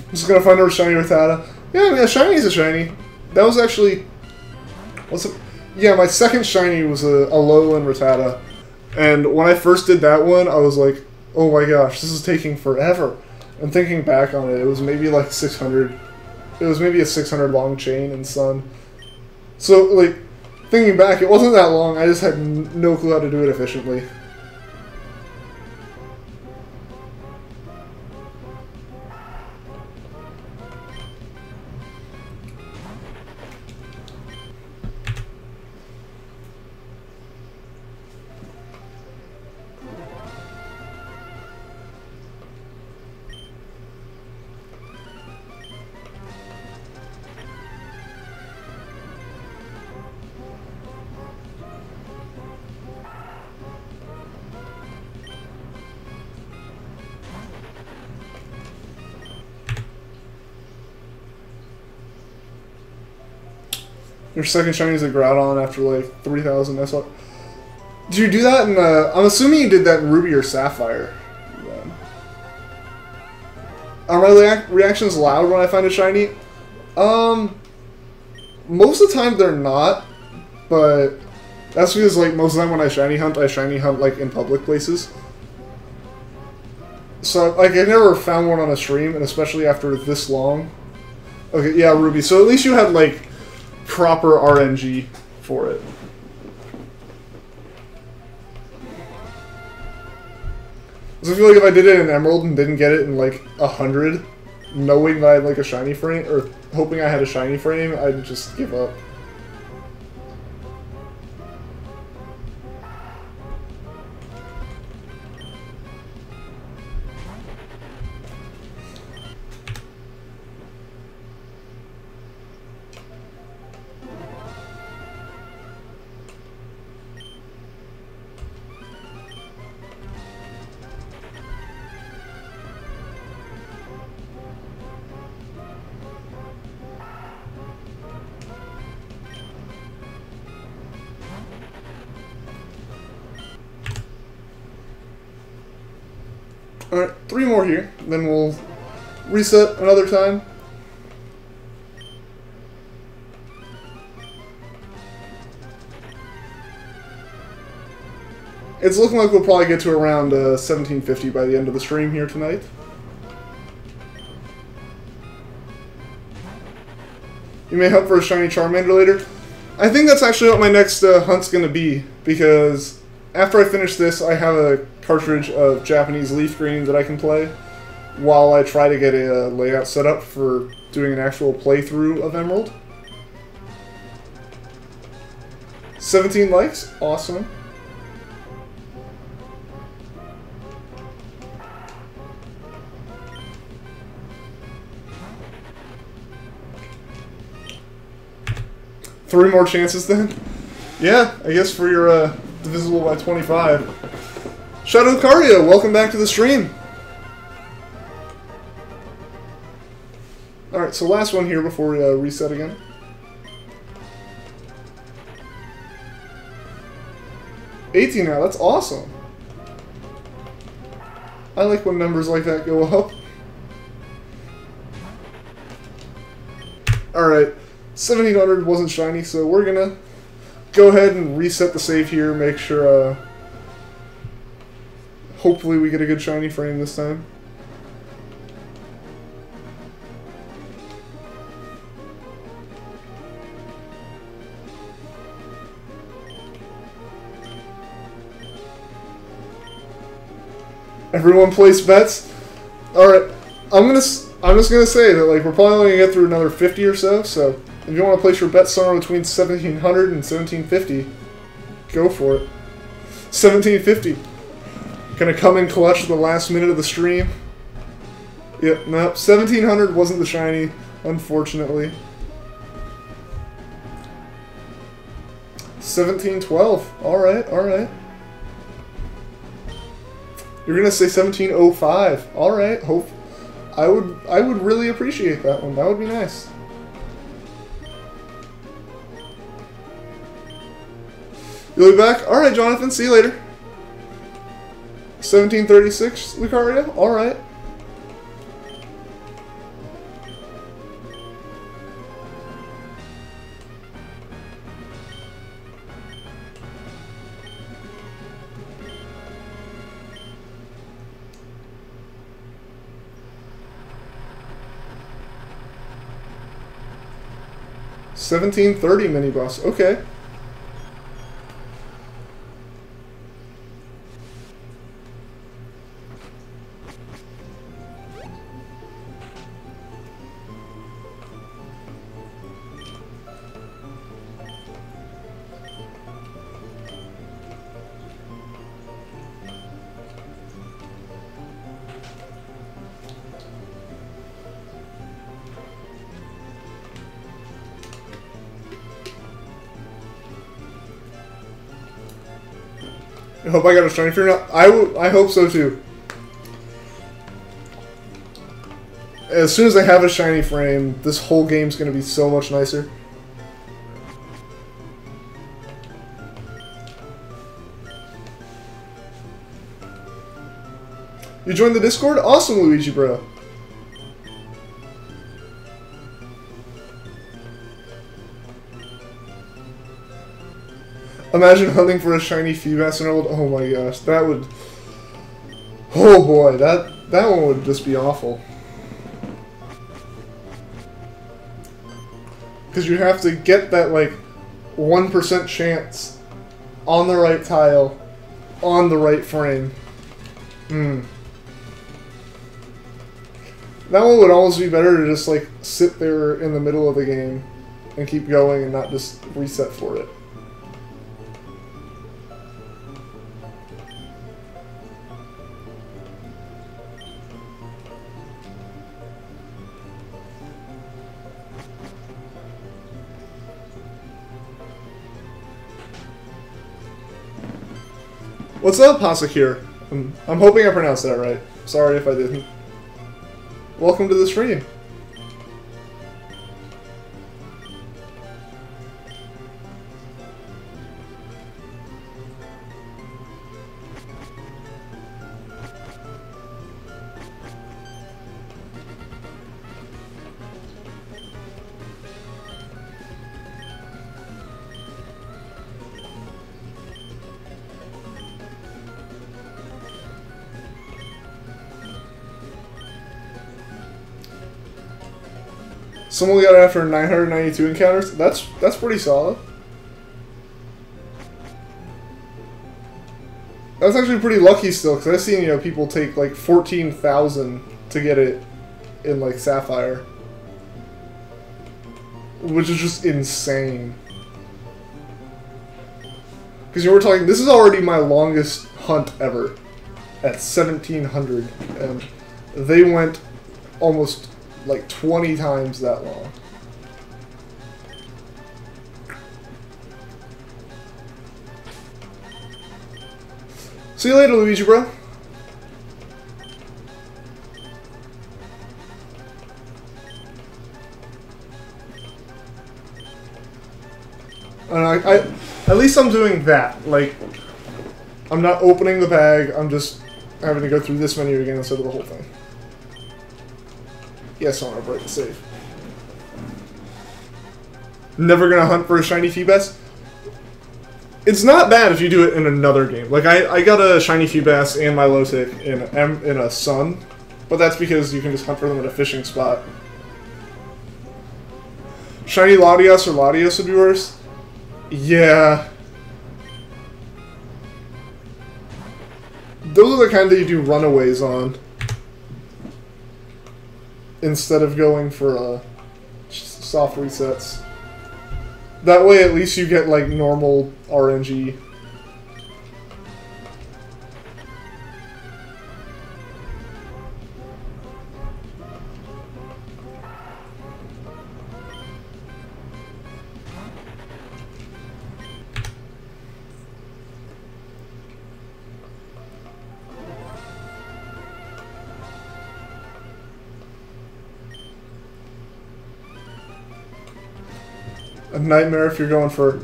I'm just gonna find a shiny Rattata. Yeah, I mean, a shiny is a shiny. that was actually... Yeah, my second shiny was a Alolan Rattata. And when I first did that one, I was like, oh my gosh, this is taking forever. And thinking back on it, it was maybe like 600... It was maybe a 600 long chain in Sun. So, like, thinking back, it wasn't that long, I just had no clue how to do it efficiently. Your second shiny is a Groudon after like 3,000 SR. Did you do that in, I'm assuming you did that in Ruby or Sapphire. Then. Are my reactions loud when I find a shiny? Most of the time they're not, but that's because like most of the time when I shiny hunt like in public places. So like I never found one on a stream, and especially after this long. Okay, yeah, Ruby. So at least you had like proper RNG for it. So I feel like if I did it in Emerald and didn't get it in like 100, knowing that I had like a shiny frame, or hoping I had a shiny frame, I'd just give up. Alright, 3 more here, then we'll reset another time. It's looking like we'll probably get to around 1750 by the end of the stream here tonight. You may hunt for a shiny Charmander later. I think that's actually what my next hunt's going to be, because after I finish this, I have a cartridge of Japanese leaf green that I can play while I try to get a layout set up for doing an actual playthrough of Emerald. 17 likes, awesome. Three more chances then? Yeah, I guess for your divisible by 25. Shadow Cardio, welcome back to the stream. Alright, so last one here before we reset again. $18 now, that's awesome. I like when numbers like that go up. Alright, 1700 wasn't shiny, so we're gonna go ahead and reset the save here, make sure hopefully we get a good shiny frame this time. Everyone place bets. Alright, I'm just gonna say that like we're probably only gonna get through another 50 or so, so if you want to place your bet somewhere between 1700 and 1750, go for it. 1750. Gonna come in clutch at the last minute of the stream. Yep, no, 1700 wasn't the shiny, unfortunately. 1712. Alright, alright. You're gonna say 1705. Alright, hope I would really appreciate that one. That would be nice. You'll be back? Alright, Jonathan, see you later. 1736, Lucario? Alright. 1730 mini boss. Okay. I hope I got a shiny for now. I hope so too. As soon as I have a shiny frame, this whole game's gonna be so much nicer. You joined the Discord? Awesome, Luigi bro. Imagine hunting for a shiny Feebas Emerald. Oh my gosh, that would... Oh boy, that one would just be awful. Because you have to get that, like, 1% chance on the right tile, on the right frame. That one would almost be better to just, like, sit there in the middle of the game and keep going and not just reset for it. What's up, Pasakir? I'm hoping I pronounced that right. Sorry if I didn't. Welcome to the stream. Someone got it after 992 encounters. That's pretty solid. That's actually pretty lucky still, because I've seen, you know, people take like 14,000 to get it in like Sapphire, which is just insane. Because you were talking, this is already my longest hunt ever, at 1,700, and they went almost like 20 times that long. See you later, Luigi, bro. And at least I'm doing that. Like, I'm not opening the bag, I'm just having to go through this menu again instead of the whole thing. Yes, I want to break the save. Never gonna hunt for a shiny Feebas? It's not bad if you do it in another game. Like, I got a shiny Feebas and my Milotic in a Sun, but that's because you can just hunt for them at a fishing spot. Shiny Latios or Latios would be worse? Yeah. Those are the kind that you do runaways on, instead of going for soft resets. That way at least you get like normal RNG. A nightmare if you're going for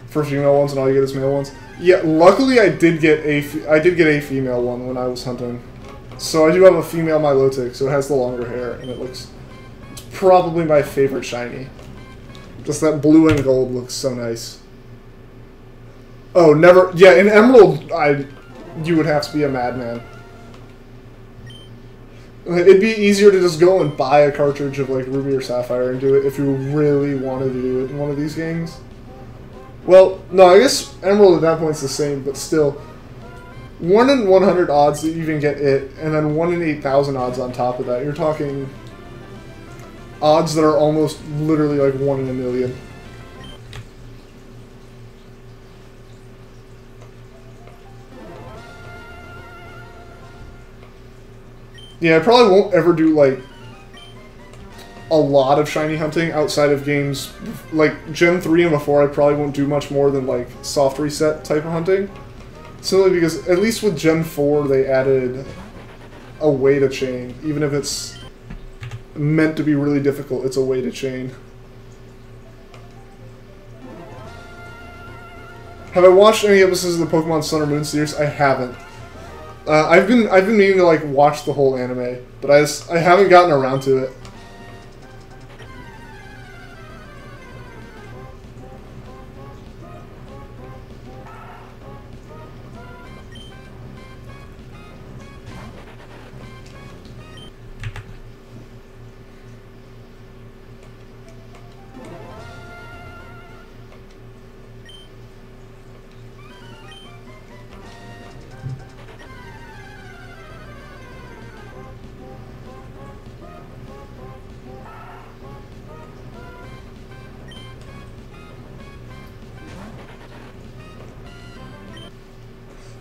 female ones and all you get is male ones. Yeah, luckily I did get a female one when I was hunting, so I do have a female Milotic, so it has the longer hair and it's probably my favorite shiny. Just that blue and gold looks so nice. Oh, never. Yeah, in Emerald, you would have to be a madman. It'd be easier to just go and buy a cartridge of like Ruby or Sapphire and do it if you really wanted to do it in one of these games. Well, no, I guess Emerald at that point's the same, but still. 1 in 100 odds that you even get it, and then 1 in 8,000 odds on top of that. You're talking odds that are almost literally like 1 in a million. Yeah, I probably won't ever do, like, a lot of shiny hunting outside of games. Like, Gen 3 and before, I probably won't do much more than, like, soft reset type of hunting. Simply because, at least with Gen 4, they added a way to chain. Even if it's meant to be really difficult, it's a way to chain. Have I watched any episodes of the Pokemon Sun or Moon series? I haven't. I've been meaning to like watch the whole anime, but I haven't gotten around to it.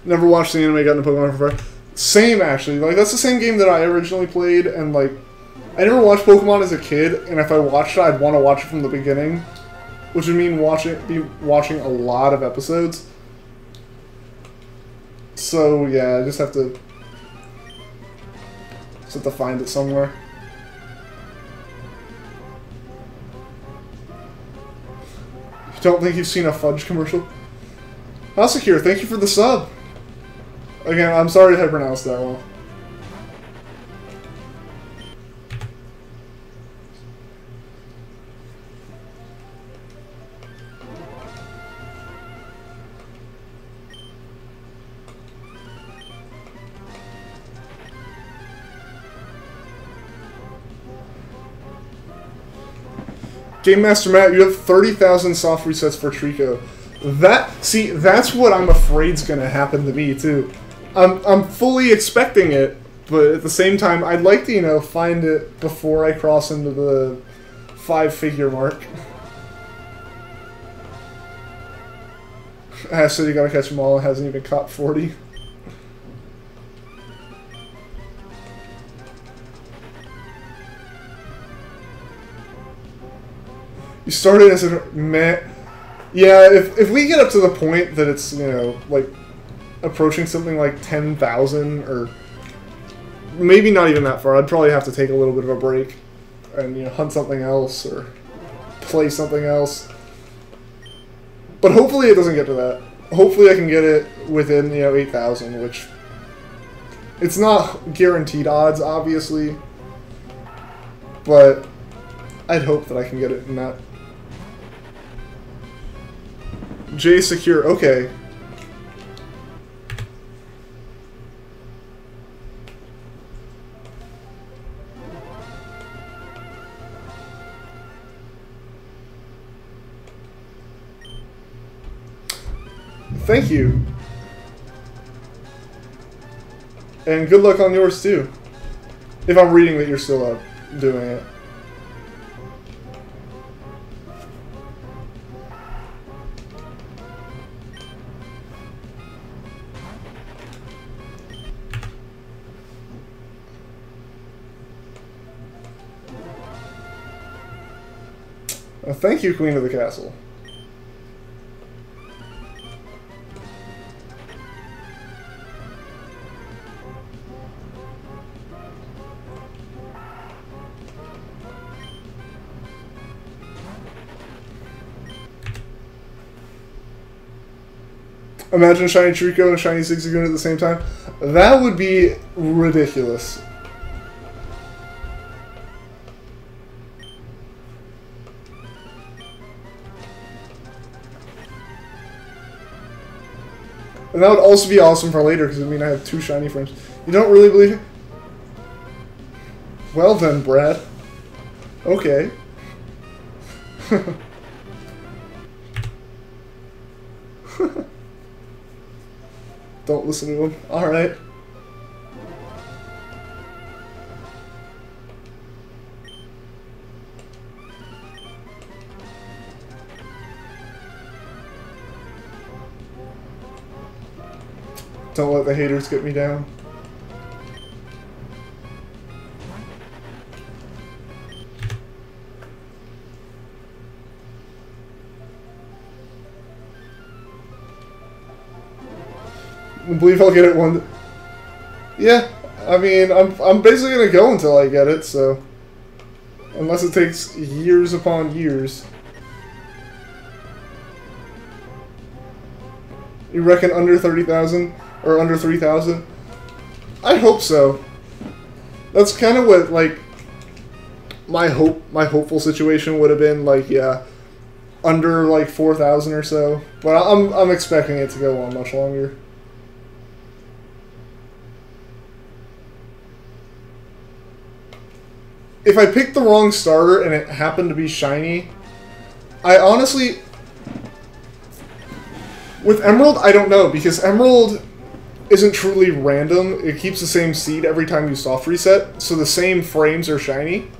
Never watched the anime, got into Pokemon for far. Same, actually. Like, that's the same game that I originally played, and, like, I never watched Pokemon as a kid, and if I watched it, I'd want to watch it from the beginning, which would mean watching a lot of episodes. So, yeah, I just have to find it somewhere. You don't think you've seen a Fudge commercial? Secure, thank you for the sub. Again, I'm sorry if I pronounced that wrong. Game Master Matt, you have 30,000 soft resets for Treecko. That's what I'm afraid's gonna happen to me too. I'm fully expecting it, but at the same time, I'd like to, you know, find it before I cross into the 5-figure mark. So you gotta catch them all, hasn't even caught 40. You started as a meh. Yeah, if we get up to the point that it's, you know, like, approaching something like 10,000, or maybe not even that far, I'd probably have to take a little bit of a break and, you know, hunt something else or play something else. But hopefully it doesn't get to that. Hopefully I can get it within, you know, 8,000, which it's not guaranteed odds, obviously, but I'd hope that I can get it in that. J Secure, okay. Thank you. And good luck on yours too. If I'm reading that you're still doing it. Thank you, Queen of the Castle. Imagine Shiny Treecko and Shiny Zigzagoon at the same time. That would be ridiculous. And that would also be awesome for later, because I mean I have 2 shiny frames. You don't really believe it? Well then, Brad. Okay. Don't listen to him. Alright. Don't let the haters get me down. I believe I'll get it one. Yeah, I mean, I'm basically gonna go until I get it, so unless it takes years upon years. You reckon under 30,000 or under 3,000? I hope so. That's kind of what like my hopeful situation would have been. Like, yeah, under like 4,000 or so. But I'm expecting it to go on much longer. If I picked the wrong starter and it happened to be shiny, I honestly... With Emerald, I don't know, because Emerald isn't truly random. It keeps the same seed every time you soft reset, so the same frames are shiny.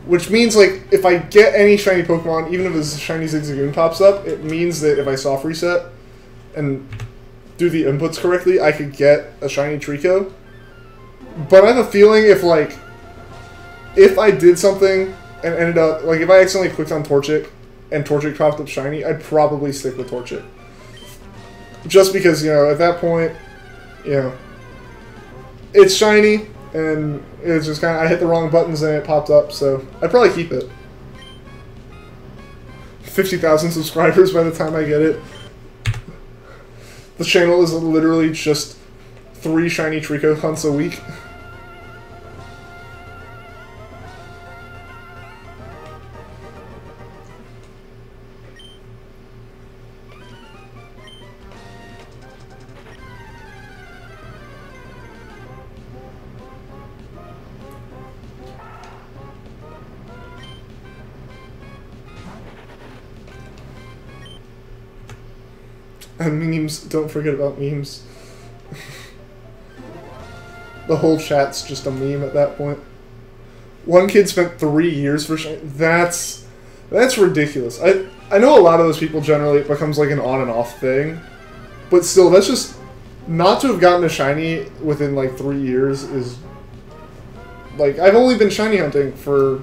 Which means, like, if I get any shiny Pokemon, even if a shiny Zigzagoon pops up, it means that if I soft reset and do the inputs correctly, I could get a shiny Treecko. But I have a feeling if I did something and ended up, like, if I accidentally clicked on Torchic and Torchic popped up shiny, I'd probably stick with Torchic. Just because, you know, at that point, you know, it's shiny, and it's just kind of, I hit the wrong buttons and it popped up, so I'd probably keep it. 50,000 subscribers by the time I get it. The channel is literally just 3 shiny Treecko hunts a week. And memes, don't forget about memes. The whole chat's just a meme at that point. One kid spent 3 years for shiny. That's ridiculous. I know a lot of those people generally it becomes like an on and off thing, but still, that's just not to have gotten a shiny within like 3 years is like I've only been shiny hunting for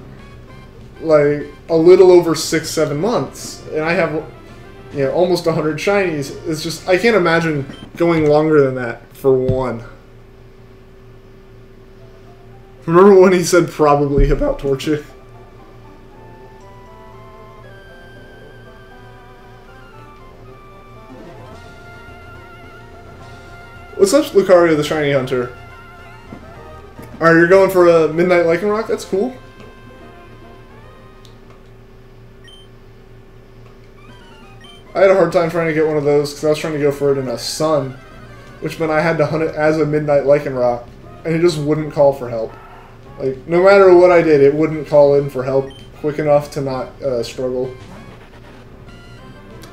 like a little over 6-7 months, and I have, you know, almost 100 shinies. It's just, I can't imagine going longer than that for one. Remember when he said probably about Torchic? What's up, Lucario the Shiny Hunter? Alright, you're going for a Midnight Lycanroc? That's cool. I had a hard time trying to get one of those because I was trying to go for it in a Sun, which meant I had to hunt it as a Midnight Lycanroc, and it just wouldn't call for help. Like, no matter what I did, it wouldn't call in for help quick enough to not struggle.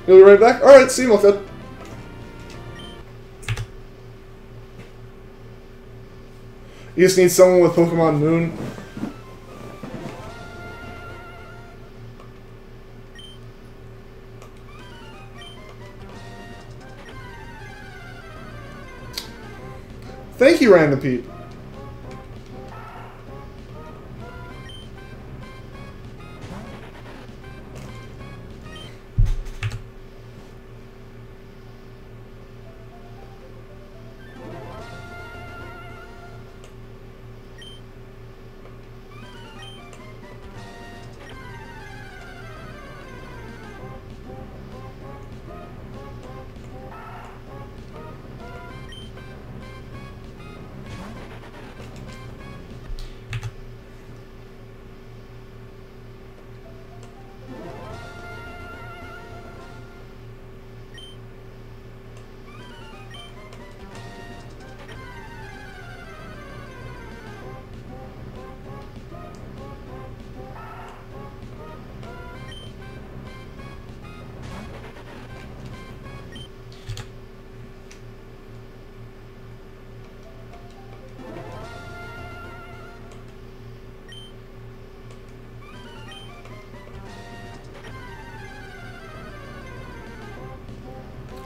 You'll be right back? Alright, see you, Milkhead. You just need someone with Pokemon Moon. Thank you, Random Pete.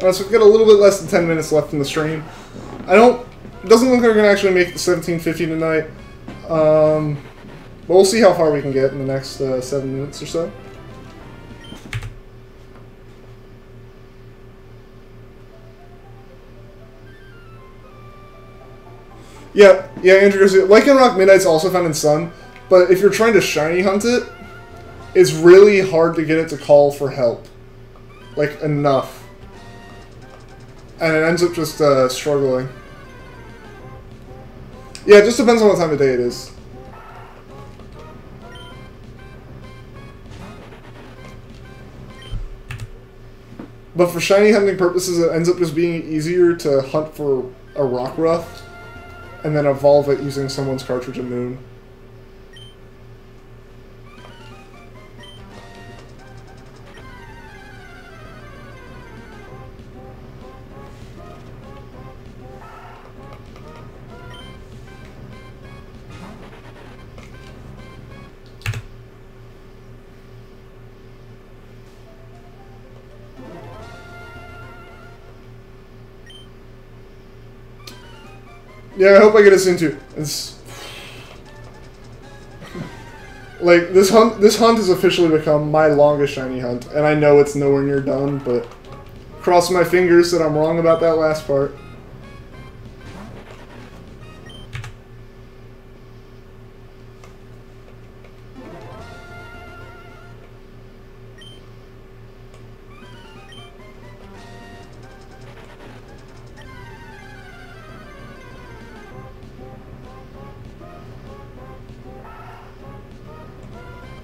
So we've got a little bit less than 10 minutes left in the stream. It doesn't look like we're going to actually make the 1750 tonight. But we'll see how far we can get in the next 7 minutes or so. Yeah, Andrew Garcia. Lycan Rock Midnight's also found in Sun, but if you're trying to shiny hunt it, it's really hard to get it to call for help. Like, enough. And it ends up just struggling. Yeah, it just depends on what time of day it is. But for shiny hunting purposes, it ends up just being easier to hunt for a Rockruff and then evolve it using someone's cartridge of Moon. Yeah, I hope I get it soon too. It's like this hunt has officially become my longest shiny hunt, and I know it's nowhere near done, but cross my fingers that I'm wrong about that last part.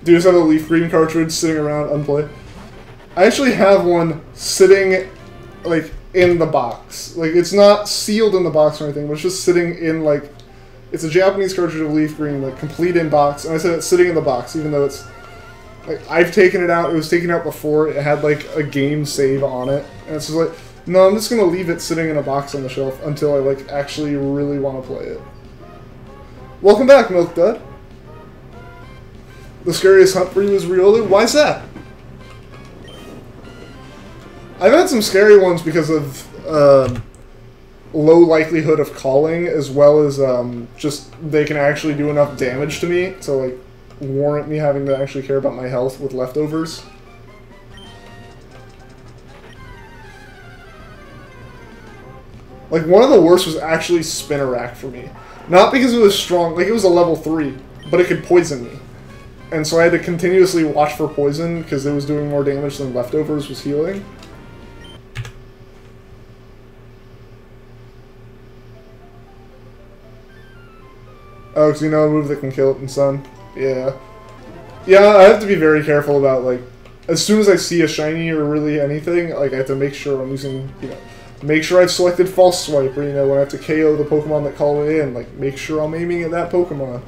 Do you just have a leaf green cartridge sitting around unplayed? I actually have one sitting, like, in the box. Like, it's not sealed in the box or anything, but it's just sitting in, like, it's a Japanese cartridge of leaf green, like, complete in box, and I said it's sitting in the box, even though it's, like, I've taken it out, it was taken out before, it had, like, a game save on it, and it's just like, no, I'm just gonna leave it sitting in a box on the shelf until I, like, actually really want to play it. Welcome back, Milk Dud. The scariest hunt for you is Riolu? Why's that? I've had some scary ones because of low likelihood of calling, as well as just they can actually do enough damage to me to like warrant me having to actually care about my health with leftovers. Like, one of the worst was actually Spinnerack for me. Not because it was strong, like it was a level 3, but it could poison me. And so I had to continuously watch for poison because it was doing more damage than leftovers was healing. Oh, because you know a move that can kill it in Sun? Yeah. Yeah, I have to be very careful about, like, as soon as I see a shiny or really anything, like, I have to make sure I'm using, you know, make sure I've selected False Swipe, or, you know, when I have to KO the Pokemon that called it in, like, make sure I'm aiming at that Pokemon.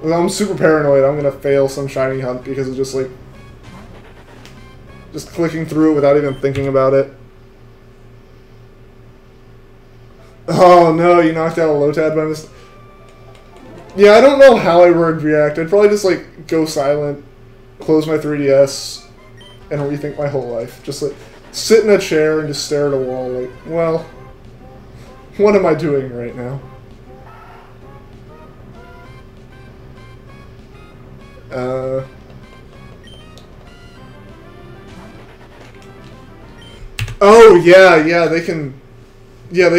I'm super paranoid I'm gonna fail some shiny hunt because of just, like, just clicking through it without even thinking about it. Oh no, you knocked out a Lotad by mistake. Yeah, I don't know how I would react. I'd probably just, like, go silent, close my 3DS, and rethink my whole life. Just, like, sit in a chair and just stare at a wall, like, well, what am I doing right now? Oh, yeah, they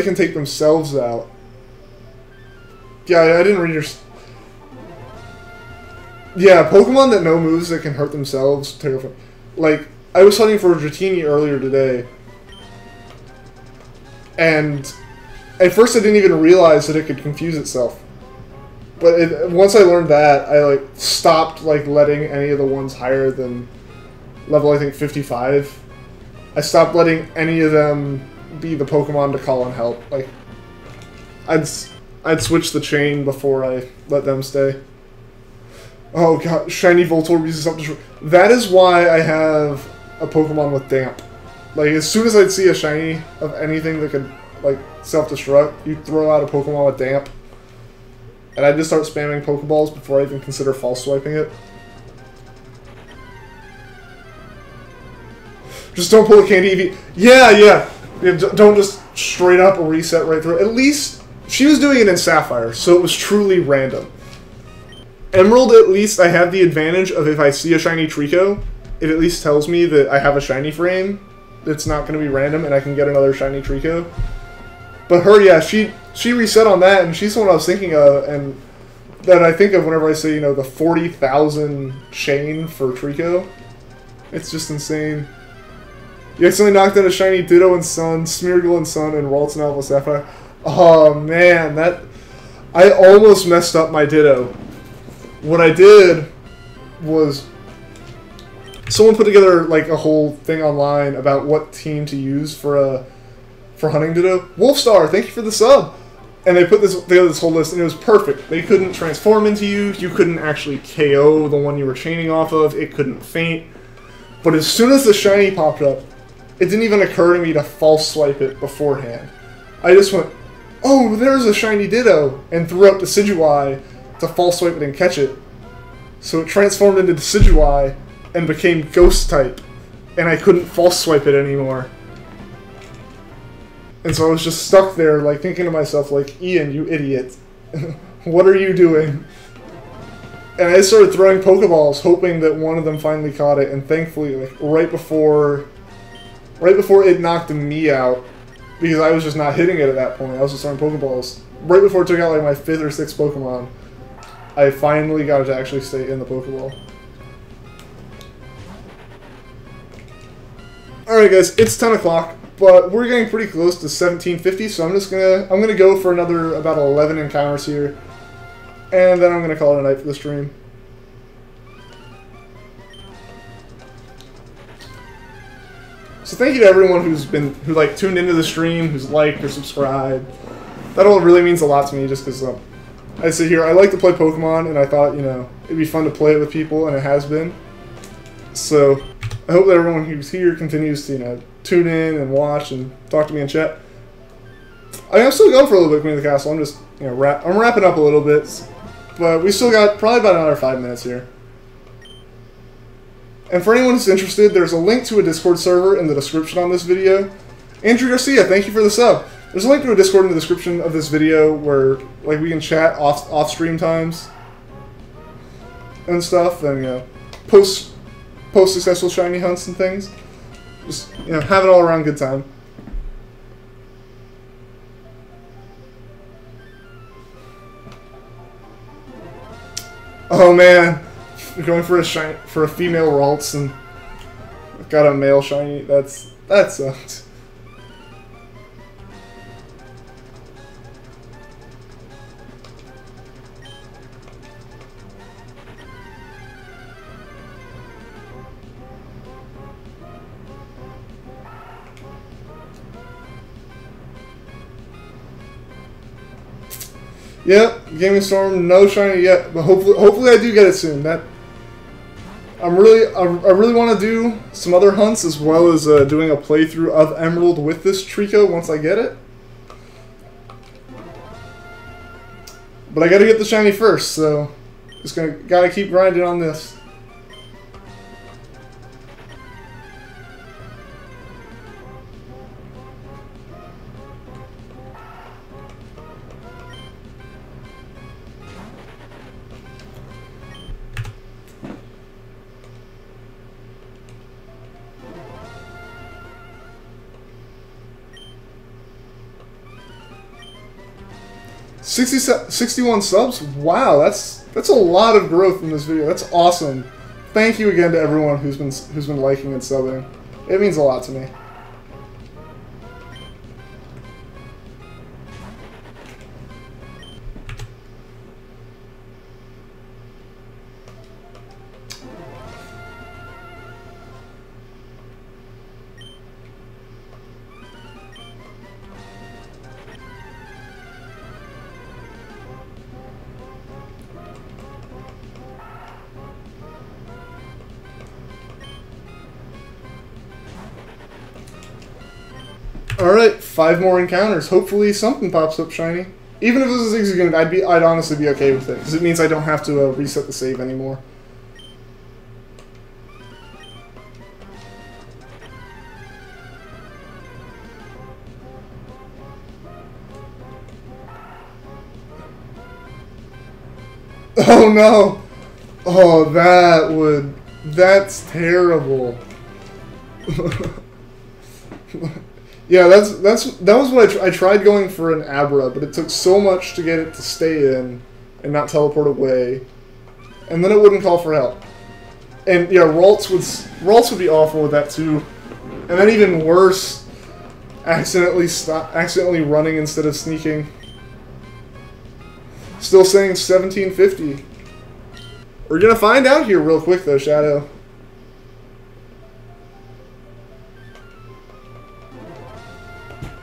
can take themselves out. Yeah, I didn't read your... Yeah, Pokemon that know moves that can hurt themselves, terrifying. Like, I was hunting for a Dratini earlier today, and at first I didn't even realize that it could confuse itself. But once I learned that, I, like, stopped, like, letting any of the ones higher than level, I think, 55. I stopped letting any of them be the Pokemon to call and help. Like, I'd switch the chain before I let them stay. Oh god, Shiny Voltorb uses self-destruct. That is why I have a Pokemon with Damp. Like, as soon as I'd see a Shiny of anything that could, like, self-destruct, you throw out a Pokemon with Damp. And I just start spamming Pokeballs before I even consider false swiping it. Just don't pull a candy Eevee. Yeah. Don't just straight up reset right through. At least she was doing it in Sapphire, so it was truly random. Emerald, at least I have the advantage of if I see a shiny Treecko, it at least tells me that I have a shiny frame. It's not going to be random, and I can get another shiny Treecko. But her, yeah, she reset on that, and she's the one I was thinking of, and that I think of whenever I say, you know, the 40,000 chain for Treecko. It's just insane. You accidentally knocked out a shiny Ditto and Sun, Smeargle and Sun, and Ralts and Alpha Sapphire. Oh man, I almost messed up my Ditto. What I did was someone put together like a whole thing online about what team to use for hunting Ditto. Wolfstar, thank you for the sub. And they put together this whole list, and it was perfect. They couldn't transform into you. You couldn't actually KO the one you were chaining off of. It couldn't faint. But as soon as the shiny popped up, it didn't even occur to me to false swipe it beforehand. I just went, oh, there's a shiny Ditto, and threw up Decidueye to false swipe it and catch it. So it transformed into Decidueye and became Ghost type, and I couldn't false swipe it anymore. And so I was just stuck there, like, thinking to myself, like, Ian, you idiot. What are you doing? And I started throwing Pokeballs, hoping that one of them finally caught it, and thankfully, like, right before it knocked me out, because I was just not hitting it at that point, I was just throwing Pokeballs, right before it took out, like, my 5th or 6th Pokemon, I finally got it to actually stay in the Pokeball. Alright guys, it's 10 o'clock. But we're getting pretty close to 1750, so I'm gonna go for another about 11 encounters here, and then I'm gonna call it a night for the stream. So thank you to everyone who tuned into the stream, who's liked or subscribed. That all really means a lot to me, just because I sit here. I like to play Pokemon, and I thought it'd be fun to play it with people, and it has been. So I hope that everyone who's here continues to tune in and watch and talk to me in chat. I'm still going for a little bit, Queen of the Castle. I'm just, I'm wrapping up a little bit, but we still got probably about another 5 minutes here. And for anyone who's interested, there's a link to a Discord server in the description on this video. Andrew Garcia, thank you for the sub. There's a link to a Discord in the description of this video where, like, we can chat off stream times and stuff, and post successful shiny hunts and things. Just, have an all-around good time. Oh man, you're going for a female Ralts and got a male shiny. That sucks. Yep, Gaming Storm, no shiny yet, but hopefully I do get it soon. I really want to do some other hunts as well as doing a playthrough of Emerald with this Treecko once I get it. But I gotta get the shiny first, so just gotta keep grinding on this. $60, 61 subs? Wow, that's a lot of growth in this video. That's awesome. Thank you again to everyone who's been liking and subbing. It means a lot to me. Alright, 5 more encounters. Hopefully something pops up shiny. Even if it was a Zigzagoon, I'd honestly be okay with it, because it means I don't have to reset the save anymore. Oh no! Oh, that's terrible. Yeah, that was what I tried going for an Abra, but it took so much to get it to stay in and not teleport away, and then it wouldn't call for help. And yeah, Ralts would be awful with that too, and then even worse, accidentally running instead of sneaking. Still saying 1750. We're gonna find out here real quick though, Shadow.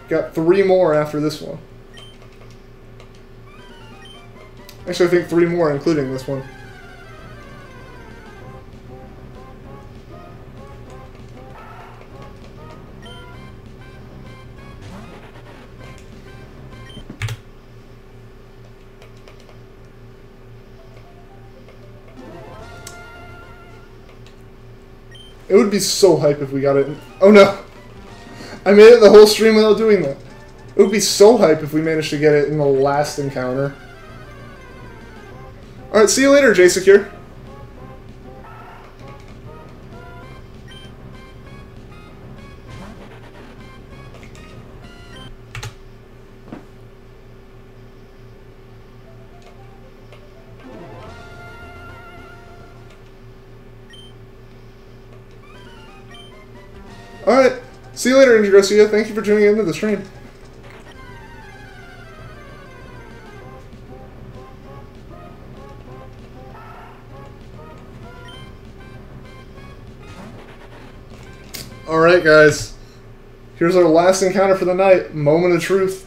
Got 3 more after this one. Actually, I think 3 more, including this one. It would be so hype if we got it. Oh no! I made it the whole stream without doing that. It would be so hype if we managed to get it in the last encounter. Alright, see you later, J-Secure. Alright, see you later, Ninja Garcia. Thank you for tuning into the stream. Alright, guys. Here's our last encounter for the night. Moment of truth.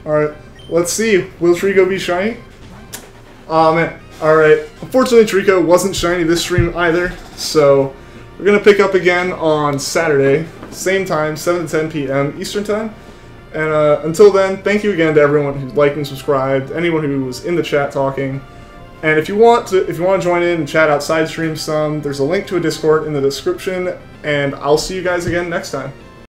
Alright, let's see. Will Treecko be shiny? Aw, man. Alright. Unfortunately, Treecko wasn't shiny this stream either, so we're going to pick up again on Saturday, same time, 7 to 10 p.m. Eastern Time. And until then, thank you again to everyone who liked and subscribed, anyone who was in the chat talking. And if you want to join in and chat outside stream some, there's a link to a Discord in the description, and I'll see you guys again next time.